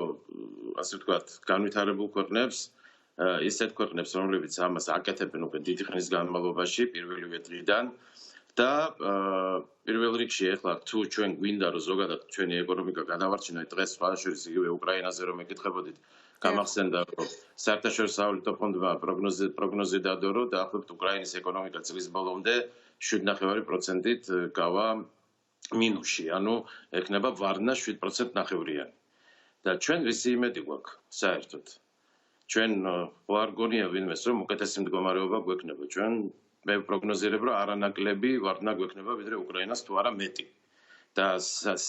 ასე ვთქვათ, განვითარებულ ქვეყნებს, ისეთ ქვეყნებს, რომლებიც ამას აკეთებენ უკვე დიდი ხნის განმავლობაში, პირველივე დღიდან და პირველ რიგში ახლა თუ ჩვენ გვინდა რომ ზოგადად ჩვენი ეკონომიკა გადავარჩინოთ, დღეს სხვადასხვა იგივე უკრაინაზე რომ ეკითხებოდით, გამახსენდა რომ საერთაშორისო სავალუტო ფონდმა პროგნოზი დადო, რომ დაახლოებით უკრაინის ეკონომიკა წლის ბოლომდე 7.5%-ით გავა მინუსში, ანუ ექნება ვარნა 7% ნახევრიანი. და ჩვენ რისი იმედი გვაქვს საერთოდ? ჩვენ არ გონია ვინმეს რომ უკეთესი მდგომარეობა გვექნება. ჩვენ მე პროგნოზირებ რომ არანაკლები ვარდნა გვექნება ვიდრე უკრაინას თუ არა მეტი. და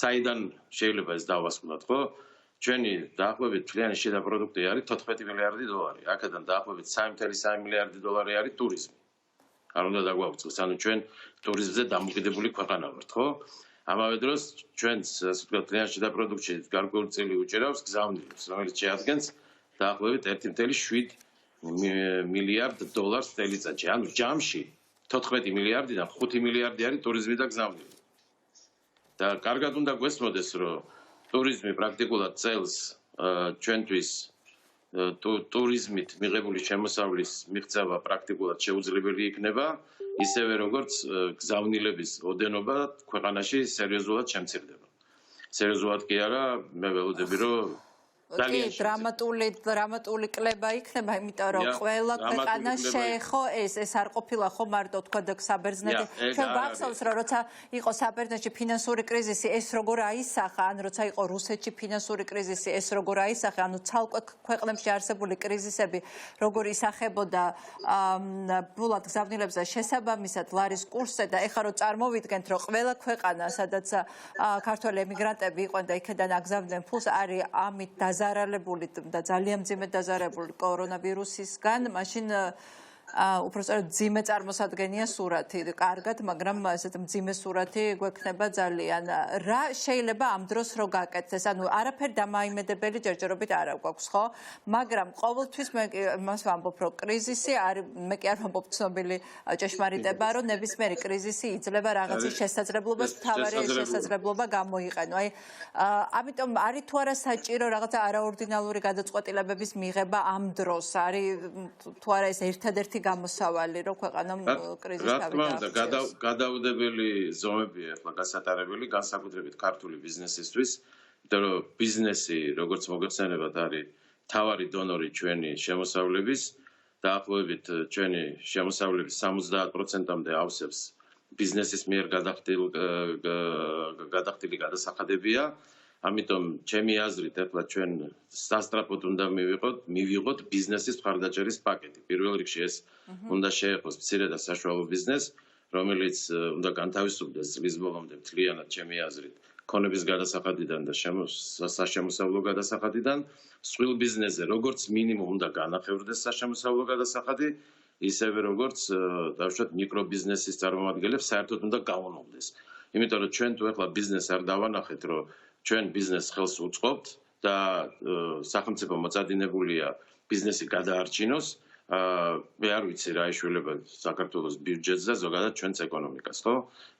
საიდან შეიძლება ეს დავასრულოთ, ხო? ჩვენი დაახლოებით მთლიანი შიდა პროდუქტი არის 14 მილიარდი დოლარი. აქედან დაახლოებით 3.3 მილიარდი დოლარი არის ტურიზმი. არ უნდა დაგვაუწყდეს, ანუ ჩვენ ტურიზმზე დამოკიდებული ქვეყანა ვართ, ხო? ამავე დროს ჩვენს ასე ვთქვათ მთლიან შიდა პროდუქტში გარკვეული წილი უჭირავს გზავნილებს, რომელიც შეადგენს დაახლოებით 1.7 მილიარდ დოლარს წელიწადში. ანუ ჯამში 14 მილიარდიდან 5 მილიარდი არის ტურიზმი და გზავნილი. და კარგად უნდა გვესმოდეს, რომ ტურიზმი პრაქტიკულად წელს ჩვენთვის ტურიზმით მიღებული შემოსავლის მიღწევა პრაქტიკულად შეუძლებელი იქნება, ისევე როგორც გზავნილების ოდენობა ქვეყანაში სერიოზულად შემცირდება. სერიოზულად კი არა, მე ველოდები, რომ დრამატული კლება იქნება, იმიტომ რომ ყველა ქვეყანა შეეხო ეს არ ყოფილა ხო მარტო თქვა და საბერძნეთი. ჩვენ გვახსოვს რომ როცა იყო საბერძნეთში ფინანსური კრიზისი, ეს როგორ აისახა, ან როცა იყო რუსეთში ფინანსური კრიზისი, ეს როგორ აისახა, ანუ ცალკე ქვეყნებში არსებული კრიზისები როგორ ისახებოდა ბულად გზავნილებზე შესაბამისად ლარის კურსზე და ეხლა რომ წარმოვიდგენთ, რომ ყველა ქვეყანა, სადაც ქართველი ემიგრანტები იყვნენ და იქიდან აგზავნდნენ ფულს, არის ამით დაზარალებული და ძალიან მძიმე დაზარალებული კორონავირუსისგან, მაშინ უпростоრად ძიმე წარმოსადგენია სურათი, კარგად, მაგრამ ესეთ მძიმე სურათი გვექნება ძალიან. რა შეიძლება ამ დროს რო გაკეთდეს? ანუ არაფერი დამაიმედებელი ჯერჯერობით არ გვაქვს, ხო? მაგრამ ყოველთვის მე მას ვამბობ, რომ კრიზისი არის, მე კი არ ვამბობ ცნობილი ჭეშმარიტება, რომ ნებისმიერი კრიზისი იძლევა რაღაცის შესაძლებლობას, მთავარი შესაძლებლობა გამოიყენო. აი, ამიტომ არის თუ არა საჭირო რაღაცა არაორდინალური გადაწყვეტილებების მიღება ამ დროს? არის თუ არა ეს ერთადერთი გამოსავალი, რომ ქვეყანამ კრიზისთან დაავადდა. გადაუდებელი ზომებია ახლა გასატარებელი, განსაკუთრებით ქართული ბიზნესისთვის, იმიტომ რომ ბიზნესი, როგორც მოგეხსენებათ, არის მთავარი დონორი ჩვენი შემოსავლების, დაახლოებით ჩვენი შემოსავლების 70%-მდე ავსებს ბიზნესის მიერ გადახდილი გადასახადებია. ამიტომ ჩემი აზრით ახლა ჩვენ სასტრაფოდ უნდა მივიღოთ ბიზნესის მხარდაჭერის პაკეტი. პირველ რიგში ეს უნდა შეეხოს მცირე და საშუალო ბიზნესს, რომელიც უნდა განთავისუფლდეს წლის ბოლომდე მთლიანად ჩემი აზრით ქონების გადასახადიდან და საშემოსავლო გადასახადიდან. მსხვილ ბიზნესზე როგორც მინიმუმ უნდა განახევრდეს საშემოსავლო გადასახადი, ისევე როგორც დავუშვათ მიკრობიზნესის წარმომადგენლებს საერთოდ უნდა გაუნოვდეს. იმიტომ რომ ჩვენ თუ ახლა ბიზნესს არ დავანახეთ, რომ ჩვენ ბიზნესს ხელს უწყობთ და სახელმწიფო მოწადინებულია ბიზნესი გადაარჩინოს, მე არ ვიცი რა ეშველება საქართველოს ბიუჯეტს და ზოგადად ჩვენს ეკონომიკას, ხო?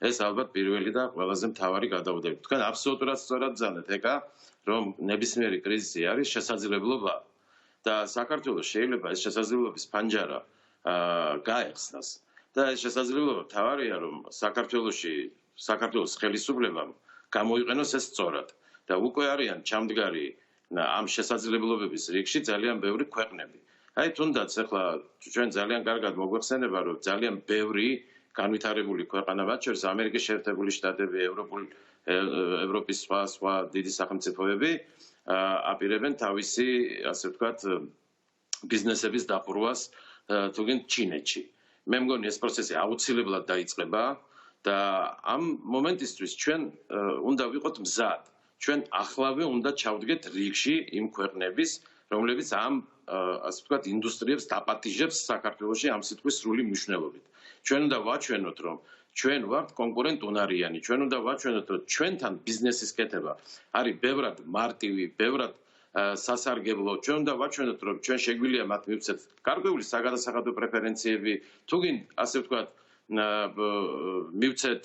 ეს ალბათ პირველი და ყველაზე მთავარი გადაუდები. თქვენ აბსოლუტურად სწორად ბრძანეთ, ეკა, რომ ნებისმიერი კრიზისი არის შესაძლებლობა და საქართველოს შეიძლება ეს შესაძლებლობის ფანჯარა გაეხსნას და ეს შესაძლებლობა მთავარია, რომ საქართველოს ხელისუფლებამ გამოიყენოს ეს სწორად და უკვე არიან ჩამდგარი ამ შესაძლებლობების რიგში ძალიან ბევრი ქვეყნები. აი თუნდაც ახლა ჩვენ ძალიან კარგად მოგვეხსენება, რომ ძალიან ბევრი განვითარებული ქვეყანა, მათ შორის ამერიკის შეერთებული შტატები, ევროპის სხვა დიდი სახელმწიფოები აპირებენ თავისი, ასე ვთქვათ, ბიზნესების დახურვას თუგენ ჩინეთში. მე მგონი ეს პროცესი აუცილებლად დაიწყება და ამ მომენტისთვის ჩვენ უნდა ვიყოთ მზად. ჩვენ ახლავე უნდა ჩავდგეთ რიგში იმ ქვეყნების, რომლებიც ამ ასე ვთქვათ, ინდუსტრიებს დაპატიჟებს საქართველოში ამ სიტყვის სრული მნიშვნელობით. ჩვენ უნდა ვაჩვენოთ, რომ ჩვენ ვართ კონკურენტუნარიანი, ჩვენ უნდა ვაჩვენოთ, რომ ჩვენთან ბიზნესის კეთება არის ბევრად მარტივი, ბევრად სასარგებლო. ჩვენ უნდა ვაჩვენოთ, რომ ჩვენ შეგვიძლია მათ მივცეთ გარკვეული საგადასახადო პრეფერენციები, თუგინ ასე ვთქვათ, მივცეთ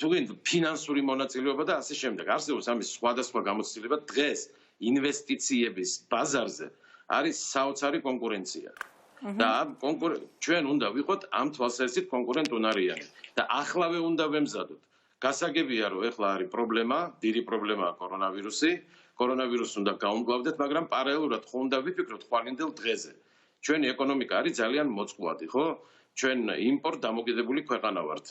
თუგინ ფინანსური მონაწილეობა და ასე შემდეგ. არსებობს ამის სხვადასხვა გამოცდილება. დღეს ინვესტიციების ბაზარზე არის საოცარი კონკურენცია. და ჩვენ უნდა ვიყოთ ამ თვალსაზრისით კონკურენტუნარიანი და ახლავე უნდა ვემზადოთ. გასაგებია, რომ ეხლა არის პრობლემა, დიდი პრობლემაა კორონავირუსი. კორონავირუსს უნდა გაუმკლავდეთ, მაგრამ პარალელურად ხო უნდა ვიფიქროთ ხვალინდელ დღეზე. ჩვენი ეკონომიკა არის ძალიან მოწყვლადი, ხო? ჩვენ იმპორტ დამოკიდებული ქვეყანა ვართ.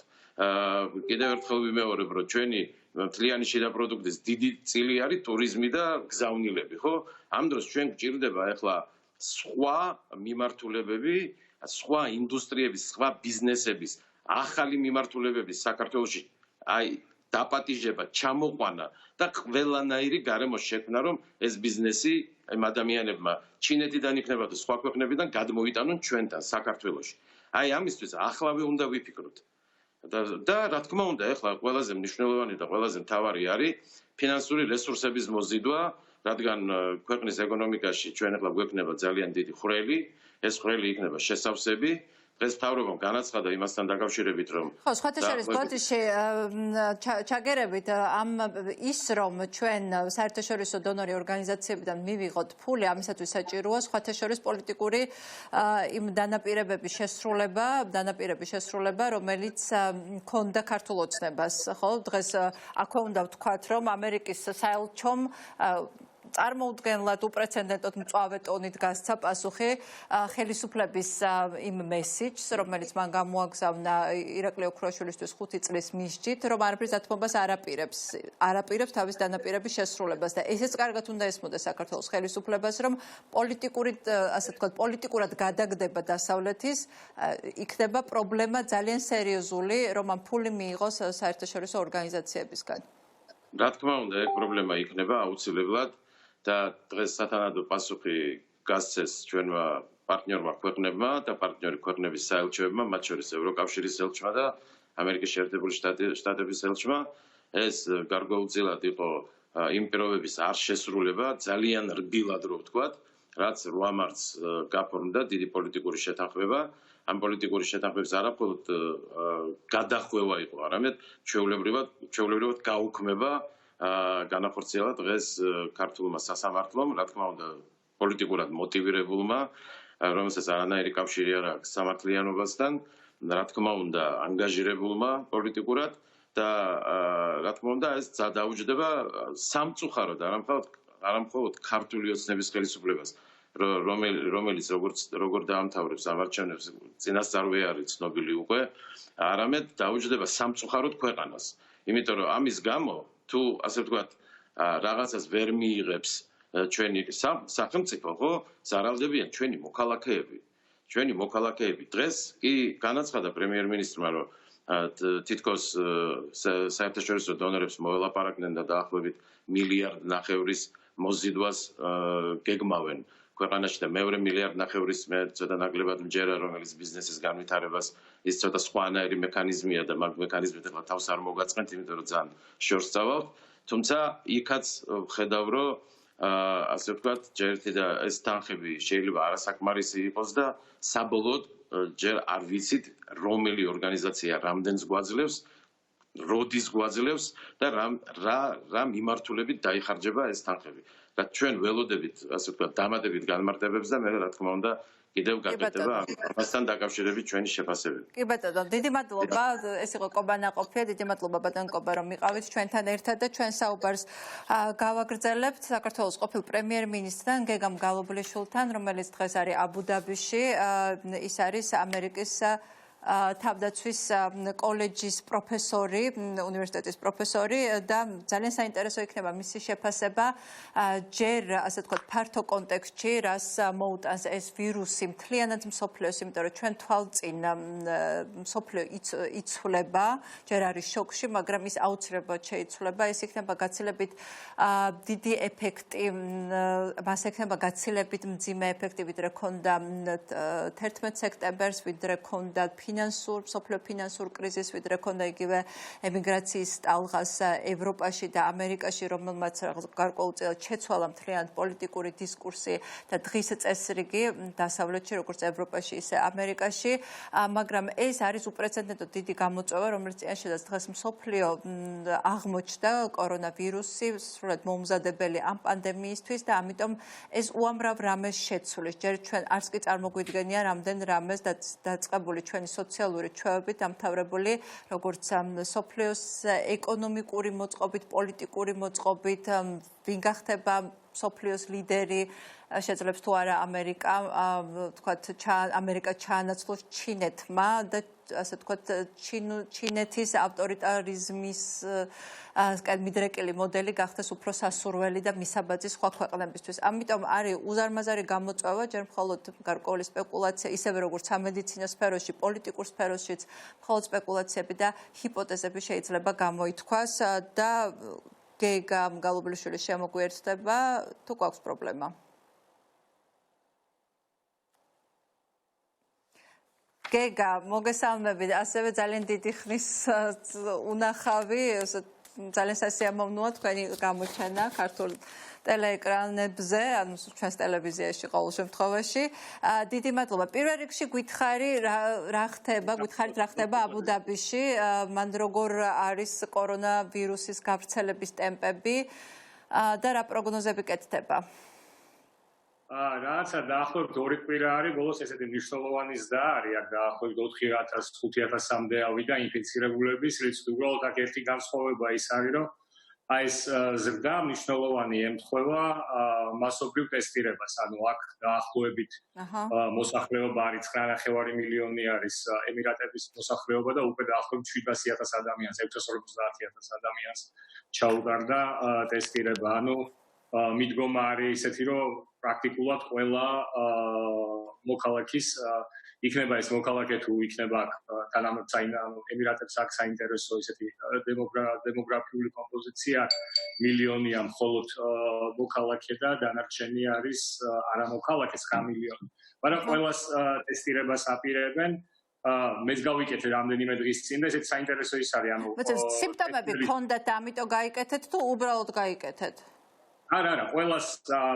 კიდევ ერთხელ ვიმეორებ, რომ ჩვენი მთლიანი შიდა პროდუქტის დიდი წილი არის ტურიზმი და გზავნილები, ხო? ამ დროს ჩვენ გვჭირდება ეხლა სხვა მიმართულებები, სხვა ინდუსტრიების, სხვა ბიზნესების, ახალი მიმართულებების საქართველოში აი დაპატიჟება, ჩამოყვანა და ყველანაირი გარემო შექმნა, რომ ეს ბიზნესი ამ ადამიანებმა ჩინეთიდან იქნება და სხვა ქვეყნებიდან გადმოიტანონ ჩვენთან საქართველოში. აი ამისთვის ახლავე უნდა ვიფიქროთ. და რა თქმა უნდა, ეხლა ყველაზე მნიშვნელოვანი და ყველაზე მთავარი არის ფინანსური რესურსების მოზიდვა, რადგან ქვეყნის ეკონომიკაში ჩვენ ეხლა გვექნება ძალიან დიდი ხვრელი, ეს ხვრელი იქნება შესავსები. დღეს მთავრობამ განაცხადა იმასთან დაკავშირებით, რომ ხო, სხვათა შორის ბოდიში ჩაგერებით ის რომ ჩვენ საერთაშორისო დონორი ორგანიზაციებიდან მივიღოთ ფული, ამისათვის საჭიროა სხვათა შორის პოლიტიკური იმ დანაპირების შესრულება, რომელიც ქონდა ქართულ ოცნებას, ხო? დღეს აქვე უნდა ვთქვათ, რომ ამერიკის საელჩომ წარმოუდგენლად უპრეცედენტოდ მწვავე ტონით გასცა პასუხი ხელისუფლების იმ მესიჯს, რომელიც მან გამოაგზავნა ირაკლი ოქროაშვილისთვის 5 წლის მისჯით, რომ არაფრის დათმობას არაპირებს თავის დანაპირების შესრულებას და ესეც კარგად უნდა ესმოდა საქართველოს ხელისუფლებას, რომ პოლიტიკურად გადაგდება დასავლეთის, იქნება პრობლემა ძალიან სერიოზული, რომ ამ ფული მიიღოს საერთაშორისო ორგანიზაციებისგან. რა თქმა უნდა, ეგ პრობლემა იქნება აუცილებლად. და დღეს სათანადო პასუხი გასცეს ჩვენმა პარტნიორმა ქვეყნებმა და პარტნიორი ქვეყნების საელჩოებმა, მათ შორის ევროკავშირის ელჩმა და ამერიკის შეერთებული შტატების ელჩმა. ეს გარკვეულწილად იყო იმ პირობების არ შესრულება, ძალიან რბილად რო ვთქვათ, რაც 8 მარტს გაფორმდა დიდი პოლიტიკური შეთანხმება. ამ პოლიტიკური შეთანხმების არაფერად გადახვევა იყო, არამედ ჩვეულებრივად გაუქმება განახორციელა დღეს ქართულმა სასამართლომ, რა თქმა უნდა, პოლიტიკურად მოტივირებულმა, რომელსაც არანაირი კავშირი არ აქვს სამართლიანობასთან, რა თქმა უნდა, ანგაჟირებულმა პოლიტიკურად და რა თქმა უნდა, ეს დაუჯდება სამწუხაროდ, არა მხოლოდ ქართული ოცნების ხელისუფლებას, რომელიც როგორ დაამთავრებს ამ არჩევნებს, წინასწარვე არის ცნობილი უკვე, არამედ დაუჯდება სამწუხაროდ ქვეყანას. იმიტომ რომ ამის გამო თუ ასე ვთქვათ, რაღაცას ვერ მიიღებს ჩვენი სახელმწიფო, ხო, ზარალდებიან ჩვენი მოქალაქეები. ჩვენი მოქალაქეები დღეს კი განაცხადა პრემიერ-მინისტრმა, რომ თითქოს საერთაშორისო დონორებს მოელაპარაკნენ და დაახლოებით 1,5 მილიარდის მოზიდვას გეგმავენ ქვეყანაში და მეორე 1,5 მილიარდის მე ცოტა ნაკლებად მჯერა, რომელიც ბიზნესის განვითარებას ის ცოტა სხვანაირი მექანიზმია და მაგ მექანიზმით ახლა თავს არ მოგაწყენთ, იმიტომ რომ ძალიან შორს წავალთ. თუმცა იქაც ვხედავ, რომ ასე ვთქვათ, ჯერ ერთი და ეს თანხები შეიძლება არასაკმარისი იყოს და საბოლოოდ ჯერ არ ვიცით, რომელი ორგანიზაცია რამდენს გვაძლევს, როდის გვაძლევს და რა მიმართულებით დაიხარჯება ეს თანხები. და ჩვენ ველოდებით, ასე ვთქვათ, დამატებით განმარტებებს და მე რა თქმა უნდა კიდევ გაკეთდება ამასთან დაკავშირებით ჩვენი შეფასებები. კი ბატონო, დიდი მადლობა. ეს იყო კობანაყოფია, დიდი მადლობა ბატონ კობა, რომ მიყავით ჩვენთან ერთად და ჩვენ საუბარს გავაგრძელებთ საქართველოს ყოფილ პრემიერ-მინისტრთან გეგამ გალობლიშვილთან, რომელიც დღეს არის აბუ-დაბიში, ის არის ამერიკის თავდაცვის კოლეჯის პროფესორი, უნივერსიტეტის პროფესორი და ძალიან საინტერესო იქნება მისი შეფასება ჯერ ასე ვთქვათ ფართო კონტექსტში, რას მოუტანს ეს ვირუსი მთლიანად მსოფლიოს, იმიტომ რომ ჩვენ თვალწინ მსოფლიო იცვლება, ჯერ არის შოკში, მაგრამ ის აუცილებლად შეიცვლება, ეს იქნება გაცილებით დიდი ეფექტი, მას ექნება გაცილებით მძიმე ეფექტი, ვიდრე ქონდა 11 სექტემბერს, ვიდრე ქონდა მსოფლიო ფინანსურ კრიზისს, ვიდრე ქონდა იგივე ემიგრაციის ტალღას ევროპაში და ამერიკაში, რომელმაც გარკვეულწილად შეცვალა მთლიანად პოლიტიკური დისკურსი და დღის წესრიგი დასავლეთში, როგორც ევროპაში, ისე ამერიკაში, მაგრამ ეს არის უპრეცედენტო დიდი გამოწვევა, რომელიც წინაშედაც დღეს მსოფლიო აღმოჩნდა კორონავირუსი, სრულად მოუმზადებელი ამ პანდემიისთვის და ამიტომ ეს უამრავ რამეს შეცვლის. ჯერ ჩვენ არც კი წარმოგვიდგენია რამდენ რამეს დაწყებული ჩვენი სოციალური ჩვევებით დამთავრებული, როგორც მსოფლიოს ეკონომიკური მოწყობით, პოლიტიკური მოწყობით, ვინ გახდება მსოფლიოს ლიდერი, შეძლებს თუ არა ამერიკა ჩაანაცვლოს ჩინეთმა და ასე ვთქვათ ჩინეთის ავტორიტარიზმის მიდრეკილი მოდელი გახდეს უფრო სასურველი და მისაბაძი სხვა ქვეყნებისთვის. ამიტომ არის უზარმაზარი გამოწვევა, ჯერ მხოლოდ გარკვეული სპეკულაცია, ისევე როგორც სამედიცინო სფეროში, პოლიტიკურ სფეროშიც მხოლოდ სპეკულაციები და ჰიპოთეზები შეიძლება გამოითქვას და გეგა მგალობლიშვილი შემოგვიერთდება, თუ გვაქვს პრობლემა. გეგა, მოგესალმებით, ასევე ძალიან დიდი ხნის უნახავი, ძალიან სასიამოვნოა თქვენი გამოჩენა ქართულ ტელეეკრანებზე, ანუ ჩვენს ტელევიზიაში ყოველ შემთხვევაში. დიდი მადლობა. პირველ რიგში გითხარით რა ხდება აბუ-დაბიში, მან როგორ არის კორონავირუსის გავრცელების ტემპები და რა პროგნოზები კეთდება? რაცა დაახლოებით 2 კვირა არის, ბოლოს ესეთი მნიშვნელოვანი ზრდა არის, აქ დაახლოებით 4,000-5,000-მდე ავიდა ინფიცირებულების რიცხვი. უბრალოდ აქ ერთი განსხვავება ის არის, რომ ეს ზრდა მნიშვნელოვანი ემთხვევა მასობრივ ტესტირებას, ანუ აქ დაახლოებით მოსახლეობა არის 9,5 მილიონი არის ემირატების მოსახლეობა და უკვე დაახლოებით 700,000 ადამიანს, 650,000 ადამიანს ჩაუტარდა ტესტირება. ანუ მიდგომა არის ისეთი, რომ პრაქტიკულად ყველა მოქალაქის იქნება ეს მოქალაქე თუ იქნება თანამედროვე ემირატებს აქ საინტერესო ისეთი დემოგრაფიული კომპოზიცია მილიონია მხოლოდ მოქალაქე და დანარჩენი არის არამოქალაქე 9 მილიონი. მაგრამ ყველას ტესტირებას აპირებენ. მეც გავიკეთე რამდენიმე დღის წინ და ესეც საინტერესო ის არის, ანუ სიმპტომები გქონდათ, ამიტომ გაიკეთეთ თუ უბრალოდ გაიკეთეთ? არა, ყველას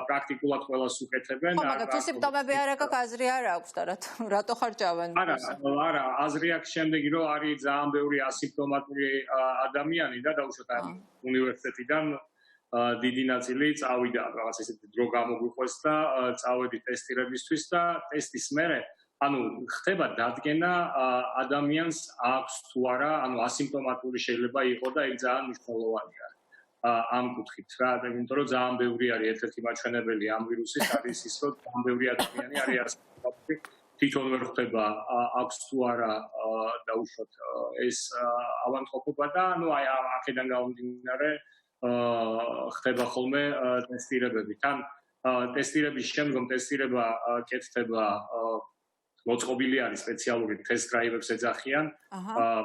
პრაქტიკულად ყველას უკეთებენ. მაგრამ თუ სიმპტომები არ აქვს, აზრი არ აქვს და რატო ხარჯავენ? არა, აზრი აქვს შემდეგი, რომ არის ძალიან ბევრი ასიმპტომატური ადამიანი და დაუშვათ უნივერსიტეტიდან დიდი ნაწილი წავიდა, რაღაც ესეთი დრო გამოგვიყვეს და წავედი ტესტირებისთვის და ტესტის მერე ანუ ხდება დადგენა ადამიანს აქვს თუ არა, ანუ ასიმპტომატური შეიძლება იყოს და ეს ძალიან მნიშვნელოვანია. ამ კუთხით რა, იმიტომ რომ ძალიან ბევრი არის ერთ-ერთი მაჩვენებელი ამ ვირუსის არის ის, რომ ძალიან ბევრი ადამიანი არის ასიმპტომატური, თვითონ ვერ ხდება აქვს თუ არა დაუშვათ ეს ავანტყოფობა და ანუ აი აქედან გამომდინარე ხდება ხოლმე ტესტირებები. თან ტესტირების შემდგომ ტესტირება კეთდება მოწყობილი არის სპეციალური test drive-ებს ეძახიან.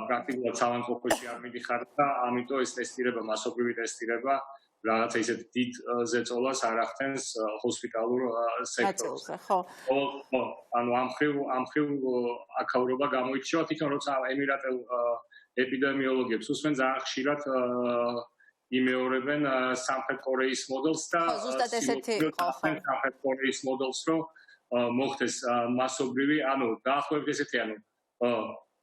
პრაქტიკულად სავანტყოფოში არ მიდიხარ და ამიტომ ეს ტესტირება, მასობრივი ტესტირება რაღაცა ისეთ დიდ ზეწოლას არ ახდენს ჰოსპიტალურ სექტორს. ხო, ანუ ამ ხრივ აკავრობა გამოირჩევა თვითონ როცა ემირატელ ეპიდემიოლოგებს უსმენ ძალიან ხშირად იმეორებენ სამხრეთ კორეის მოდელს და ზუსტად ესეთი იყო ხო სამხრეთ კორეის მოდელს რომ მოხდეს მასობრივი, ანუ დაახლოებით ესეთი, ანუ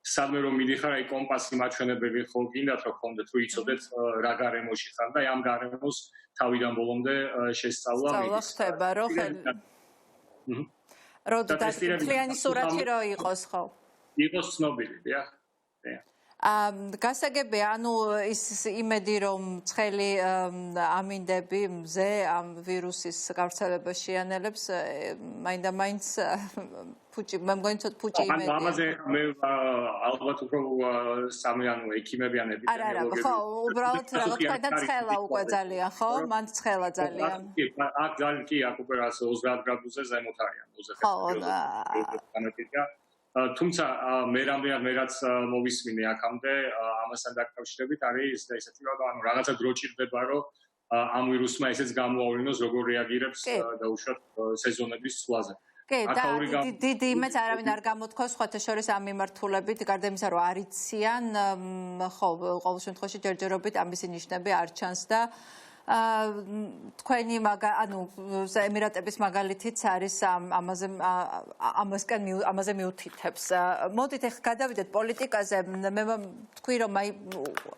სადმე რომ მიდიხარ, აი კომპასი მაჩვენებელი ხო გინდათ რომ გქონდეთ, რომ იცოდეთ რა გარემოში ხარ და ამ გარემოს თავიდან ბოლომდე შესწავლა მიდის. ხდება, რომ როდი და კლიანი სურათი რო იყოს ხო? იყოს ცნობილი, დიახ. გასაგებია, ანუ ის იმედი რომ ცხელი ამინდები მზე ამ ვირუსის გავრცელებას შეანელებს, მაინდა-მაინც ფუჭი, მე მგონი ცოტა ფუჭი იმედია. ამაზე მე ალბათ უფრო სამი ანუ ექიმები ან ეპიდემიოლოგები. არა, ხო, უბრალოდ რაღაც თქვენთან ცხელა უკვე ძალიან, ხო? მან ცხელა ძალიან. აქ ძალიან კი აქ უკვე 30 გრადუსზე ზემოთ არიან, 25. თუმცა მე რაც მოვისმინე აქამდე ამასთან დაკავშირებით არის ესეთი ანუ რაღაცა დრო ჭირდება რომ ამ ვირუსმა ესეც გამოავლინოს როგორ რეაგირებს დაუშვათ სეზონების ცვლაზე. კი, და დიდი იმედს არავინ არ გამოთქვას სხვათა შორის ამ მიმართულებით, გარდა იმისა, რომ არ იციან, ხო, ყოველ შემთხვევაში ჯერჯერობით ამისი ნიშნები არ ჩანს და თქვენი ანუ ემირატების მაგალითიც არის ამაზე მიუთითებს. მოდით ახლა გადავიდეთ პოლიტიკაზე. მე თქვი რომ აი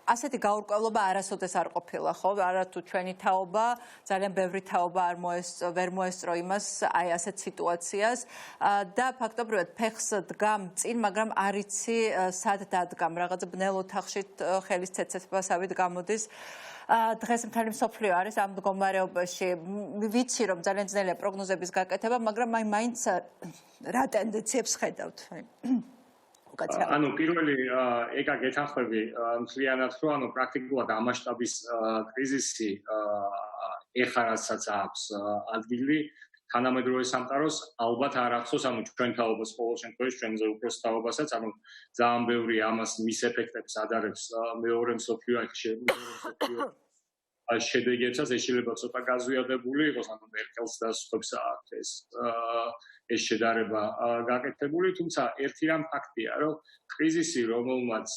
ასეთი გაურკვევლობა არასოდეს არ ყოფილა, ხო? არა თუ ჩვენი თაობა, ძალიან ბევრი თაობა ვერ მოესწრო იმას, აი ასეთ სიტუაციას და ფაქტობრივად ფეხს დგამ წინ, მაგრამ არ იცი სად დადგამ, რაღაც ბნელ ოთახში ხელის ცეცებასავით გამოდის. დღეს მთელი მსოფლიო არის ამ მდგომარეობაში. ვიცი რომ ძალიან ძნელია პროგნოზების გაკეთება, მაგრამ მაინც რა ტენდენციებს ხედავთ? ანუ პირველი ეკა გეთანხმები მთლიანად რომ ანუ პრაქტიკულად ამ მასშტაბის კრიზისი ეხლა რასაც აქვს ადგილი თანამედროვე სამყაროს ალბათ არ ახსოვს ანუ ჩვენ თაობას ყოველ შემთხვევაში ჩვენზე უფროს თაობასაც ანუ ძალიან ბევრი ამას მის ეფექტებს ადარებს მეორე მსოფლიო შედეგებსაც შეიძლება ცოტა გაზვიადებული იყოს ანუ მერკელს და სხვებს აქვს ეს შედარება გაკეთებული თუმცა ერთი რამ ფაქტია რომ კრიზისი რომელიც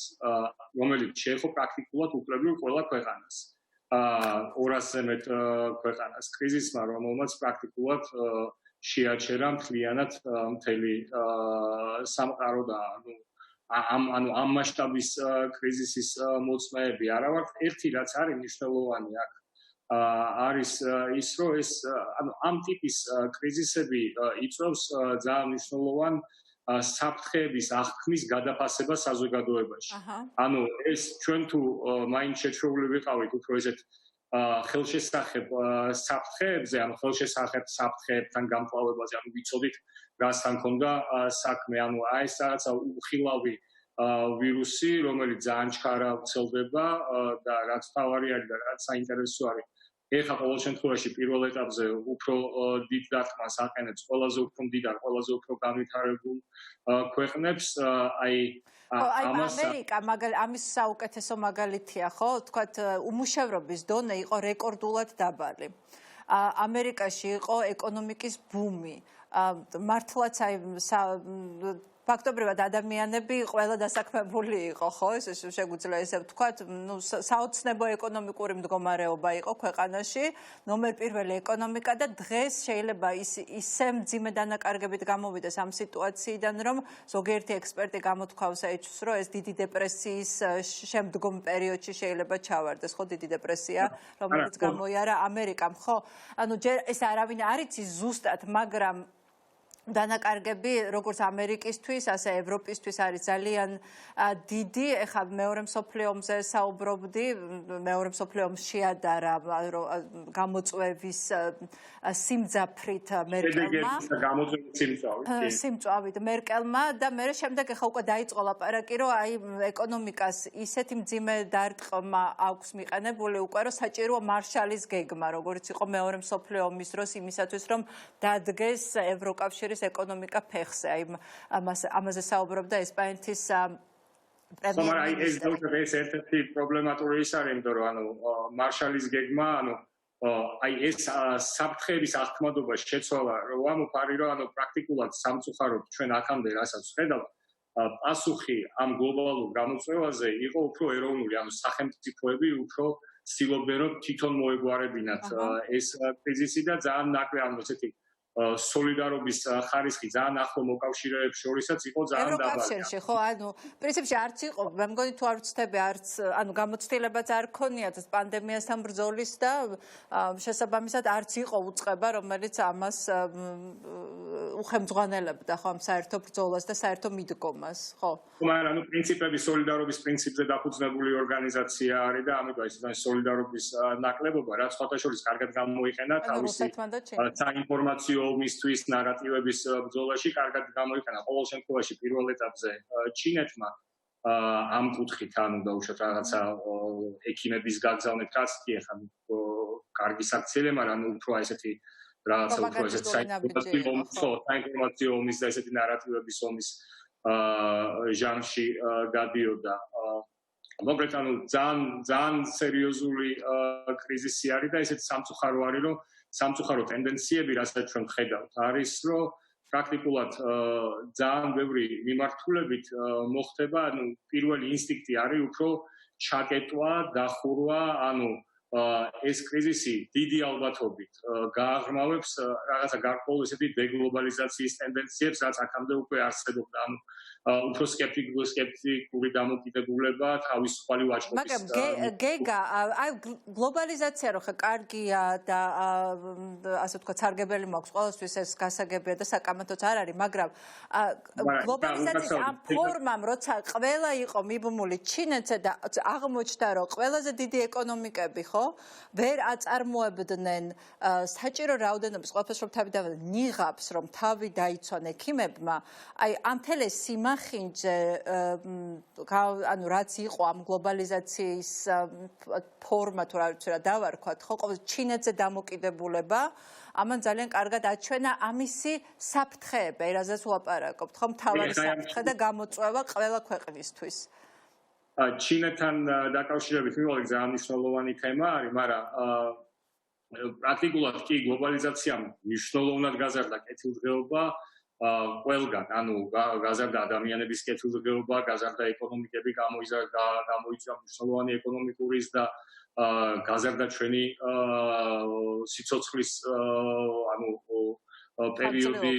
შეეხო პრაქტიკულად უფლებრივ ყველა ქვეყანას 200-ზე მეტ ქვეყანას კრიზისმა რომელმაც პრაქტიკულად შეაჩერა მთლიანად მთელი სამყარო და ანუ ამ მასშტაბის კრიზისის მოწმეები არა ვართ ერთი რაც არის მნიშვნელოვანი აქ არის ის რომ ეს ანუ ამ ტიპის კრიზისები იწვევს ძალიან მნიშვნელოვან საფრთხეების აღქმის გადაფასებას საზოგადოებაში. ანუ ეს ჩვენ თუ მაინც შეჩვეული ვიყავით უფრო ესეთ ხელშესახებ საფრთხეებზე, ანუ ხელშესახებ საფრთხეებთან გამკლავებაზე, ანუ ვიცოდით რასთან ქონდა საქმე, ანუ ეს რაღაცა უხილავი ვირუსი, რომელიც ძალიან ჩქარა ვრცელდება და რაც მთავარი არის და რაც საინტერესო არის ეხლა ყოველ შემთხვევაში პირველ ეტაპზე უფრო დიდ დარტყმას აყენებს ყველაზე უფრო მდიდარ, ყველაზე უფრო განვითარებულ ქვეყნებს, აი ამერიკა ამის საუკეთესო მაგალითია, ხო? თქვათ უმუშევრობის დონე იყო რეკორდულად დაბალი. ამერიკაში იყო ეკონომიკის ბუმი. მართლაც აი ფაქტობრივად ადამიანები ყველა დასაქმებული იყო, ხო? ეს შეგვიძლია ესე ვთქვათ, ну, საოცნებო ეკონომიკური მდგომარეობა იყო ქვეყანაში, ნომერ პირველი ეკონომიკა და დღეს შეიძლება ისე მძიმე დანაკარგებით გამოვიდეს ამ სიტუაციიდან, რომ ზოგიერთი ექსპერტი გამოთქვავს ეჭვს, რომ ეს დიდი დეპრესიის შემდგომ პერიოდში შეიძლება ჩავარდეს, ხო, დიდი დეპრესია, რომელიც გამოიარა ამერიკამ, ხო? ანუ ჯერ ეს არავინ არ იცის ზუსტად, მაგრამ დანაკარგები როგორც ამერიკისთვის, ასე ევროპისთვის არის ძალიან დიდი. ეხლა მეორე მსოფლიო ომზე საუბრობდი, მეორე მსოფლიო ომს შეადარა გამოწვევის სიმძაფრით მერკელმა. სიმწვავით მერკელმა და მე შემდეგ ეხლა უკვე დაიწყო ლაპარაკი, რომ აი ეკონომიკას ისეთი მძიმე დარტყმა აქვს მიყენებული უკვე, რომ საჭიროა მარშალის გეგმა, როგორც იყო მეორე მსოფლიო ომის დროს იმისათვის, რომ დადგეს ევროკავშირის ეკონომიკა ფეხზე. აი ამაზე საუბრობდა ესპანეთის პრემიერ-მინისტრი. ეს ერთ-ერთი პრობლემატური ის არის, იმიტომ რომ ანუ მარშალის გეგმა, ანუ აი ეს საფრთხეების აღქმადობა შეცვალა, რომ ამოფარი რომ ანუ პრაქტიკულად სამწუხაროდ ჩვენ აქამდე რასაც ვხედავთ, პასუხი ამ გლობალურ გამოწვევაზე იყო უფრო ეროვნული, ანუ სახელმწიფოები უფრო ცდილობდნენ რომ თვითონ მოეგვარებინათ ეს კრიზისი და ძალიან ნაკლი ანუ ესეთი სოლიდარობის ხარისხი ძალიან ახლო მოკავშირეებს შორისაც იყო ძალიან დაბალი. ევროკავშირში ხო, ანუ პრინციპში არც იყო, მე მგონი თუ არ ვცდები, არც ანუ გამოცდილებაც არ ქონიათ პანდემიასთან ბრძოლის და შესაბამისად არც იყო უწყება, რომელიც ამას უხემძღვანელებდა ხო ამ საერთო ბრძოლას და საერთო მიდგომას, ხო? მაგრამ პრინციპები სოლიდარობის პრინციპზე დაფუძნებული ორგანიზაცია არის და ამიტომ ეს სოლიდარობის ნაკლებობა რაც სხვათა შორის კარგად გამოიყენა თავისი საინფორმაციო ომისთვის ნარატივების ბრძოლაში კარგად გამოიყენა ყოველ შემთხვევაში პირველ ეტაპზე ჩინეთმა ამ კუთხით ანუ დაუშვათ რაღაცა ექიმების გაგზავნით რაც კი ახლა კარგი საქციელია მაგრამ უფრო ესეთი რაღაცა უფრო ესეთი საინფორმაციო ომის და ესეთი ნარატივების ომის ჟანრში გადიოდა მოკლედ ანუ ძალიან სერიოზული კრიზისი არის და ესეთი სამწუხარო არის რომ სამწუხარო ტენდენციები რასაც ჩვენ ხედავთ არის რომ პრაქტიკულად ძალიან ბევრი მიმართულებით მოხდება ანუ პირველი ინსტინქტი არის უფრო ჩაკეტვა, დახურვა, ანუ ეს კრიზისი დიდი ალბათობით გააღრმავებს რაღაცა გარკვეულ ესეთი დეგლობალიზაციის ტენდენციებს, რაც აქამდე უკვე არსებობდა. ანუ უფრო სკეპტიკური დამოკიდებულება თავისუფალი ვაჭრობის. მაგრამ გეგა, აი გლობალიზაცია რო ხა კარგია და ასე ვთქვათ, სარგებელი მაქვს ყოველთვის ეს გასაგებია და საკამათოც არ არის, მაგრამ გლობალიზაციის ამ ფორმამ, როცა ყველა იყო მიბმული ჩინეთზე და აღმოჩნდა, რომ ყველაზე დიდი ეკონომიკები, ხო, ვერ აწარმოებდნენ საჭირო რაოდენობის ყველაფერს რომ თავი დავადე ნიღაბს რომ თავი დაიცვან ექიმებმა აი ამ თელე სიმახინჯე ანუ რაც იყო ამ გლობალიზაციის ფორმა თუ რა ვიცი რა დავარქვათ ხო ყოველ ჩინეთზე დამოკიდებულება ამან ძალიან კარგად აჩვენა ამისი საფრთხეები რაზეც ვლაპარაკობთ ხო მთავარი საფრთხე და გამოწვევა ყველა ქვეყნისთვის ჩინეთთან დაკავშირებით მივალე ძალიან მნიშვნელოვანი თემა არის, მაგრამ პრაქტიკულად კი გლობალიზაციამ მნიშვნელოვნად გაზარდა კეთილდღეობა ყველგან, ანუ გაზარდა ადამიანების კეთილდღეობა, გაზარდა ეკონომიკები, გამოიწვა მნიშვნელოვანი ეკონომიკური და გაზარდა ჩვენი სიცოცხლის ანუ პერიოდი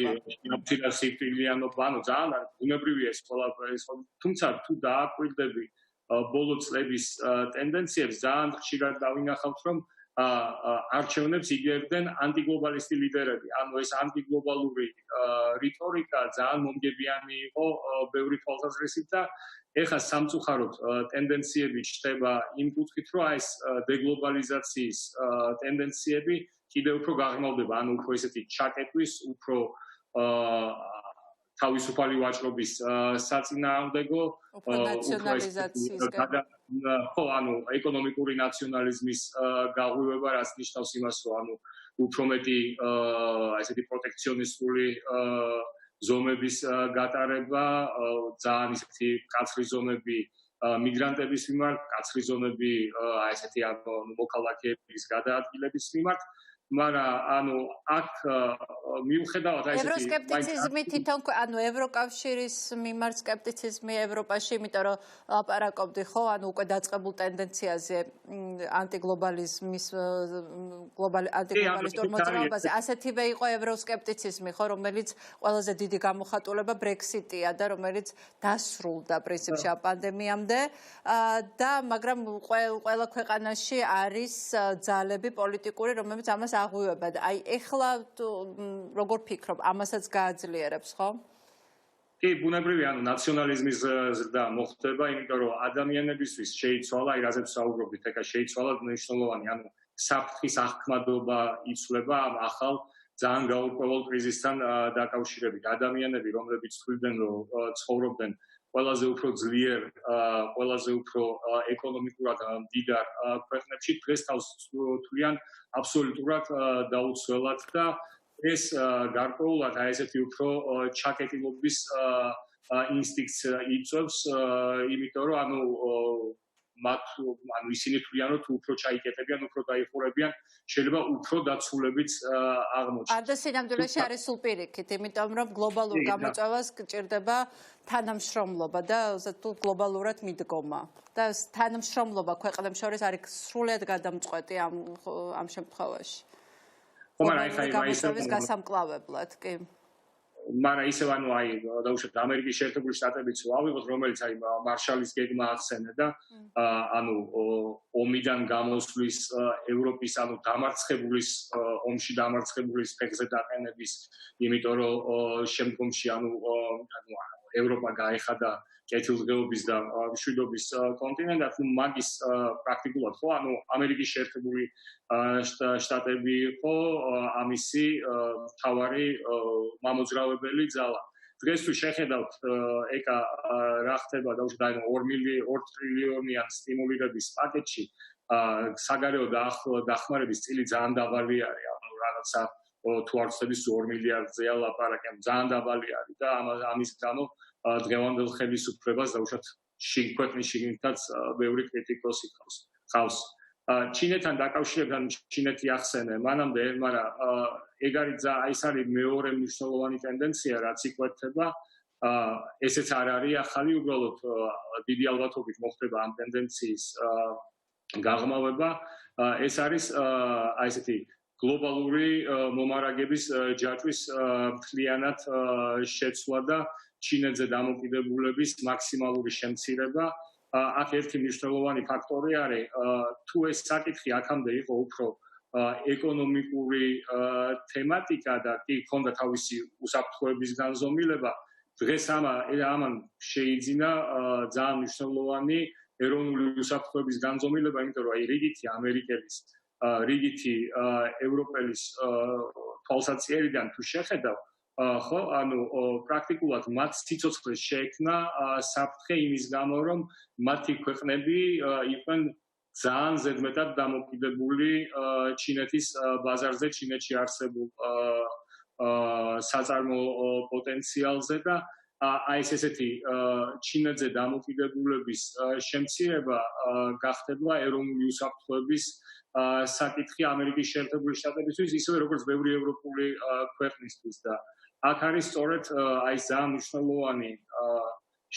სიკვდილიანობა, ანუ ძალიან ბუნებრივია ეს ყველაფერი, თუმცა თუ დააკვირდები ბოლო წლების ტენდენციებს ძალიან ხშირად დავინახავთ რომ არჩევნებს იგებდნენ ანტიგლობალისტი ლიდერები. ანუ ეს ანტიგლობალური რიტორიკა ძალიან მომგებიანი იყო ბევრი თვალსაზრისით და ეხლა სამწუხაროდ ტენდენციები ჩნდება იმ კუთხით რომ ეს დეგლობალიზაციის ტენდენციები კიდევ უფრო გაღრმავდება, ანუ უფრო ესეთი ჩაკეტვის, უფრო თავისუფალი ვაჭრობის საწინააღმდეგო ხო, ანუ ეკონომიკური ნაციონალიზმის გაღვივება, რაც ნიშნავს იმას, რომ ანუ უფრო მეტი ესეთი პროტექციონისტული ზომების გატარება, ძალიან ისეთი მკაცრი ზომები მიგრანტების მიმართ, მკაცრი ზომები ესეთი მოქალაქეების გადაადგილების მიმართ. მაგრამ ანუ აქ მიუხედავად აი ესეთი ევროსკეპტიციზმი თვითონ ანუ ევროკავშირის მიმართ სკეპტიციზმი ევროპაში, იმიტომ რომ ლაპარაკობდი ხო, ანუ უკვე დაწყებულ ტენდენციაზე ანტიგლობალიზმის ანტიგლობალისტურ მოძრაობაზე. ასეთივე იყო ევროსკეპტიციზმი ხო, რომელიც ყველაზე დიდი გამოხატულება ბრექსიტია და რომელიც დასრულდა პრინციპში ამ პანდემიამდე და მაგრამ ყველა ქვეყანაში არის ძალები პოლიტიკური, რომლებიც ამას აღვივებად. აი ეხლა როგორ ფიქრობ, ამასაც გააძლიერებს, ხო? კი, ბუნებრივია, ანუ ნაციონალიზმის ზრდა მოხდება, იმიტომ რომ ადამიანებისთვის შეიცვალა, აი რაზეც საუბრობდით, ეხლა შეიცვალა მნიშვნელოვანი, ანუ საფრთხის აღქმადობა იცვლება ამ ახალ ძალიან გაურკვეველ კრიზისთან დაკავშირებით. ადამიანები, რომლებიც თვლიდნენ, რომ ცხოვრობდნენ ყველაზე უფრო ძლიერ, ყველაზე უფრო ეკონომიკურად მდიდარ ქვეყნებში, დღეს თავს თვლიან აბსოლუტურად დაუცველად და ეს გარკვეულად აი ესეთი უფრო ჩაკეტილობის ინსტინქტს იწვევს, იმიტომ რომ ანუ ისინი თვლიან, რომ თუ უფრო ჩაიკეტებიან, უფრო დაიხურებიან, შეიძლება უფრო დაცულებიც აღმოჩნდეს. და სინამდვილეში არის სულ პირიქით, იმიტომ რომ გლობალურ გამოწვევას გჭირდება თანამშრომლობა და თუ გლობალურად მიდგომა. და თანამშრომლობა ქვეყნებს შორის არის სრულიად გადამწყვეტი ამ შემთხვევაში. გამოწვევის გასამკლავებლად, კი. მაგრამ ისევ ანუ აი დაუშვათ ამერიკის შეერთებული შტატებიც ავიღოთ, რომელიც აი მარშალის გეგმა ახსენე და ანუ ომიდან გამოსვლის ევროპის ანუ დამარცხებულის ომში დამარცხებულის ფეხზე დაყენების, იმიტომ რომ შემდგომში ანუ ევროპა გაეხადა კეთილდღეობის და მშვიდობის კონტინენტად, ну მაგის პრაქტიკულად ხო, ანუ ამერიკის შეერთებული შტატები იყო ამისი მთავარი მამოძრავებელი ძალა. დღეს თუ შეხედავთ ეკა რა ხდება და 2 ტრილიონიან სტიმულირების პაკეტში, საგარეო დახმარების წილი ძალიან დაბალი არის, ანუ რაღაცა თუ არ ვცდები 2 მილიარდზეა ლაპარაკი, ძალიან დაბალი არის და ამის გამო დღევანდელ ხელისუფლებას დაუშვათ ქვეყნის შიგნითაც ბევრი კრიტიკოსი ხავს. ჩინეთთან დაკავშირებთან ჩინეთი ახსენე მანამდე, მაგრამ ეგ არის ეს არის მეორე მნიშვნელოვანი ტენდენცია, რაც იკვეთება. ესეც არ არის ახალი, უბრალოდ დიდი ალბათობით მოხდება ამ ტენდენციის გაღრმავება. ეს არის აი ესეთი გლობალური მომარაგების ჯაჭვის მთლიანად შეცვლა და ჩინეთზე დამოკიდებულების მაქსიმალური შემცირება. აქ ერთი მნიშვნელოვანი ფაქტორი არის, თუ ეს საკითხი აქამდე იყო უფრო ეკონომიკური თემატიკა და კი ჰქონდა თავისი უსაფრთხოების განზომილება, დღეს ამან შეიძინა ძალიან მნიშვნელოვანი ეროვნული უსაფრთხოების განზომილება, იმიტომ რომ აი რიგითი ამერიკელის, რიგითი ევროპელის თვალსაჩინარიდან თუ შეხედავ, ხო, ანუ პრაქტიკულად მათ სიცოცხლეს შეექმნა საფრთხე იმის გამო, რომ მათი ქვეყნები იყვნენ ძალიან ზედმეტად დამოკიდებული ჩინეთის ბაზარზე, ჩინეთში არსებულ საწარმოო პოტენციალზე და აი ესეთი ჩინეთზე დამოკიდებულების შემცირება გახდება ეროვნული უსაფრთხოების საკითხი ამერიკის შეერთებული შტატებისთვის, ისევე როგორც ბევრი ევროპული ქვეყნისთვის და აქ არის სწორედ აი ძალიან მნიშვნელოვანი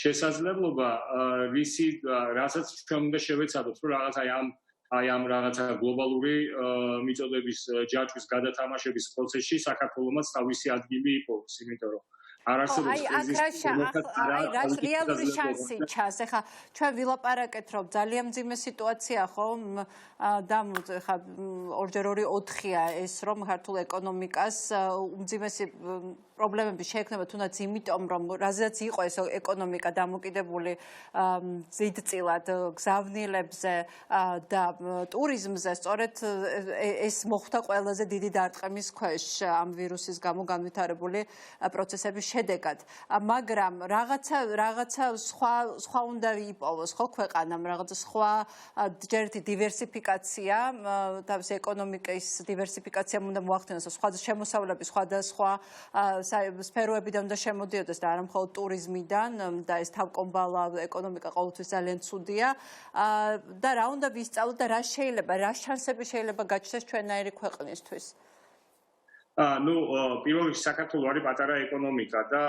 შესაძლებლობა, რასაც ჩვენ უნდა შევეცადოთ, რომ რაღაც აი ამ რაღაცა გლობალური მიწოდების ჯაჭვის გადათამაშების პროცესში საქართველოსაც თავისი ადგილი იპოვოს, იმიტომ რომ არ არსებობს რა რეალური შანსი ჩანს. ეხლა ჩვენ ვილაპარაკეთ, რომ ძალიან მძიმე სიტუაცია ხო და ეხლა 2x2-4-ია ეს, რომ ქართულ ეკონომიკას უმძიმესი პრობლემები შეექმნება თუნდაც იმიტომ, რომ რაზეც იყო ეს ეკონომიკა დამოკიდებული ძიდწილად გზავნილებზე და ტურიზმზე, სწორედ ეს მოხვდა ყველაზე დიდი დარტყმის ქვეშ ამ ვირუსის გამო განვითარებული პროცესების შედეგად. მაგრამ რაღაცა სხვა უნდა იპოვოს ხო ქვეყანამ, რაღაცა სხვა ჯერტი დივერსიფიკაცია, თავისი ეკონომიკის დივერსიფიკაცია უნდა მოახდინოს, სხვა შემოსავლების სხვადასხვა სფეროებიდან უნდა შემოდიოდეს და არა მხოლოდ ტურიზმიდან და ეს თავკომბალა ეკონომიკა ყოველთვის ძალიან ცუდია და რა უნდა ვისწავლოთ და რა შანსები შეიძლება გაჩნდეს ჩვენნაირი ქვეყნისთვის. ну, პირველ რიგში საქართველო არის პატარა ეკონომიკა და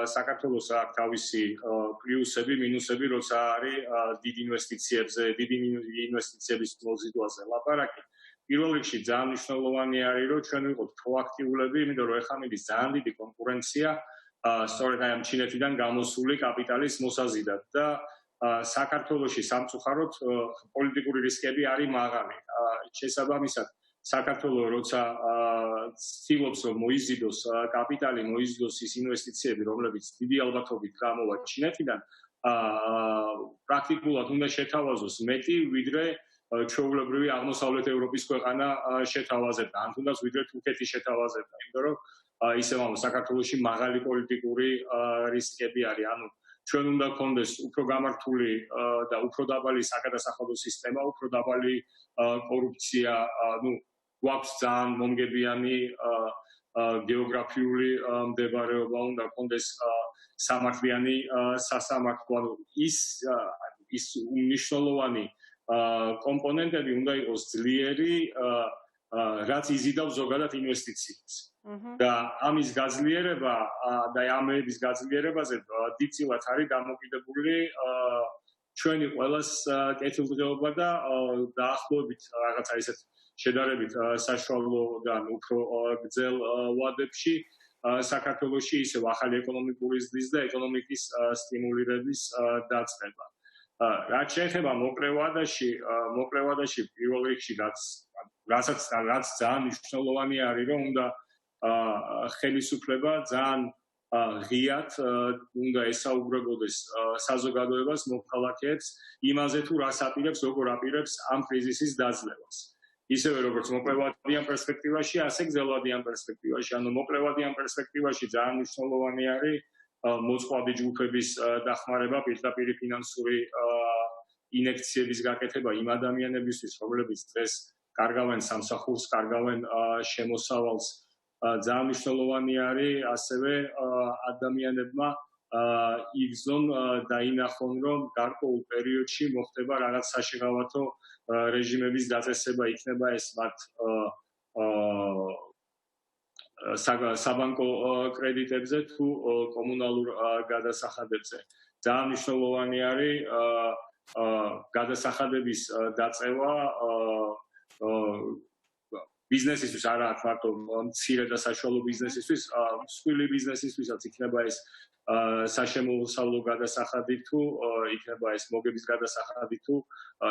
საქართველოს აქვს თავისი პლუსები, მინუსები, როცა არის დიდი ინვესტიციების მოზიდვაზე ლაპარაკი. პირველ რიგში ძალიან მნიშვნელოვანი არის, რომ ჩვენ ვიყოთ პროაქტიულები, იმიტომ რომ ეხლა მიდის ძალიან დიდი კონკურენცია, სწორედ აი ამ ჩინეთიდან გამოსული კაპიტალის მოსაზიდად და საქართველოში სამწუხაროდ პოლიტიკური რისკები არის მაღალი. შესაბამისად საქართველო როცა ცდილობს რომ მოიზიდოს კაპიტალი, მოიზიდოს ის ინვესტიციები, რომლებიც დიდი ალბათობით გამოვა ჩინეთიდან, პრაქტიკულად უნდა შეთავაზოს მეტი, ვიდრე ჩვეულებრივი აღმოსავლეთ ევროპის ქვეყანა შეთავაზებდა, ან თუნდაც ვიდრე თურქეთი შეთავაზებდა, იმიტომ რომ ისევ საქართველოში მაღალი პოლიტიკური რისკები არის, ანუ ჩვენ უნდა გქონდეს უფრო გამართული და უფრო დაბალი საგადასახადო სისტემა, უფრო დაბალი კორუფცია, ну გვაქვს ძალიან მომგებიანი გეოგრაფიული მდებარეობა, უნდა გქონდეს სამართლიანი სასამართლო, ანუ ის მნიშვნელოვანი კომპონენტები უნდა იყოს ძლიერი, რაც იზიდავს ზოგადად ინვესტიციებს. და ამის გაძლიერება და ამების გაძლიერებაზე დიდწილად არის დამოკიდებული ჩვენი ყველას კეთილდღეობა და დაახლოებით რაღაცა ისეთ შედარებით საშუალო და უფრო გრძელ ვადებში საქართველოში ისევ ახალი ეკონომიკური ზრდის და ეკონომიკის სტიმულირების დაწყება. რაც შეეხება მოკრევადაში პირველ რიგში რაც ძალიან მნიშვნელოვანი არის, რომ უნდა ხელისუფლება ძალიან ღიად უნდა ესაუბრებოდეს საზოგადოებას, მოქალაქეებს იმაზე თუ რას აპირებს, როგორ აპირებს ამ კრიზისის დაძლევას. ისევე როგორც მოკრევადიან პერსპექტივაში, ასე გრძელვადიან პერსპექტივაში. ანუ მოკრევადიან პერსპექტივაში ძალიან მნიშვნელოვანი არის მოწყვლადი ჯგუფების დახმარება, პირდაპირ ფინანსური ინექციების გაკეთება იმ ადამიანებისთვის, რომლებიც დღეს კარგავენ სამსახურს, კარგავენ შემოსავალს. ძალიან მნიშვნელოვანი არის ასევე ადამიანებმა იგზნონ დაინახონ, რომ გარკვეულ პერიოდში მოხდება რაღაც საშეღავათო რეჟიმების დაწესება, იქნება ეს მათ საბანკო კრედიტებზე თუ კომუნალურ გადასახადებზე. ძალიან მნიშვნელოვანი არის გადასახადების დაწევა ბიზნესისთვის, არა მარტო მცირე და საშუალო ბიზნესისთვის, მსხვილი ბიზნესისთვისაც იქნება ეს საშემოსავლო გადასახადი თუ იქნება ეს მოგების გადასახადი თუ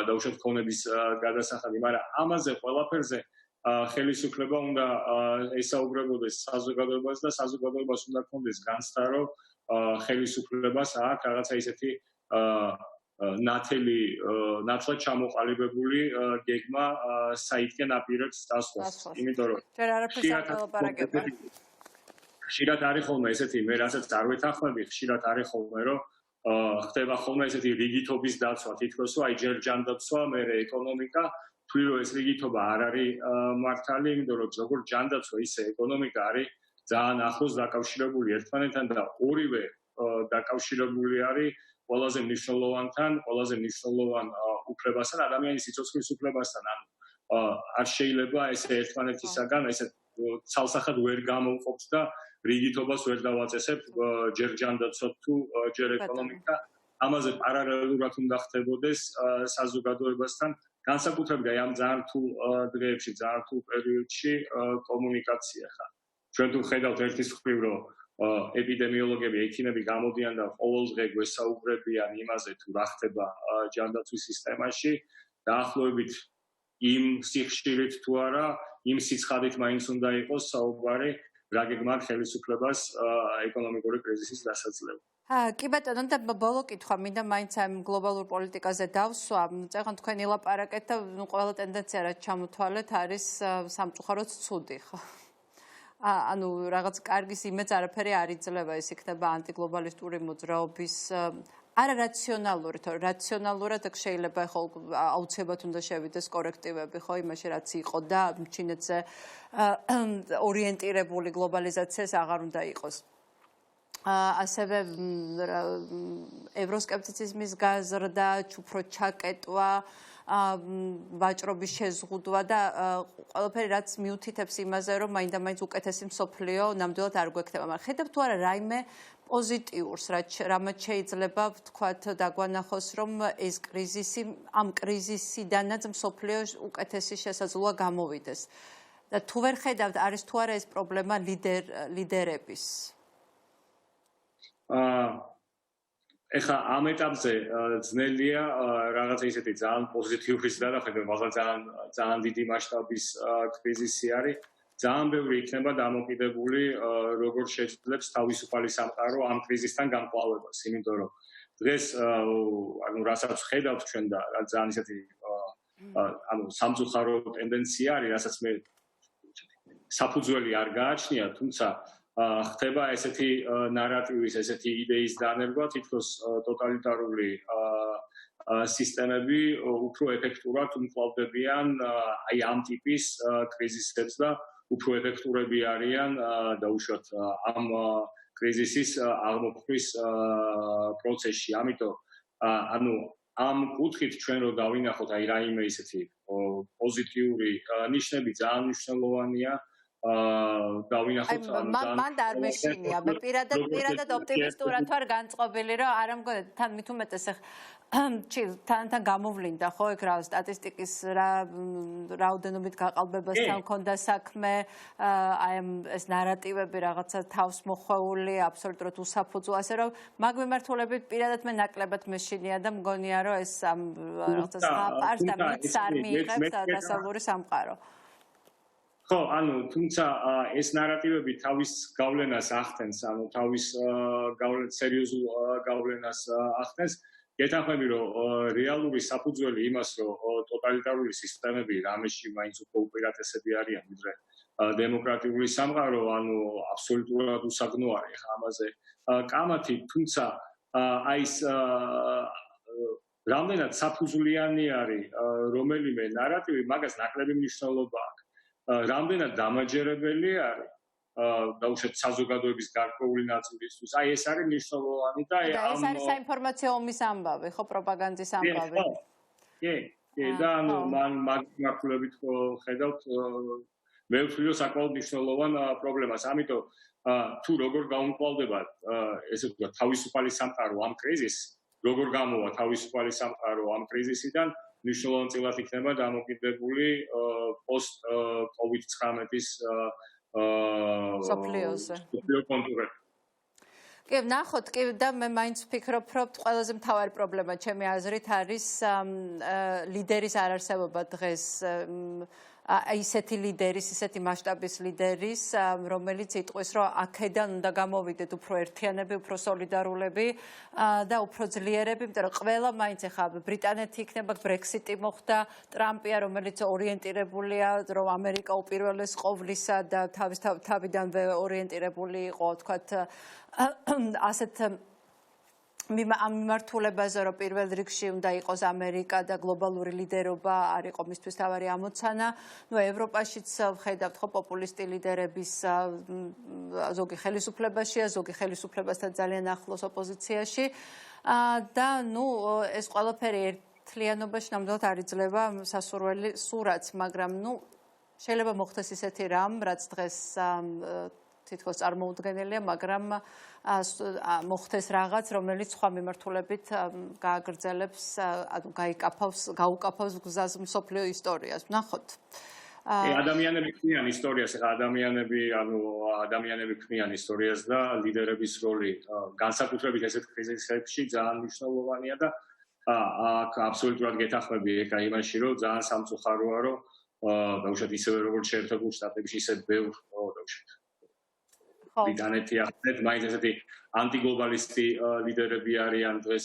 დაუშვათ ქონების გადასახადი, მაგრამ ამაზე ყველაფერზე ხელისუფლება უნდა ესაუბრებოდეს საზოგადოებას და საზოგადოებას უნდა ქონდეს განცდა, რომ ხელისუფლებას აქვს რაღაცა ისეთი ნათლად ჩამოყალიბებული გეგმა საითკენ აპირებს დასვას. იმიტომ რომ ხშირად არის ხოლმე ესეთი, მე რასაც არ ვეთანხმები, ხშირად არის ხოლმე, რომ ხდება ხოლმე ესეთი რიგითობის დაცვა, თითქოს აი ჯერ ჯანდაცვა, მერე ეკონომიკა, თვლი რომ ეს რიგითობა არ არის მართალი, იმიტომ რომ როგორც ჯანდაცვა, ისე ეკონომიკა არის ძალიან ახლოს დაკავშირებული ერთმანეთთან და ორივე დაკავშირებული არის ყველაზე მნიშვნელოვანთან, ყველაზე მნიშვნელოვან უფლებასთან, ადამიანის სიცოცხლის უფლებასთან. ანუ არ შეიძლება ესე ერთმანეთისაგან ესე ცალსახად ვერ გამოვყოფთ და რიგითობას ვერ დავაწესებთ ჯერ ჯანდაცვა თუ ჯერ ეკონომიკა. ამაზე პარალელურად უნდა ხდებოდეს საზოგადოებასთან, განსაკუთრებით ამ ძალიან რთულ დღეებში, ძალიან რთულ პერიოდში კომუნიკაცია ხარ. ჩვენ თუ ხედავთ ერთის მხრივ, რომ ეპიდემიოლოგები, ექიმები გამოდიან და ყოველ დღე გვესაუბრებიან იმაზე, თუ რა ხდება ჯანდაცვის სისტემაში, დაახლოებით იმ სიხშირით თუ არა, იმ სიცხადით მაინც უნდა იყოს საუბარი, რა გეგმავთ ხელისუფლებას ეკონომიკური კრიზისის დასაძლევად. კი ბატონო, და ბოლო კითხვა მინდა მაინც ამ გლობალურ პოლიტიკაზე დავსვა. წეგან თქვენ ილაპარაკეთ და ყველა ტენდენცია რაც ჩამოთვალეთ არის სამწუხაროდ ცუდი, ხო? ანუ რაღაც კარგის იმედს არაფერი არ იძლევა, ეს იქნება ანტიგლობალისტური მოძრაობის არარაციონალური, თორე რაციონალურად აქ შეიძლება ხო აუცილებლად უნდა შევიდეს კორექტივები, ხო, იმაში რაც იყო და ჩინეთზე ორიენტირებული გლობალიზაციას აღარ უნდა იყოს. ასევე ევროსკეპტიციზმის გაზრდა, უფრო ჩაკეტვა, ვაჭრობის შეზღუდვა და ყველაფერი რაც მიუთითებს იმაზე, რომ მაინდა-მაინც უკეთესი მსოფლიო ნამდვილად არ გვექნება. მაგრამ ხედავთ თუ არა რაიმე პოზიტიურს, რამაც შეიძლება ვთქვათ დაგვანახოს, რომ ეს კრიზისი, ამ კრიზისიდანაც მსოფლიო უკეთესი შესაძლოა გამოვიდეს. და თუ ვერ ხედავთ, არის თუ არა ეს პრობლემა ლიდერების? ეხლა ამ ეტაპზე ძნელია რაღაცა ისეთი ძალიან პოზიტიური გადახედვა, მაგრამ ძალიან დიდი მასშტაბის კრიზისი არის. ძალიან ბევრი იქნება დამოკიდებული, როგორ შეძლებს თავისუფალი სამყარო ამ კრიზისთან გამკლავებას, იმიტომ რომ დღეს ანუ რასაც ხედავთ ჩვენ და ძალიან ისეთი ანუ სამწუხარო ტენდენცია არის, რასაც მე საფუძველი არ გააჩნია, თუმცა ხდება ესეთი ნარატივის, ესეთი იდეის დანერგვა, თითქოს ტოტალიტარული სისტემები უფრო ეფექტურად უმკლავდებიან აი ამ ტიპის კრიზისებს და უფრო ეფექტურები არიან დაუშვათ ამ კრიზისის აღმოფხვის პროცესში. ამიტომ ანუ ამ კუთხით ჩვენ რო დავინახოთ აი რაიმე ისეთი პოზიტიური ნიშნები ძალიან მნიშვნელოვანია. დავინახოთ მან არ მეშინია მე პირადად ოპტიმისტურად ვარ განწყობილი რომ არ ამგონი თან მით უმეტეს თან გამოვლინდა ხო ეგ რა სტატისტიკის რაოდენობით გაყალბებასთან მქონდა საქმე აი ეს ნარატივები რაღაცა თავს მოხვეული აბსოლუტურად უსაფუძო ასე რომ მაგ მიმართულებით პირადად მე ნაკლებად მეშინია და მგონია რომ ეს რაღაცა საპარს და მიც არ მიიღებს დასავლური სამყარო ხო, ანუ თუმცა ეს ნარატივები თავის გავლენას ახდენს, ანუ თავის სერიოზულ გავლენას ახდენს. გეთანხმები, რომ რეალური საფუძველი იმას, რომ ტოტალიტარული სისტემები რამეში მაინც უფრო უპირატესები არიან, ვიდრე დემოკრატიული სამყარო, ანუ აბსოლუტურად უსაგნო არის ხა ამაზე კამათი, თუმცა აი ეს რამდენად საფუძვლიანი არის რომელიმე ნარატივი, მაგას ნაკლები მნიშვნელობა აქვს. რამდენად დამაჯერებელი არის დაუშვათ საზოგადოების გარკვეული ნაწილისთვის. აი ეს არის მნიშვნელოვანი და ეს არის საინფორმაციო ომის ამბავი, ხო, პროპაგანდის ამბავი. კი, და ანუ მან მაგმართულებით ხედავთ მე ვთვლი რომ საკმაოდ მნიშვნელოვან პრობლემას. ამიტომ თუ როგორ გაუმკლავდება ესე ვთქვათ თავისუფალი სამყარო ამ კრიზისს, როგორ გამოვა თავისუფალი სამყარო ამ კრიზისიდან მნიშვნელოვანი იქნება დამოკიდებული post-COVID-19-ის სოფლიოზე. კონტურები. კი, ნახოთ, კი და მე მაინც ვფიქრობ, რომ ყველაზე მთავარი პრობლემა ჩემი აზრით არის ლიდერის არარსებობა დღეს. ისეთი ლიდერის, ისეთი მასშტაბის ლიდერის, რომელიც იტყვის, რომ აქედან უნდა გამოვიდეთ უფრო ერთიანები, უფრო სოლიდარულები და უფრო ძლიერები, იმიტომ რომ ყველა მაინც ახლა ბრიტანეთი იქნება, ბრექსიტი მოხდა, ტრამპია, რომელიც ორიენტირებულია, რომ ამერიკა უპირველეს ყოვლისა და თავიდანვე ორიენტირებული იყო, თქვათ, ასეთ ამ მიმართულებაზე რომ პირველ რიგში უნდა იყოს ამერიკა და გლობალური ლიდერობა არ იყო მისთვის თავარი ამოცანა. ნუ ევროპაშიც ვხედავთ ხო პოპულისტი ლიდერების ზოგი ხელისუფლებაშია, ზოგი ხელისუფლებასთან ძალიან ახლოს ოპოზიციაში. და ნუ ეს ყველაფერი ერთლიანობაში ნამდვილად არ იძლევა სასურველი სურათს, მაგრამ ნუ შეიძლება მოხდეს ისეთი რამ, რაც დღეს თითქოს წარმოუდგენელია, მაგრამ მოხდეს რაღაც, რომელიც სხვა მიმართულებით გააგრძელებს, ანუ გაუკაფავს გზას მსოფლიო ისტორიას. ნახოთ. ადამიანები ქმნიან ისტორიას, ახლა ადამიანები ქმნიან ისტორიას და ლიდერების როლი განსაკუთრებით ესეთ კრიზისებში ძალიან მნიშვნელოვანია და აქ აბსოლუტურად გეთანხმები ეკა იმაში, რომ ძალიან სამწუხაროა, რომ დაუშვათ ისევე როგორც შეერთებულ შტატებში, ისე ბევრ დაუშვათ ბრიტანეთი ახდენს, მაინც ესეთი ანტიგლობალისტი ლიდერები არიან დღეს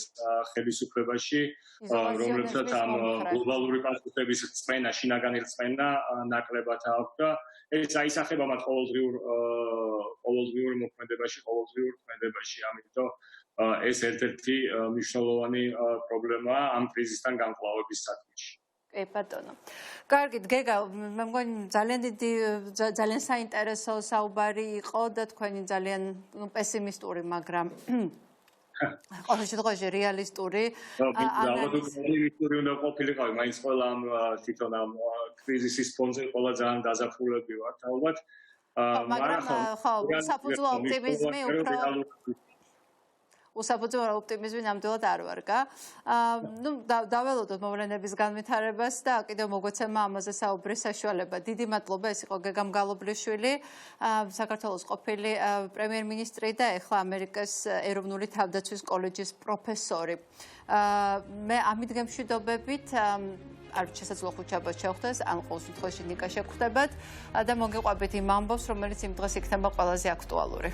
ხელისუფლებაში, რომლებსაც ამ გლობალური პასუხების წმენა, შინაგანი რწმენა ნაკლებად აქვს და ეს აისახება მათ ყოველდღიურ მოქმედებაში, ამიტომ ეს ერთ-ერთი მნიშვნელოვანი პრობლემაა ამ კრიზისთან განკლავების საქმეში. კი ბატონო. კარგით, გეგა, მე მგონი ძალიან საინტერესო საუბარი იყო და თქვენი ძალიან პესიმისტური, მაგრამ ყოველ შემთხვევაში რეალისტური. ალბათ რეალისტური უნდა ყოფილიყავი, მაინც ყველა ამ თვითონ ამ კრიზისის ფონზე ყველა ძალიან დაზაფხულები ვართ, ალბათ. მაგრამ ხო, საფუძვლო ოპტიმიზმი უფრო უსაფუძვლო ოპტიმიზმი ნამდვილად არ ვარგა. ნუ დაველოდოთ მოვლენების განვითარებას და კიდევ მოგვეცემა ამაზე საუბრის საშუალება. დიდი მადლობა, ეს იყო გეგა მგალობლიშვილი, საქართველოს ყოფილი პრემიერ-მინისტრი და ახლა ამერიკის ეროვნული თავდაცვის კოლეჯის პროფესორი. მე ამით გემშვიდობებით არ შესაძლოა ხუთშაბათს შევხვდეს, ან ყოველ შემთხვევაში ნიკა შეგხვდებათ და მოგიყვებით იმ ამბავს, რომელიც იმ დღეს იქნება ყველაზე აქტუალური.